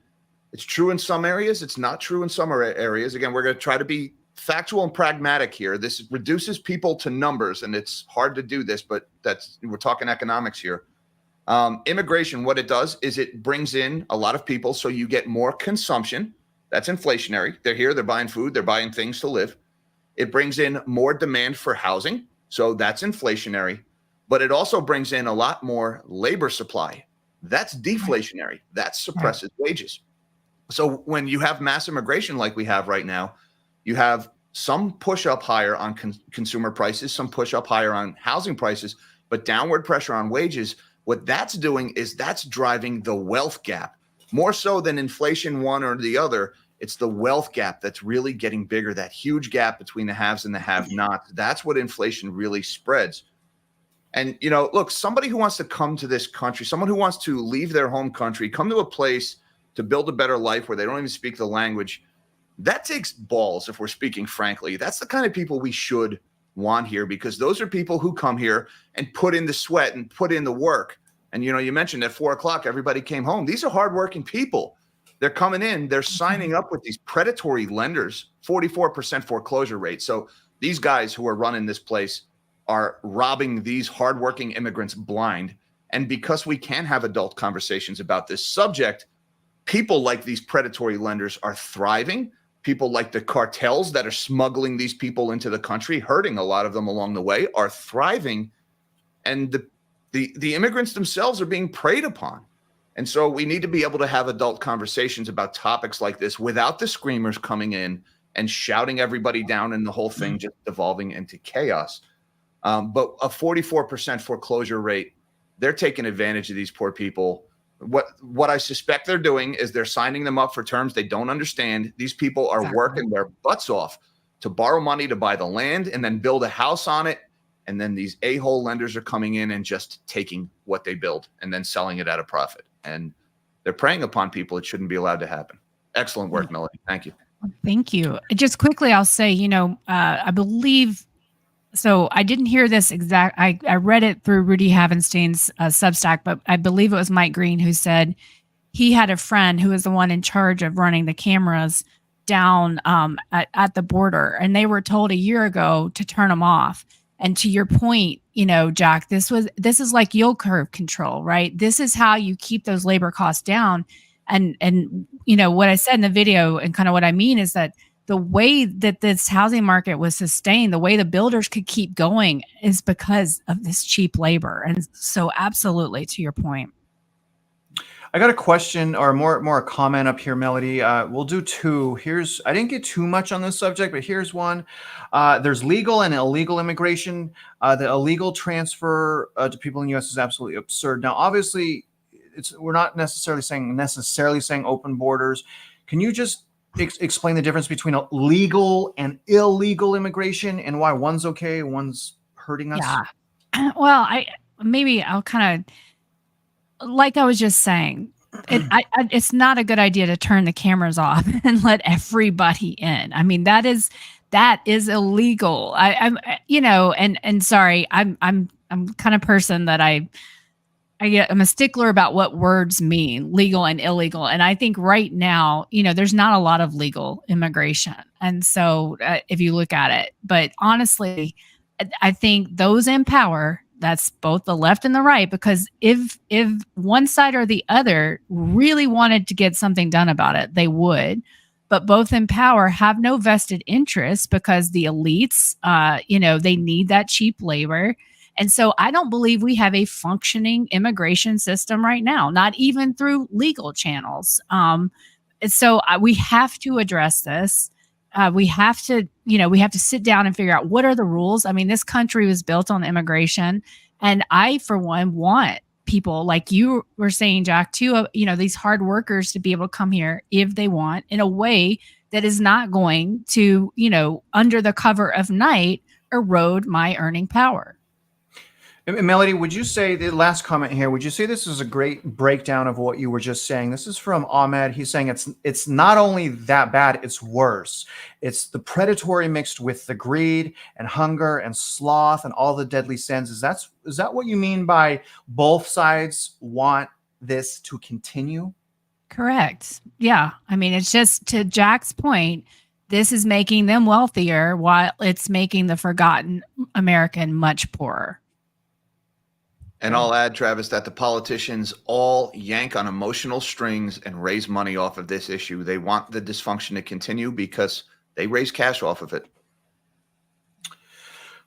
It's true in some areas. It's not true in some areas. Again, we're going to try to be factual and pragmatic here. This reduces people to numbers, and it's hard to do this, but we're talking economics here. Immigration, what it does is it brings in a lot of people, so you get more consumption. That's inflationary. They're here, they're buying food, they're buying things to live. It brings in more demand for housing, so that's inflationary. But it also brings in a lot more labor supply. That's deflationary. That suppresses wages. So when you have mass immigration like we have right now, you have some push up higher on consumer prices, some push up higher on housing prices, but downward pressure on wages. What that's doing is that's driving the wealth gap. More so than inflation one or the other, it's the wealth gap that's really getting bigger, that huge gap between the haves and the have-nots. That's what inflation really spreads. And, look, somebody who wants to come to this country, someone who wants to leave their home country, come to a place to build a better life where they don't even speak the language, that takes balls, if we're speaking frankly. That's the kind of people we should want here, because those are people who come here and put in the sweat and put in the work. And, you mentioned at 4:00, everybody came home. These are hardworking people. They're coming in, they're signing up with these predatory lenders, 44% foreclosure rate. So these guys who are running this place are robbing these hardworking immigrants blind. And because we can have adult conversations about this subject, people like these predatory lenders are thriving. People like the cartels that are smuggling these people into the country, hurting a lot of them along the way, are thriving. And the immigrants themselves are being preyed upon. And so we need to be able to have adult conversations about topics like this without the screamers coming in and shouting everybody down and the whole thing just devolving into chaos. But a 44% foreclosure rate, they're taking advantage of these poor people. What I suspect they're doing is they're signing them up for terms they don't understand. These people are working their butts off to borrow money to buy the land and then build a house on it. And then these a-hole lenders are coming in and just taking what they build and then selling it at a profit. And they're preying upon people. It shouldn't be allowed to happen. Excellent work, Melody. Thank you. Thank you. Just quickly, I'll say, I believe, so I didn't hear this exact, I read it through Rudy Havenstein's Substack, but I believe it was Mike Green who said he had a friend who was the one in charge of running the cameras down at the border. And they were told a year ago to turn them off. And to your point, Jack, this is like yield curve control, right? This is how you keep those labor costs down. And what I said in the video and kind of what I mean is that the way that this housing market was sustained, the way the builders could keep going is because of this cheap labor. And so absolutely to your point. I got a question or more a comment up here, Melody. We'll do two. I didn't get too much on this subject, but here's one. There's legal and illegal immigration. The illegal transfer to people in the U.S. is absolutely absurd. Now, obviously, we're not necessarily saying open borders. Can you just explain the difference between legal and illegal immigration and why one's okay, one's hurting us? Yeah. Well, I'll kind of, like I was just saying, it's not a good idea to turn the cameras off and let everybody in. I mean, that is illegal. I'm sorry, I'm kind of person that I'm a stickler about what words mean, legal and illegal. And I think right now, there's not a lot of legal immigration. And so if you look at it, but honestly, I think those in power, that's both the left and the right, because if one side or the other really wanted to get something done about it, they would. But both in power have no vested interest because the elites, they need that cheap labor. And so I don't believe we have a functioning immigration system right now, not even through legal channels. So we have to address this. We have to sit down and figure out what are the rules. I mean, this country was built on immigration. And I, for one, want people like you were saying, Jack, too, these hard workers to be able to come here if they want in a way that is not going to, under the cover of night, erode my earning power. And Melody, would you say the last comment here? Would you say this is a great breakdown of what you were just saying? This is from Ahmed. He's saying it's not only that bad, it's worse. It's the predatory mixed with the greed and hunger and sloth and all the deadly sins. Is that what you mean by both sides want this to continue? Correct. Yeah. I mean, it's just to Jack's point, this is making them wealthier while it's making the forgotten American much poorer. And I'll add, Travis, that the politicians all yank on emotional strings and raise money off of this issue. They want the dysfunction to continue because they raise cash off of it.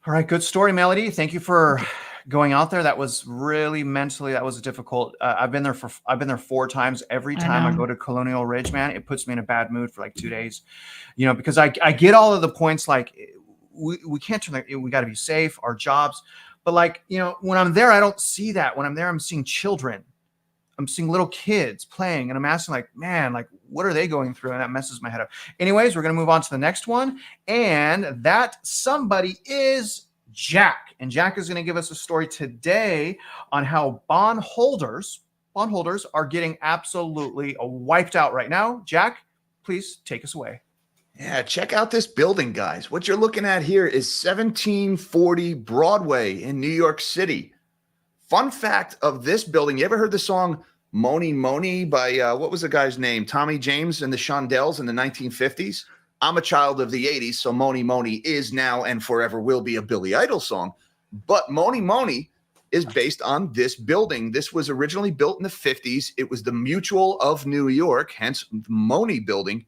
All right. Good story, Melody. Thank you for going out there. That was really mentally, that was difficult. I've been there 4 times. Every time I go to Colonial Ridge, man, it puts me in a bad mood for like 2 days, because I get all of the points. Like we can't turn, we got to be safe, our jobs. But like, when I'm there, I don't see that. When I'm there, I'm seeing children. I'm seeing little kids playing. And I'm asking like, man, like, what are they going through? And that messes my head up. Anyways, we're going to move on to the next one. And that somebody is Jack. And Jack is going to give us a story today on how bondholders are getting absolutely wiped out right now. Jack, please take us away. Yeah, check out this building, guys. What you're looking at here is 1740 Broadway in New York City. Fun fact of this building, you ever heard the song Mony Mony by, what was the guy's name? Tommy James and the Shondells in the 1950s? I'm a child of the 80s, so Mony Mony is now and forever will be a Billy Idol song. But Mony Mony is based on this building. This was originally built in the 50s. It was the Mutual of New York, hence the Mony building.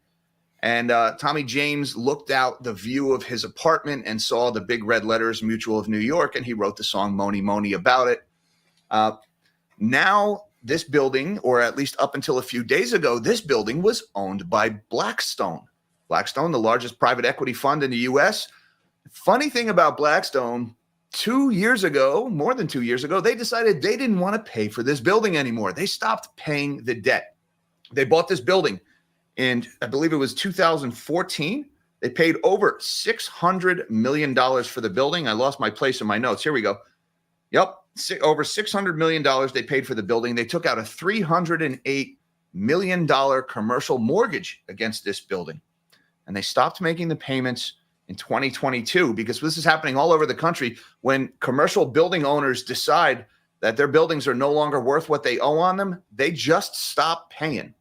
And Tommy James looked out the view of his apartment and saw the big red letters Mutual of New York, and he wrote the song Mony Mony about it. Now this building, or at least up until a few days ago, this building was owned by Blackstone. Blackstone, the largest private equity fund in the U.S. Funny thing about Blackstone, 2 years ago, more than 2 years ago, they decided they didn't want to pay for this building anymore. They stopped paying the debt. They bought this building. And I believe it was 2014. They paid over $600 million for the building. I lost my place in my notes. Here we go. Yep. Over $600 million they paid for the building. They took out a $308 million commercial mortgage against this building. And they stopped making the payments in 2022 because this is happening all over the country. When commercial building owners decide that their buildings are no longer worth what they owe on them, they just stop paying.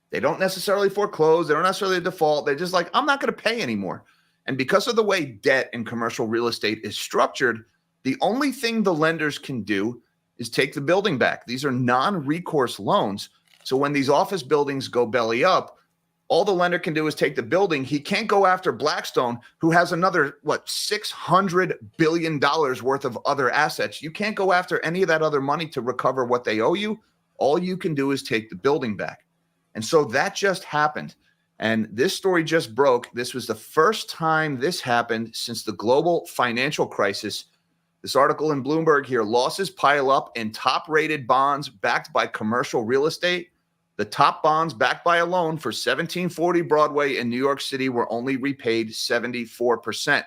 They don't necessarily foreclose. They don't necessarily default. They're just like, I'm not going to pay anymore. And because of the way debt in commercial real estate is structured, the only thing the lenders can do is take the building back. These are non-recourse loans. So when these office buildings go belly up, all the lender can do is take the building. He can't go after Blackstone, who has another, $600 billion worth of other assets. You can't go after any of that other money to recover what they owe you. All you can do is take the building back. And so that just happened. And this story just broke. This was the first time this happened since the global financial crisis. This article in Bloomberg here, losses pile up in top-rated bonds backed by commercial real estate. The top bonds backed by a loan for 1740 Broadway in New York City were only repaid 74%.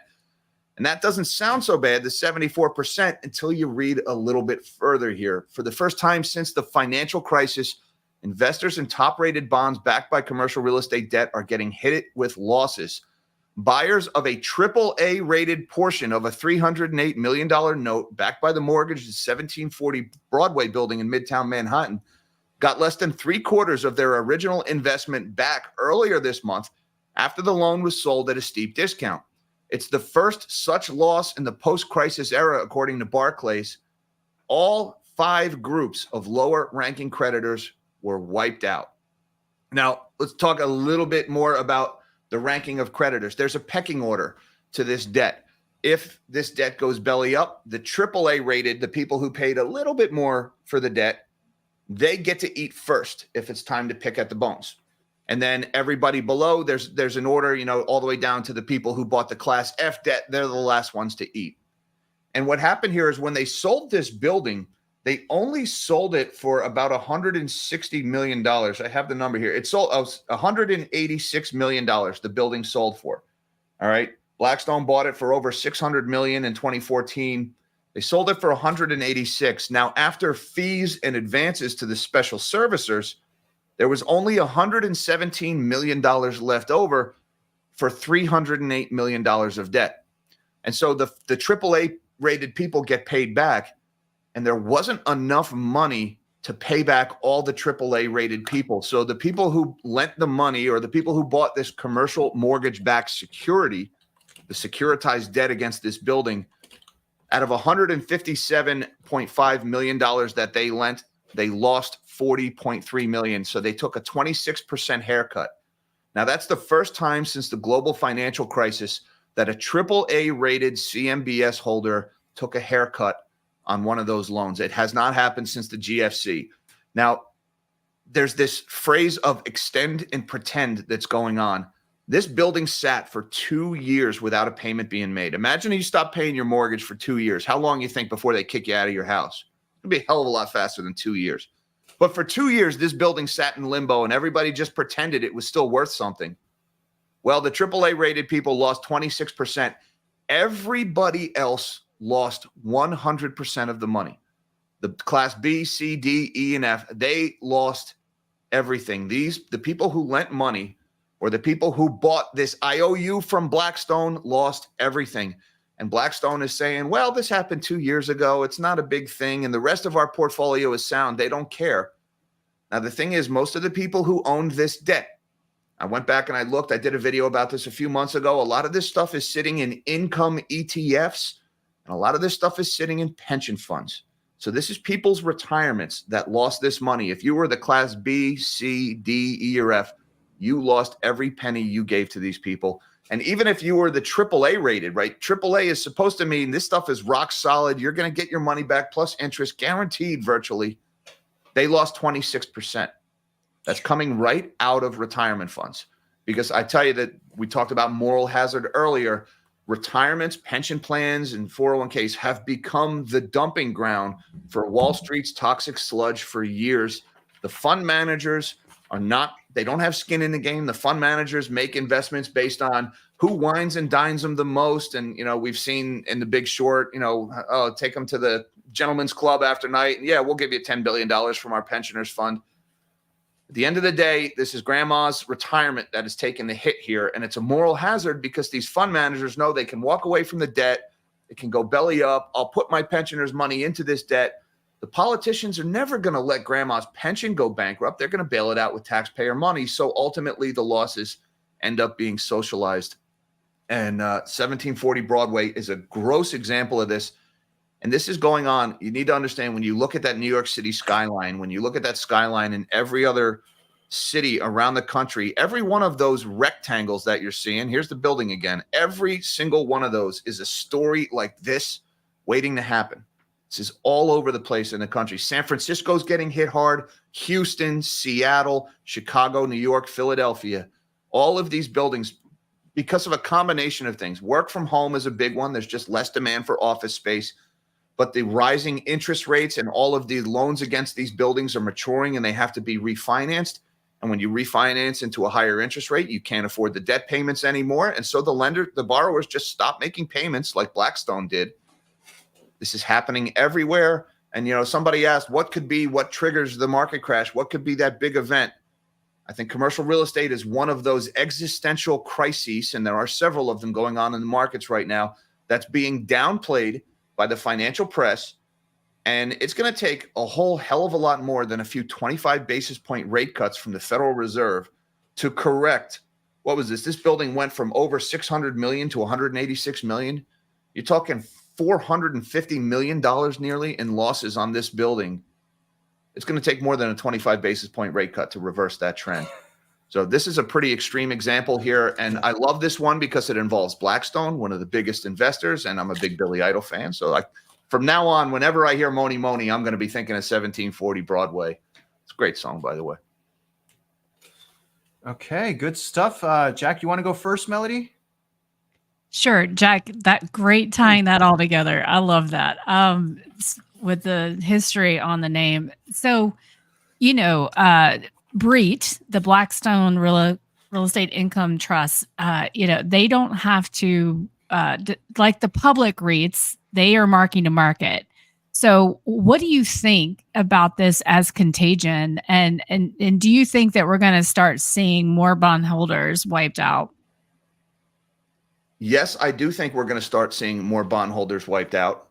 And that doesn't sound so bad, the 74%, until you read a little bit further here. For the first time since the financial crisis, investors in top-rated bonds backed by commercial real estate debt are getting hit with losses. Buyers of a AAA-rated portion of a $308 million note backed by the mortgage at 1740 Broadway building in Midtown Manhattan got less than 3/4 of their original investment back earlier this month after the loan was sold at a steep discount. It's the first such loss in the post-crisis era, according to Barclays. All 5 groups of lower-ranking creditors were wiped out. Now, let's talk a little bit more about the ranking of creditors. There's a pecking order to this debt. If this debt goes belly up, the AAA rated, the people who paid a little bit more for the debt, they get to eat first if it's time to pick at the bones. And then everybody below, there's an order, all the way down to the people who bought the Class F debt. They're the last ones to eat. And what happened here is when they sold this building, they only sold it for about $160 million. I have the number here. It sold $186 million, the building sold for. All right. Blackstone bought it for over $600 million in 2014. They sold it for 186. Now, after fees and advances to the special servicers, there was only $117 million left over for $308 million of debt. And so the AAA rated people get paid back, and there wasn't enough money to pay back all the AAA rated people. So the people who lent the money, or the people who bought this commercial mortgage-backed security, the securitized debt against this building, out of $157.5 million that they lent, they lost $40.3 million. So they took a 26% haircut. Now, that's the first time since the global financial crisis that a AAA rated CMBS holder took a haircut on one of those loans. It has not happened since the GFC. Now, there's this phrase of extend and pretend that's going on. This building sat for 2 years without a payment being made. Imagine you stop paying your mortgage for 2 years. How long you think before they kick you out of your house? It'd be a hell of a lot faster than 2 years. But for 2 years, this building sat in limbo and everybody just pretended it was still worth something. Well, the AAA rated people lost 26%. Everybody else lost 100% of the money. The class B, C, D, E, and F, they lost everything. The people who lent money, or the people who bought this IOU from Blackstone, lost everything. And Blackstone is saying, well, this happened 2 years ago. It's not a big thing. And the rest of our portfolio is sound. They don't care. Now, the thing is, most of the people who owned this debt, I went back and I looked. I did a video about this a few months ago. A lot of this stuff is sitting in income ETFs, and a lot of this stuff is sitting in pension funds. So this is people's retirements that lost this money. If you were the class B, C, D, E, or F, you lost every penny you gave to these people. And even if you were the AAA rated, right? AAA is supposed to mean this stuff is rock solid. You're going to get your money back plus interest, guaranteed virtually. They lost 26%. That's coming right out of retirement funds. Because I tell you that we talked about moral hazard earlier. Retirements, pension plans, and 401ks have become the dumping ground for Wall Street's toxic sludge for years. The fund managers they don't have skin in the game. The fund managers make investments based on who wines and dines them the most. And, we've seen in The Big Short, take them to the gentleman's club after night. Yeah, we'll give you $10 billion from our pensioners fund. At the end of the day, this is grandma's retirement that is taking the hit here. And it's a moral hazard because these fund managers know they can walk away from the debt. It can go belly up. I'll put my pensioners' money into this debt. The politicians are never going to let grandma's pension go bankrupt. They're going to bail it out with taxpayer money. So ultimately, the losses end up being socialized. And 1740 Broadway is a gross example of this. And this is going on. You need to understand, when you look at that New York City skyline, when you look at that skyline in every other city around the country, every one of those rectangles that you're seeing, here's the building again, every single one of those is a story like this waiting to happen. This is all over the place in the country. San Francisco's getting hit hard. Houston, Seattle, Chicago, New York, Philadelphia. All of these buildings, because of a combination of things. Work from home is a big one. There's just less demand for office space. But the rising interest rates and all of the loans against these buildings are maturing, and they have to be refinanced. And when you refinance into a higher interest rate, you can't afford the debt payments anymore. And so the borrowers just stop making payments like Blackstone did. This is happening everywhere. And, somebody asked, what triggers the market crash? What could be that big event? I think commercial real estate is one of those existential crises, and there are several of them going on in the markets right now, that's being downplayed by the financial press. And it's going to take a whole hell of a lot more than a few 25 basis point rate cuts from the Federal Reserve to correct. What was this? This building went from over 600 million to 186 million. You're talking $450 million nearly in losses on this building. It's going to take more than a 25 basis point rate cut to reverse that trend. So this is a pretty extreme example here. And I love this one because it involves Blackstone, one of the biggest investors. And I'm a big Billy Idol fan. So from now on, whenever I hear Moni Moni, I'm going to be thinking of 1740 Broadway. It's a great song, by the way. Okay, good stuff. Jack, you want to go first, Melody? Sure, Jack, that great tying that all together. I love that. With the history on the name. So, BREIT, the Blackstone Real Estate Income Trust, they don't have to, like the public REITs, They are marking to market. So what do you think about this as contagion? And do you think that we're going to start seeing more bondholders wiped out? Yes, I do think we're going to start seeing more bondholders wiped out.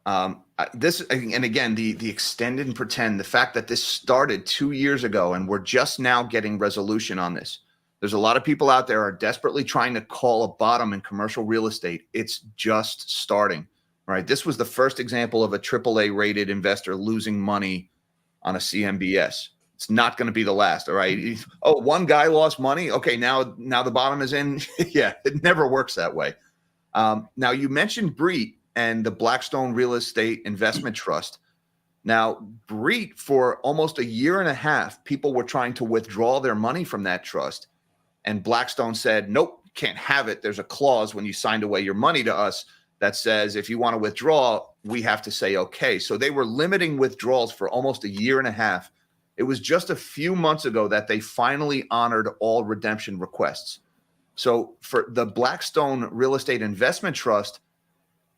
This, and again, the extend and pretend, the fact that this started 2 years ago and we're just now getting resolution on this. There's a lot of people out there are desperately trying to call a bottom in commercial real estate. It's just starting, right? This was the first example of a AAA rated investor losing money on a CMBS. It's not going to be the last, all right? Oh, one guy lost money. Okay, now the bottom is in. Yeah, it never works that way. Now, you mentioned REIT and the Blackstone Real Estate Investment Trust. Now, REIT, for almost a year and a half, people were trying to withdraw their money from that trust. And Blackstone said, nope, you can't have it. There's a clause when you signed away your money to us that says if you want to withdraw, we have to say okay. So they were limiting withdrawals for almost a year and a half. It was just a few months ago that they finally honored all redemption requests. So for the Blackstone Real Estate Investment Trust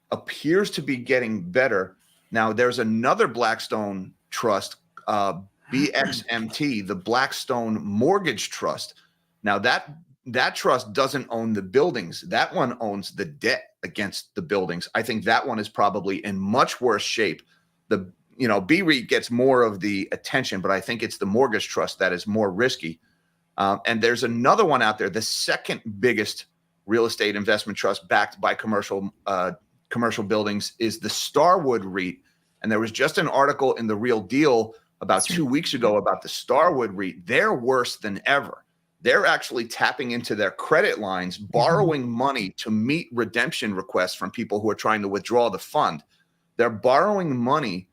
appears to be getting better. Now, there's another Blackstone trust, BXMT, the Blackstone Mortgage Trust. Now, that trust doesn't own the buildings. That one owns the debt against the buildings. I think that one is probably in much worse shape. The BREIT gets more of the attention, but I think it's the mortgage trust that is more risky. And there's another one out there, the second biggest real estate investment trust backed by commercial buildings is the Starwood REIT. And there was just an article in The Real Deal about 2 weeks ago about the Starwood REIT. They're worse than ever. They're actually tapping into their credit lines, borrowing money to meet redemption requests from people who are trying to withdraw the fund. They're borrowing money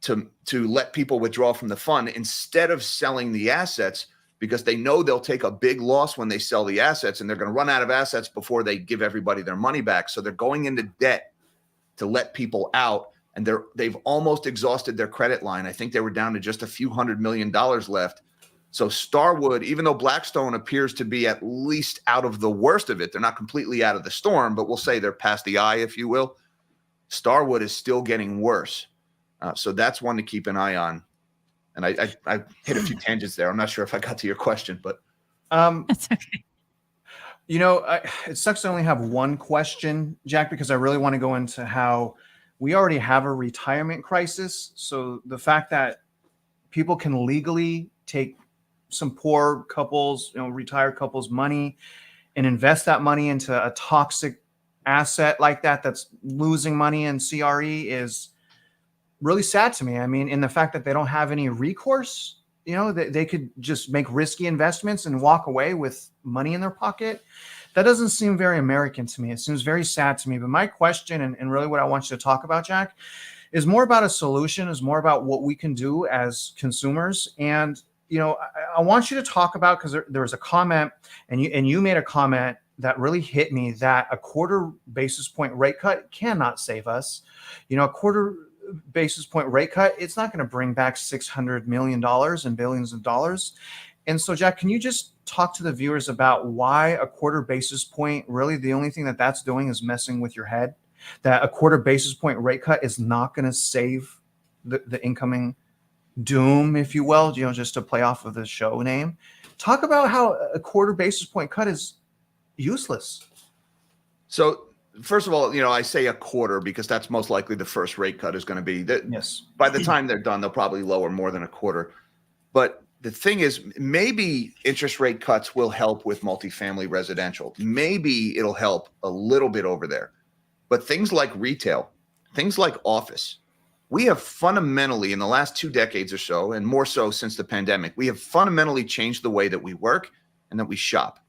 to let people withdraw from the fund instead of selling the assets, because they know they'll take a big loss when they sell the assets, and they're going to run out of assets before they give everybody their money back. So they're going into debt to let people out, and they've almost exhausted their credit line. I think they were down to just a few $100 million left. So Starwood, even though Blackstone appears to be at least out of the worst of it, they're not completely out of the storm, but we'll say they're past the eye, if you will. Starwood is still getting worse. So that's one to keep an eye on. And I hit a few tangents there. I'm not sure if I got to your question, but That's okay. It sucks to only have one question, Jack, because I really want to go into how we already have a retirement crisis. So the fact that people can legally take some poor couples, retired couples' money and invest that money into a toxic asset like that's losing money in CRE is really sad to me. I mean, in the fact that they don't have any recourse, they could just make risky investments and walk away with money in their pocket. That doesn't seem very American to me. It seems very sad to me. But my question, and really what I want you to talk about, Jack, is more about a solution, is more about what we can do as consumers. And, I want you to talk about, because there was a comment, and you made a comment that really hit me, that a quarter basis point rate cut cannot save us. A quarter basis point rate cut, it's not going to bring back $600 million and billions of dollars. And so, Jack, can you just talk to the viewers about why a quarter basis point, really the only thing that's doing is messing with your head, that a quarter basis point rate cut is not going to save the incoming doom, if you will, just to play off of the show name. Talk about how a quarter basis point cut is useless. So first of all, I say a quarter because that's most likely the first rate cut is going to be. Yes. By the time they're done, they'll probably lower more than a quarter. But the thing is, maybe interest rate cuts will help with multifamily residential. Maybe it'll help a little bit over there. But things like retail, things like office, we have fundamentally, in the last 2 decades or so, and more so since the pandemic, we have fundamentally changed the way that we work and that we shop.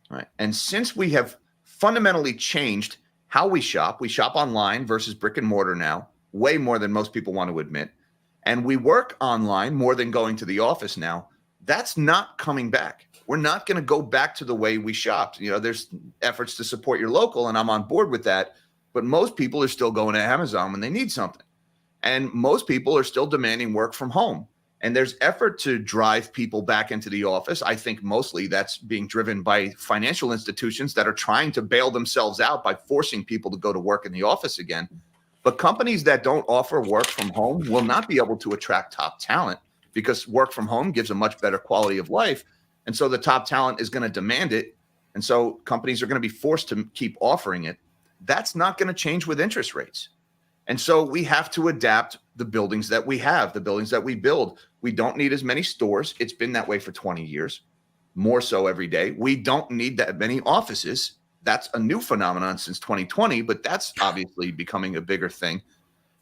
Right. And since we have fundamentally changed how we shop online versus brick and mortar now, way more than most people want to admit. And we work online more than going to the office now. That's not coming back. We're not going to go back to the way we shopped. There's efforts to support your local, and I'm on board with that. But most people are still going to Amazon when they need something. And most people are still demanding work from home. And there's effort to drive people back into the office. I think mostly that's being driven by financial institutions that are trying to bail themselves out by forcing people to go to work in the office again. But companies that don't offer work from home will not be able to attract top talent because work from home gives a much better quality of life. And so the top talent is going to demand it. And so companies are going to be forced to keep offering it. That's not going to change with interest rates. And so we have to adapt the buildings that we have, the buildings that we build. We don't need as many stores. It's been that way for 20 years, more so every day. We don't need that many offices. That's a new phenomenon since 2020, but that's obviously becoming a bigger thing.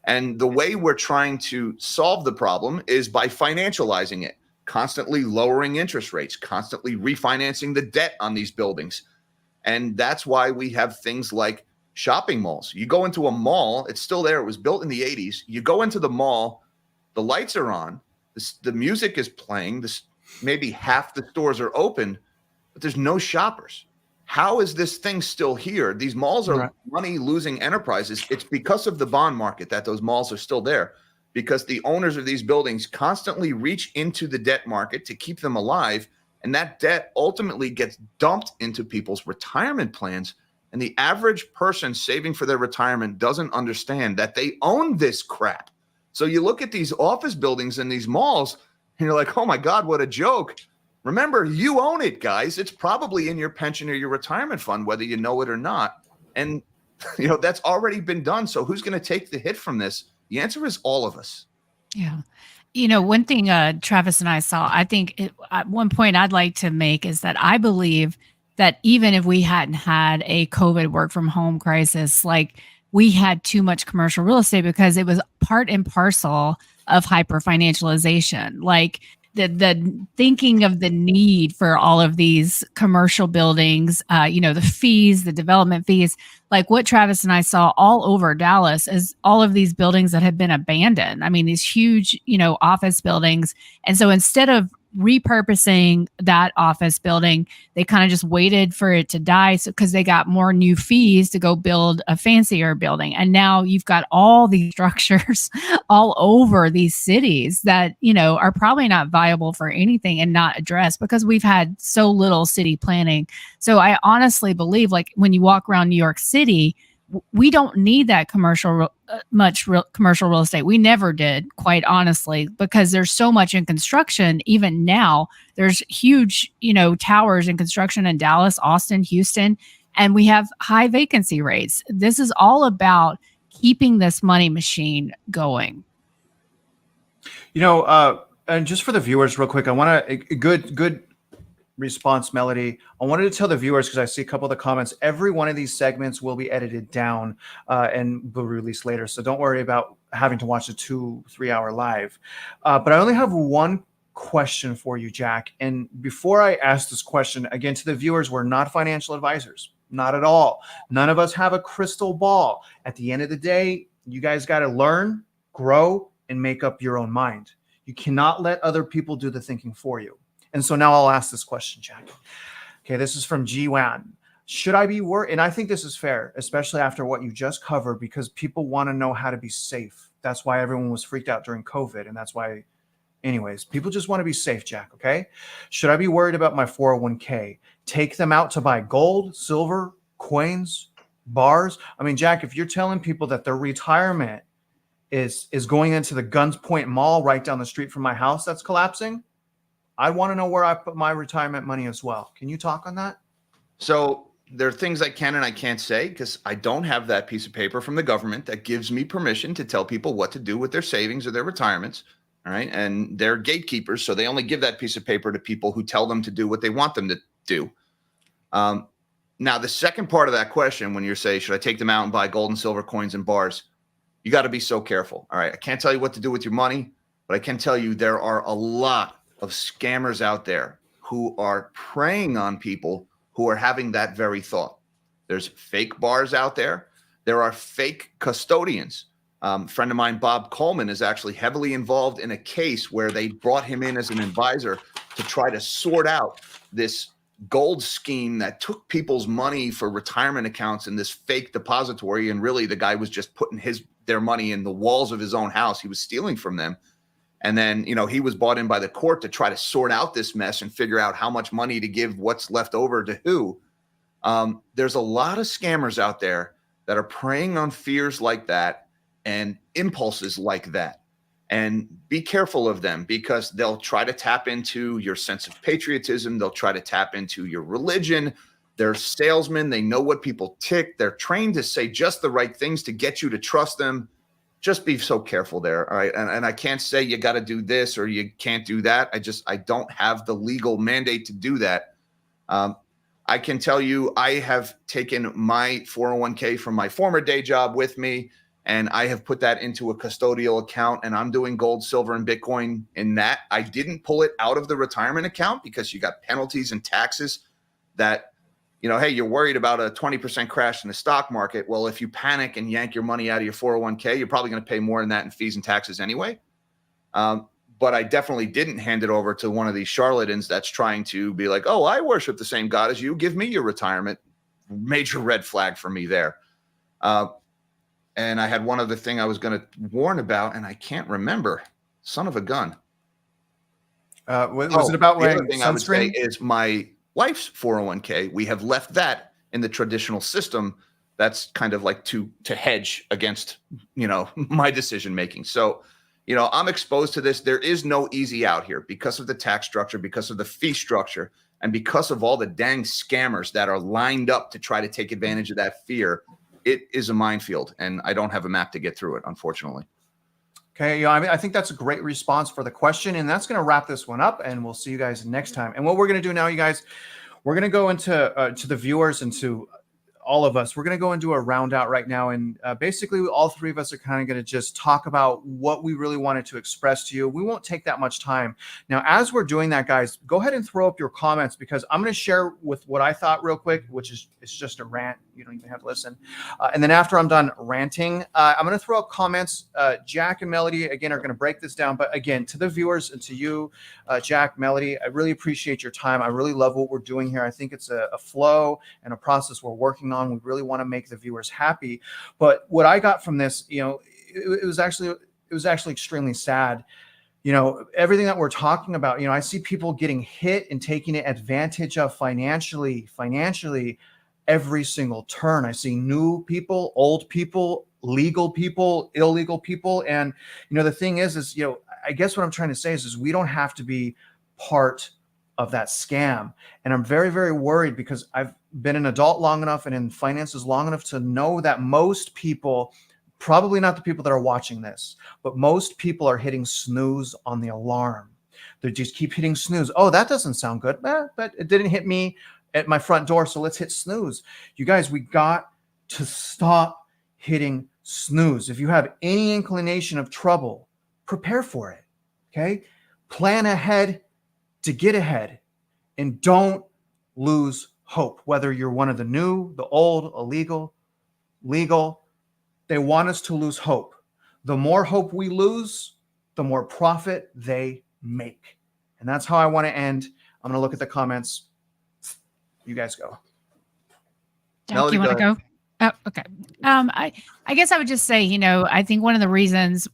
And the way we're trying to solve the problem is by financializing it, constantly lowering interest rates, constantly refinancing the debt on these buildings. And that's why we have things like shopping malls. You go into a mall, it's still there. It was built in the 80s. You go into the mall, the lights are on, the music is playing, maybe half the stores are open, but there's no shoppers. How is this thing still here? These malls are money-losing enterprises. It's because of the bond market that those malls are still there, because the owners of these buildings constantly reach into the debt market to keep them alive, and that debt ultimately gets dumped into people's retirement plans. And the average person saving for their retirement doesn't understand that they own this crap. So you look at these office buildings and these malls, and you're like, oh my God, what a joke. Remember, you own it, guys. It's probably in your pension or your retirement fund, whether you know it or not. And that's already been done. So who's going to take the hit from this? The answer is all of us. Yeah. One thing Travis and I saw, I think at one point I'd like to make is that I believe that even if we hadn't had a COVID work from home crisis, like we had too much commercial real estate because it was part and parcel of hyper financialization. Like the thinking of the need for all of these commercial buildings, the fees, the development fees, like what Travis and I saw all over Dallas is all of these buildings that have been abandoned. I mean, these huge, office buildings. And so instead of repurposing that office building, they kind of just waited for it to die because they got more new fees to go build a fancier building. And now you've got all these structures all over these cities that, are probably not viable for anything and not addressed because we've had so little city planning. So I honestly believe, like, when you walk around New York City, we don't need that commercial real estate. We never did, quite honestly, because there's so much in construction. Even now, there's huge, towers in construction in Dallas, Austin, Houston, and we have high vacancy rates. This is all about keeping this money machine going. And just for the viewers, real quick, I want a good response, Melody. I wanted to tell the viewers, because I see a couple of the comments, every one of these segments will be edited down and will be released later. So don't worry about having to watch a 2-3 hour live. But I only have one question for you, Jack. And before I ask this question, again, to the viewers, we're not financial advisors, not at all. None of us have a crystal ball. At the end of the day, you guys got to learn, grow, and make up your own mind. You cannot let other people do the thinking for you. And so now I'll ask this question, Jack. Okay, this is from G-Wan. Should I be worried? And I think this is fair, especially after what you just covered, because people want to know how to be safe. That's why everyone was freaked out during COVID. And that's why, anyways, people just want to be safe, Jack, okay? Should I be worried about my 401k? Take them out to buy gold, silver, coins, bars? I mean, Jack, if you're telling people that their retirement is going into the Guns Point Mall right down the street from my house that's collapsing, I want to know where I put my retirement money as well. Can you talk on that? So there are things I can and I can't say because I don't have that piece of paper from the government that gives me permission to tell people what to do with their savings or their retirements. All right. And they're gatekeepers. So they only give that piece of paper to people who tell them to do what they want them to do. Now, the second part of that question, when you're saying, should I take them out and buy gold and silver coins and bars? You got to be so careful. All right. I can't tell you what to do with your money, but I can tell you there are a lot of scammers out there who are preying on people who are having that very thought. There's fake bars out there. There are fake custodians. A friend of mine, Bob Coleman, is actually heavily involved in a case where they brought him in as an advisor to try to sort out this gold scheme that took people's money for retirement accounts in this fake depository. And really the guy was just putting their money in the walls of his own house. He was stealing from them. And then, he was brought in by the court to try to sort out this mess and figure out how much money to give, what's left over to who. There's a lot of scammers out there that are preying on fears like that. and impulses like that. And be careful of them, because they'll try to tap into your sense of patriotism. They'll try to tap into your religion. They're salesmen. They know what people tick. They're trained to say just the right things to get you to trust them. Just be so careful there. All right. And I can't say you got to do this or you can't do that. I don't have the legal mandate to do that. I can tell you, I have taken my 401k from my former day job with me, and I have put that into a custodial account, and I'm doing gold, silver, and Bitcoin in that. I didn't pull it out of the retirement account because you got penalties and taxes that, hey, you're worried about a 20% crash in the stock market. Well, if you panic and yank your money out of your 401k, you're probably going to pay more than that in fees and taxes anyway. But I definitely didn't hand it over to one of these charlatans that's trying to be like, oh, I worship the same God as you. Give me your retirement. Major red flag for me there. And I had one other thing I was going to warn about, and I can't remember. Son of a gun. Was it about the wearing other thing I would say sunscreen? is my wife's 401k. We have left that in the traditional system. That's kind of like to hedge against, my decision making. So, I'm exposed to this. There is no easy out here because of the tax structure, because of the fee structure, and because of all the dang scammers that are lined up to try to take advantage of that fear. It is a minefield, and I don't have a map to get through it, unfortunately. Okay, I think that's a great response for the question, and that's going to wrap this one up, and we'll see you guys next time. And what we're going to do now, you guys, we're going to go into to the viewers and to all of us. We're going to go and do a round out right now, and basically all three of us are kind of going to just talk about what we really wanted to express to you. We won't take that much time. Now, as we're doing that, guys, go ahead and throw up your comments, because I'm going to share with what I thought real quick, which is it's just a rant. You don't even have to listen. And then after I'm done ranting, I'm going to throw up comments. Jack and Melody, again, are going to break this down. But again, to the viewers and to you, Jack, Melody, I really appreciate your time. I really love what we're doing here. I think it's a flow and a process we're working on. We really want to make the viewers happy. But what I got from this, it was actually extremely sad. Everything that we're talking about, I see people getting hit and taking advantage of financially every single turn. I see new people, old people, legal people, illegal people. And, the thing is, I guess what I'm trying to say is we don't have to be part of that scam. And I'm very, very worried, because I've been an adult long enough and in finances long enough to know that most people, probably not the people that are watching this, but most people are hitting snooze on the alarm. They just keep hitting snooze. Oh, that doesn't sound good. But it didn't hit me at my front door, so let's hit snooze. You guys, we got to stop hitting snooze. If you have any inclination of trouble, prepare for it. Okay? Plan ahead to get ahead, and don't lose hope. Whether you're one of the new, the old, illegal, legal, they want us to lose hope. The more hope we lose, the more profit they make. And that's how I want to end. I'm going to look at the comments. You guys go. Jack, Melody, you want to go? Oh, okay. I guess I would just say, I think one of the reasons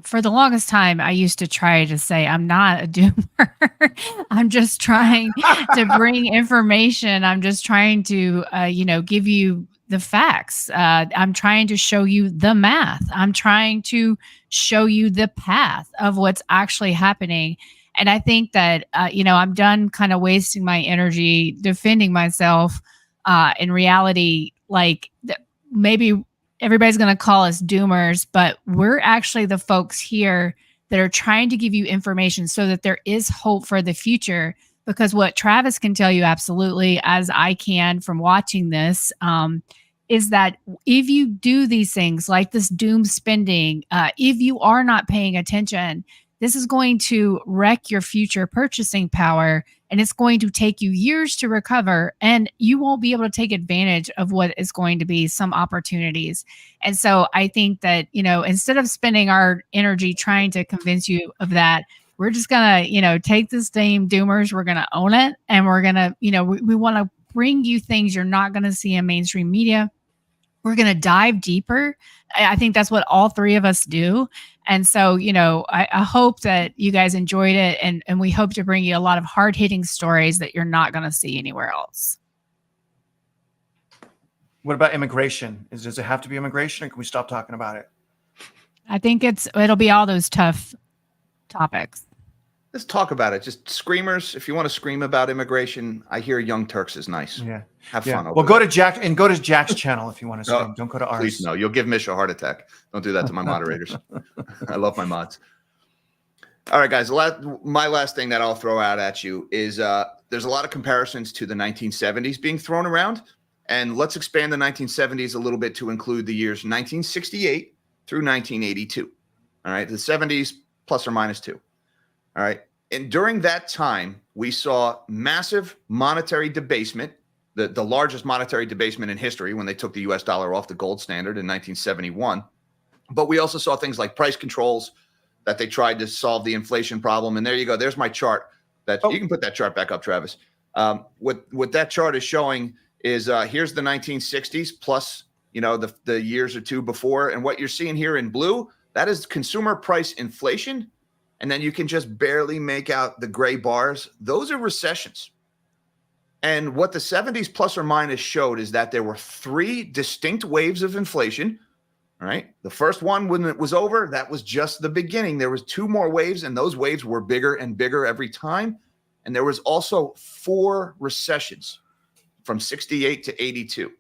for the longest time, I used to try to say, I'm not a doomer. I'm just trying to bring information. I'm just trying to, give you the facts. I'm trying to show you the math. I'm trying to show you the path of what's actually happening. And I think that, I'm done kind of wasting my energy defending myself. In reality, maybe everybody's going to call us doomers, but we're actually the folks here that are trying to give you information so that there is hope for the future. Because what Travis can tell you absolutely, as I can from watching this, is that if you do these things like this doom spending, if you are not paying attention, this is going to wreck your future purchasing power, and it's going to take you years to recover, and you won't be able to take advantage of what is going to be some opportunities. And so I think that, instead of spending our energy trying to convince you of that, we're just going to, take this name doomers, we're going to own it, and we're going to, we want to bring you things you're not going to see in mainstream media. We're going to dive deeper. I think that's what all three of us do. And so, I hope that you guys enjoyed it. And we hope to bring you a lot of hard-hitting stories that you're not going to see anywhere else. What about immigration? Does it have to be immigration, or can we stop talking about it? I think it'll be all those tough topics. Let's talk about it. Just screamers. If you want to scream about immigration, I hear Young Turks is nice. Yeah. Have Yeah. fun over Well, go there. to Jack's channel if you want to No, scream. Don't go to ours. Please, no. You'll give Mish a heart attack. Don't do that to my moderators. I love my mods. All right, guys. My last thing that I'll throw out at you is there's a lot of comparisons to the 1970s being thrown around. And let's expand the 1970s a little bit to include the years 1968 through 1982. All right. The 70s plus or minus 2. All right. And during that time, we saw massive monetary debasement, the largest monetary debasement in history when they took the US dollar off the gold standard in 1971. But we also saw things like price controls that they tried to solve the inflation problem. And there you go. There's my chart. You can put that chart back up, Travis. What that chart is showing is here's the 1960s plus, the years or two before. And what you're seeing here in blue, that is consumer price inflation. And then you can just barely make out the gray bars. Those are recessions. And what the 70s plus or minus showed is that there were 3 distinct waves of inflation. All right. The first one, when it was over, that was just the beginning. There was 2 more waves, and those waves were bigger and bigger every time. And there was also 4 recessions from 68 to 82.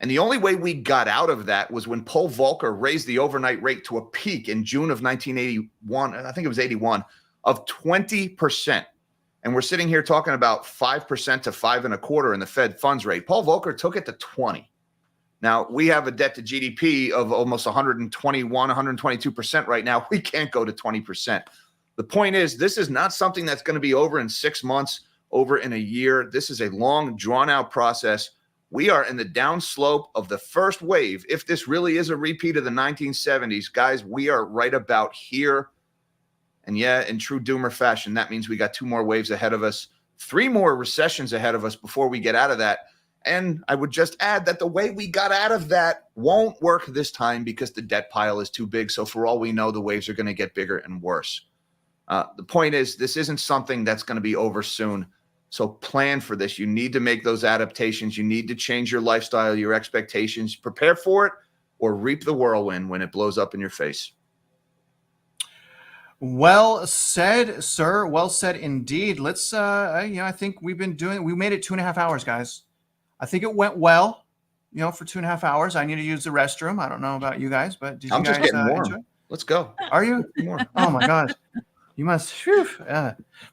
And the only way we got out of that was when Paul Volcker raised the overnight rate to a peak in June of 1981. I think it was 81 of 20%. And we're sitting here talking about 5% to 5.25% in the Fed funds rate. Paul Volcker took it to 20. Now we have a debt to GDP of almost 121, 122% right now. We can't go to 20%. The point is, this is not something that's going to be over in 6 months, over in a year. This is a long, drawn out process. We are in the downslope of the first wave. If this really is a repeat of the 1970s, guys, we are right about here. And yeah, in true doomer fashion, that means we got 2 more waves ahead of us, 3 more recessions ahead of us before we get out of that. And I would just add that the way we got out of that won't work this time because the debt pile is too big. So for all we know, the waves are going to get bigger and worse. The point is, this isn't something that's going to be over soon. So plan for this. You need to make those adaptations. You need to change your lifestyle, your expectations, prepare for it, or reap the whirlwind when it blows up in your face. Well said, sir. Well said indeed. Let's, I think we made it 2.5 hours, guys. I think it went well, for 2.5 hours. I need to use the restroom. I don't know about you guys, but did you guys just getting warm. enjoy? Let's go. Are you? Oh my gosh. You must.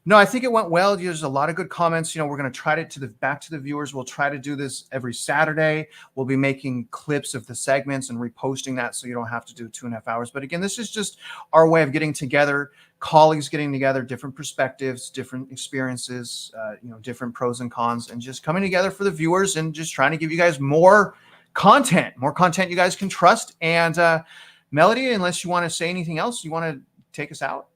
No, I think it went well. There's a lot of good comments. We're going to try back to the viewers. We'll try to do this every Saturday. We'll be making clips of the segments and reposting that so you don't have to do 2.5 hours. But again, this is just our way of getting together, colleagues getting together, different perspectives, different experiences, different pros and cons, and just coming together for the viewers and just trying to give you guys more content you guys can trust. And Melody, unless you want to say anything else, you want to take us out?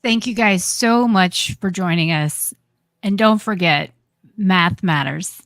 Thank you guys so much for joining us. And don't forget, math matters.